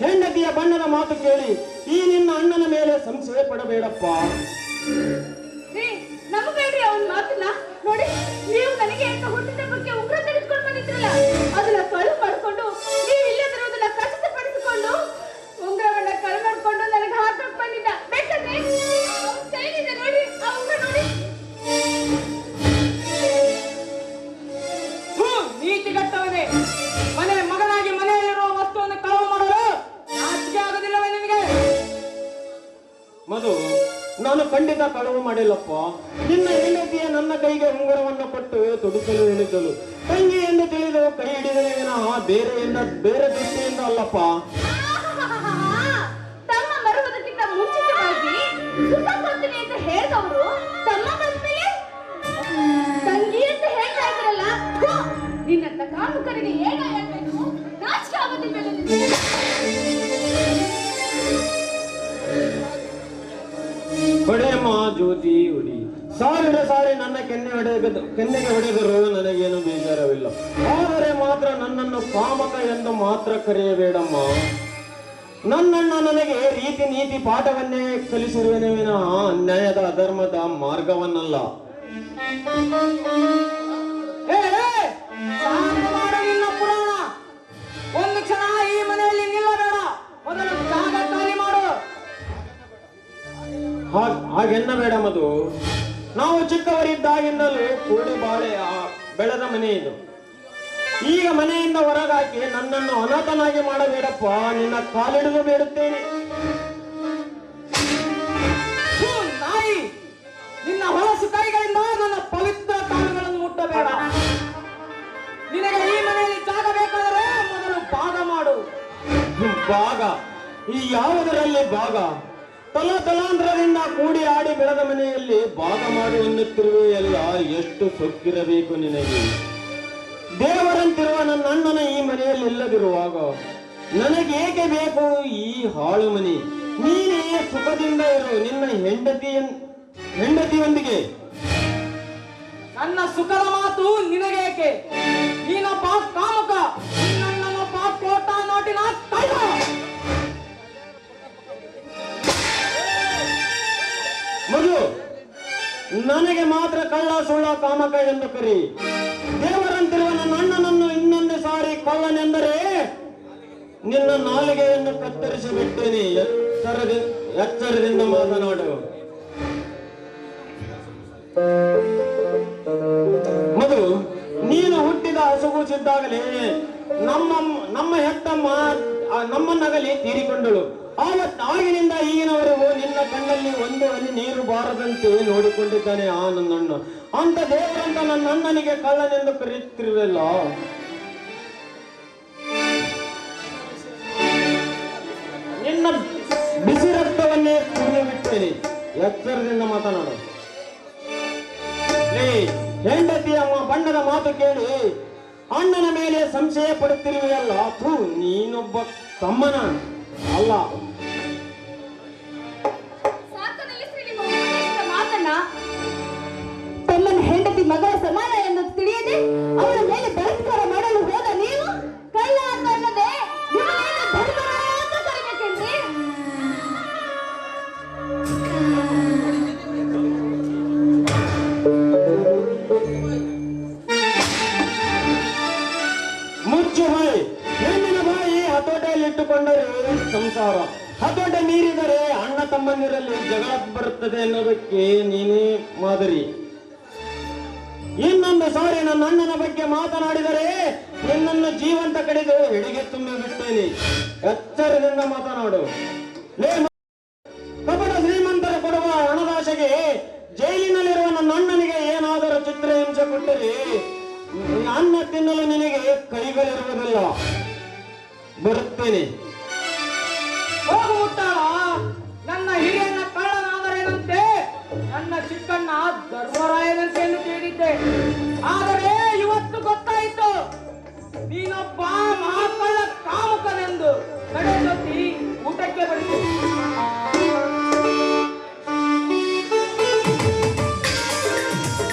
ಹೆಂಡತಿಯ ಬಣ್ಣದ ಮಾತು ಕೇಳಿ ಈ ನಿನ್ನ ಅಣ್ಣನ ಮೇಲೆ ಸಂಶಯ ಪಡಬೇಡಪ್ಪ. ನಂಬಬೇಡ್ರಿ ಅವನ ಮಾತನ್ನ. ನೋಡಿ, ನೀವು ನನಗೆ ಅಂತ ಹುಟ್ಟಿದ ಬಗ್ಗೆ ಉಗ್ರ ತೆಗೆದುಕೊಂಡು ಬಂದಿದ್ರಲ್ಲ, ಅದನ್ನ ಕಳು ಮಾಡ್ಕೊಂಡು ನೀವು ಇಲ್ಲದಿರುವುದನ್ನ ಖಚಿತಪಡಿಸಿಕೊಂಡು ಉಂಗ್ರವನ್ನ ಕಳು ಮಾಡ್ಕೊಂಡು ನನಗೆ ಹಾಕಕ್ ಬಂದಿದ್ದ. ಬೇಕಾದ್ರೆ ಕೈಲಿದೆ ನೋಡಿ, ಆ ಉಂಗ್ರ ನೋಡಿ. ನೀತಿಗಟ್ಟವನೇ, ಮಗನಾಗಿ ಮನೆಯಲ್ಲಿರುವ ವಸ್ತುವನ್ನು ಕಳವು ಮಾಡಲು ನಾಚಿಕೆ ಆಗುದಿಲ್ಲವೇ ನಿನಗೆ? ಮಧು, ನಾನು ಖಂಡಿತ ಕಳವು ಮಾಡಿಲ್ಲಪ್ಪ. ನಿನ್ನ ಹೆಂಡತಿಯ ನನ್ನ ಕೈಗೆ ಉಂಗುರವನ್ನು ಕೊಟ್ಟು ತೊಡಿಸಲು ಹೇಳಿದ್ದಳು. ತಂಗಿ ಎಂದು ತಿಳಿದು ಕೈ ಹಿಡಿದರೆ ಬೇರೆ ದೃಷ್ಟಿಯಿಂದ ಅಲ್ಲಪ್ಪ. ತಮ್ಮ ಬರುವುದಕ್ಕಿಂತ ಮುಂಚಿತವಾಗಿ ಸುಖ ಕೊಡ್ತೀನಿ ಅಂತ ಹೇಳಿದವರು ತಮ್ಮ ಬಂದ್ಮೇಲೆ ತಂಗಿ ಅಂತ ಹೇಳ್ತಾ ಇದ್ರಲ್ಲ. ನಿನ್ನಂತ ಕಾಮುಕರಿಗೆ ಏನೋ ಹೇಳ್ಬೇಕು, ನಾಚಿಕೆ ಆಗೋದಿಲ್ಲ ನಿನಗೆ. ಹೊಡೆಯಮ್ಮ ಜ್ಯೋತಿ, ಹೊಡಿ. ಸಾವಿರ ಸಾರಿ ನನ್ನ ಕೆನ್ನೆಗೆ ಹೊಡೆದರೂ ನನಗೇನು ಬೇಜಾರವಿಲ್ಲ. ಆದರೆ ಮಾತ್ರ ನನ್ನನ್ನು ಕಾಮಕ ಎಂದು ಮಾತ್ರ ಕರೆಯಬೇಡಮ್ಮ. ನನ್ನಣ್ಣ ನನಗೆ ರೀತಿ ನೀತಿ ಪಾಠವನ್ನೇ ಕಲಿಸಿರುವೆನೇ ವಿನಃ ಅನ್ಯಾಯದ ಅಧರ್ಮದ ಮಾರ್ಗವನ್ನಲ್ಲ. ನಿನ್ನ ಪುರಾಣ. ಒಂದು ಕ್ಷಣ ಈ ಮನೆಯಲ್ಲಿ ನಿಲ್ಲಬೇಡ. ಮೊದಲು ಜಾಗ ಖಾಲಿ ಮಾಡು. ಹಾಗೆನ್ನಬೇಡ ಮಧು. ನಾವು ಚಿಕ್ಕವರಿದ್ದಾಗಿಂದಲೂ ಕೂಡಿ ಬಾಳೆ ಬೆಳೆದ ಮನೆ ಇದು. ಈಗ ಮನೆಯಿಂದ ಹೊರಗಾಕಿ ನನ್ನನ್ನು ಅನಾಥನಾಗಿ ಮಾಡಬೇಡಪ್ಪ. ನಿನ್ನ ಕಾಲಿಡಿದು ಬೇಡುತ್ತೇನೆ. ನಾಯಿ, ನಿನ್ನ ಹೊಲಸು ಕೈಗಳಿಂದ ನನ್ನ ಪವಿತ್ರ ಕಾಲುಗಳನ್ನು ಮುಟ್ಟಬೇಡ. ನಿನಗೆ ಈ ಮನೆಯಲ್ಲಿ ಜಾಗ ಬೇಕಾದರೆ ಮೊದಲು ಭಾಗ ಮಾಡು. ಭಾಗ? ಈ ಯಾವುದರಲ್ಲಿ ಭಾಗ? ತಲಾಂತರದಿಂದ ಕೂಡಿ ಆಡಿ ಬೆಳೆದ ಮನೆಯಲ್ಲಿ ಭಾಗ ಮಾಡು ಎನ್ನುತ್ತಿರುವೆಯಲ್ಲ. ಎಷ್ಟು ಸೊಕ್ಕಿರಬೇಕು ನಿನಗೆ. ದೇವರಂತಿರುವ ನನ್ನ ಅಣ್ಣನ ಈ ಮನೆಯಲ್ಲಿ ಇಲ್ಲದಿರುವಾಗ ನನಗೇಕೆ ಬೇಕು ಈ ಹಾಳು ಮನೆ? ನೀನೇ ಸುಖದಿಂದ ಇರು ನಿನ್ನ ಹೆಂಡತಿಯೊಂದಿಗೆ. ನನ್ನ ಸುಖದ ಮಾತು ನಿನಗೇಕೆ? ನೀನೊಬ್ಬ ಕಾಮುಕ, ನನ್ನನ್ನೊಬ್ಬ ಕೋಟ ನೋಟಿನ ಕಳ್ಳ. ಮಧು, ನನಗೆ ಮಾತ್ರ ಕಳ್ಳ ಸುಳ್ಳ ಕಾಮಕ ಎಂದು ಕರಿ. ದೇವರಂತಿರುವ ನನ್ನ ಅಣ್ಣನನ್ನು ಇನ್ನೊಂದು ಸಾರಿ ಕಳ್ಳನೆಂದರೆ ನಿನ್ನ ನಾಲಿಗೆಯನ್ನು ಕತ್ತರಿಸಿ ಬಿಟ್ಟೇನೆ. ಎಚ್ಚರದಿಂದ ಮಾತನಾಡು. ಮಧು, ನೀನು ಹುಟ್ಟಿದ ಹಸುಗೂಸಿದ್ದಾಗಲೇ ನಮ್ಮ ಹೆತ್ತಮ್ಮ ನಮ್ಮನ್ನಗಲಿ ತೀರಿಕೊಂಡಳು. ಆಗಿನಿಂದ ಈಗಿನವರೆಗೂ ನಿನ್ನ ಕಣ್ಣಲ್ಲಿ ಒಂದು ಹನಿ ನೀರು ಬಾರದಂತೆ ನೋಡಿಕೊಂಡಿದ್ದಾನೆ ಆ ನನ್ನಣ್ಣ. ಅಂತ ದೇವರಂತ ನನ್ನ ಅಣ್ಣನಿಗೆ ಕಳ್ಳನೆಂದು ಕರೆಯುತ್ತಿರುವಲ್ಲ. ನಿನ್ನ ಬಿಸಿ ರಕ್ತವನ್ನೇ ಕುಡಿದು ಬಿಟ್ಟೇನೆ. ಎಚ್ಚರದಿಂದ ಮಾತನಾಡು. ಹೆಂಡತಿಯ ಬಣ್ಣದ ಮಾತು ಕೇಳಿ ಅಣ್ಣನ ಮೇಲೆ ಸಂಶಯ ಪಡುತ್ತಿರುವೆಯಲ್ಲ. ನೀನೊಬ್ಬ ತಮ್ಮನ ಅಲ್ಲ. ಮಾತನ್ನ ಪ್ರಕಾರ. ಹತೋಟ ಮೀರಿದರೆ ಅಣ್ಣ ತಮ್ಮಂದಿರಲ್ಲಿ ಜಗಳ ಬರುತ್ತದೆ ಅನ್ನೋದಕ್ಕೆ ನೀನೇ ಮಾದರಿ. ಇನ್ನೊಂದು ಸಾರಿ ನನ್ನ ಅಣ್ಣನ ಬಗ್ಗೆ ಮಾತನಾಡಿದರೆ ನಿನ್ನನ್ನು ಜೀವಂತ ಕಡಿದು ಹಿಡಿಗೆ ತುಂಬಿ ಬಿಡ್ತೇನೆ. ಎಚ್ಚರದಿಂದ ಮಾತನಾಡು. ಕಪಟ ಶ್ರೀಮಂತರ ಕೊಡುವ ಹಣದಾಶೆಗೆ ಜೈಲಿನಲ್ಲಿರುವ ನನ್ನ ಅಣ್ಣನಿಗೆ ಏನಾದರೂ ಚಿತ್ರಹಿಂಸೆ ಕೊಟ್ಟರೆ ಅನ್ನ ತಿನ್ನಲು ನಿನಗೆ ಕೈಗಳಿರುವುದಿಲ್ಲ. ಬರುತ್ತೇನೆ. ಹೋಗು ಮುಟ್ಟಾಳ, ನನ್ನ ಹಿರಿಯಣ್ಣ ಕಳ್ಳನಾದರೇನಂತೆ, ನನ್ನ ಚಿಕ್ಕಣ್ಣ ಗರ್ವರ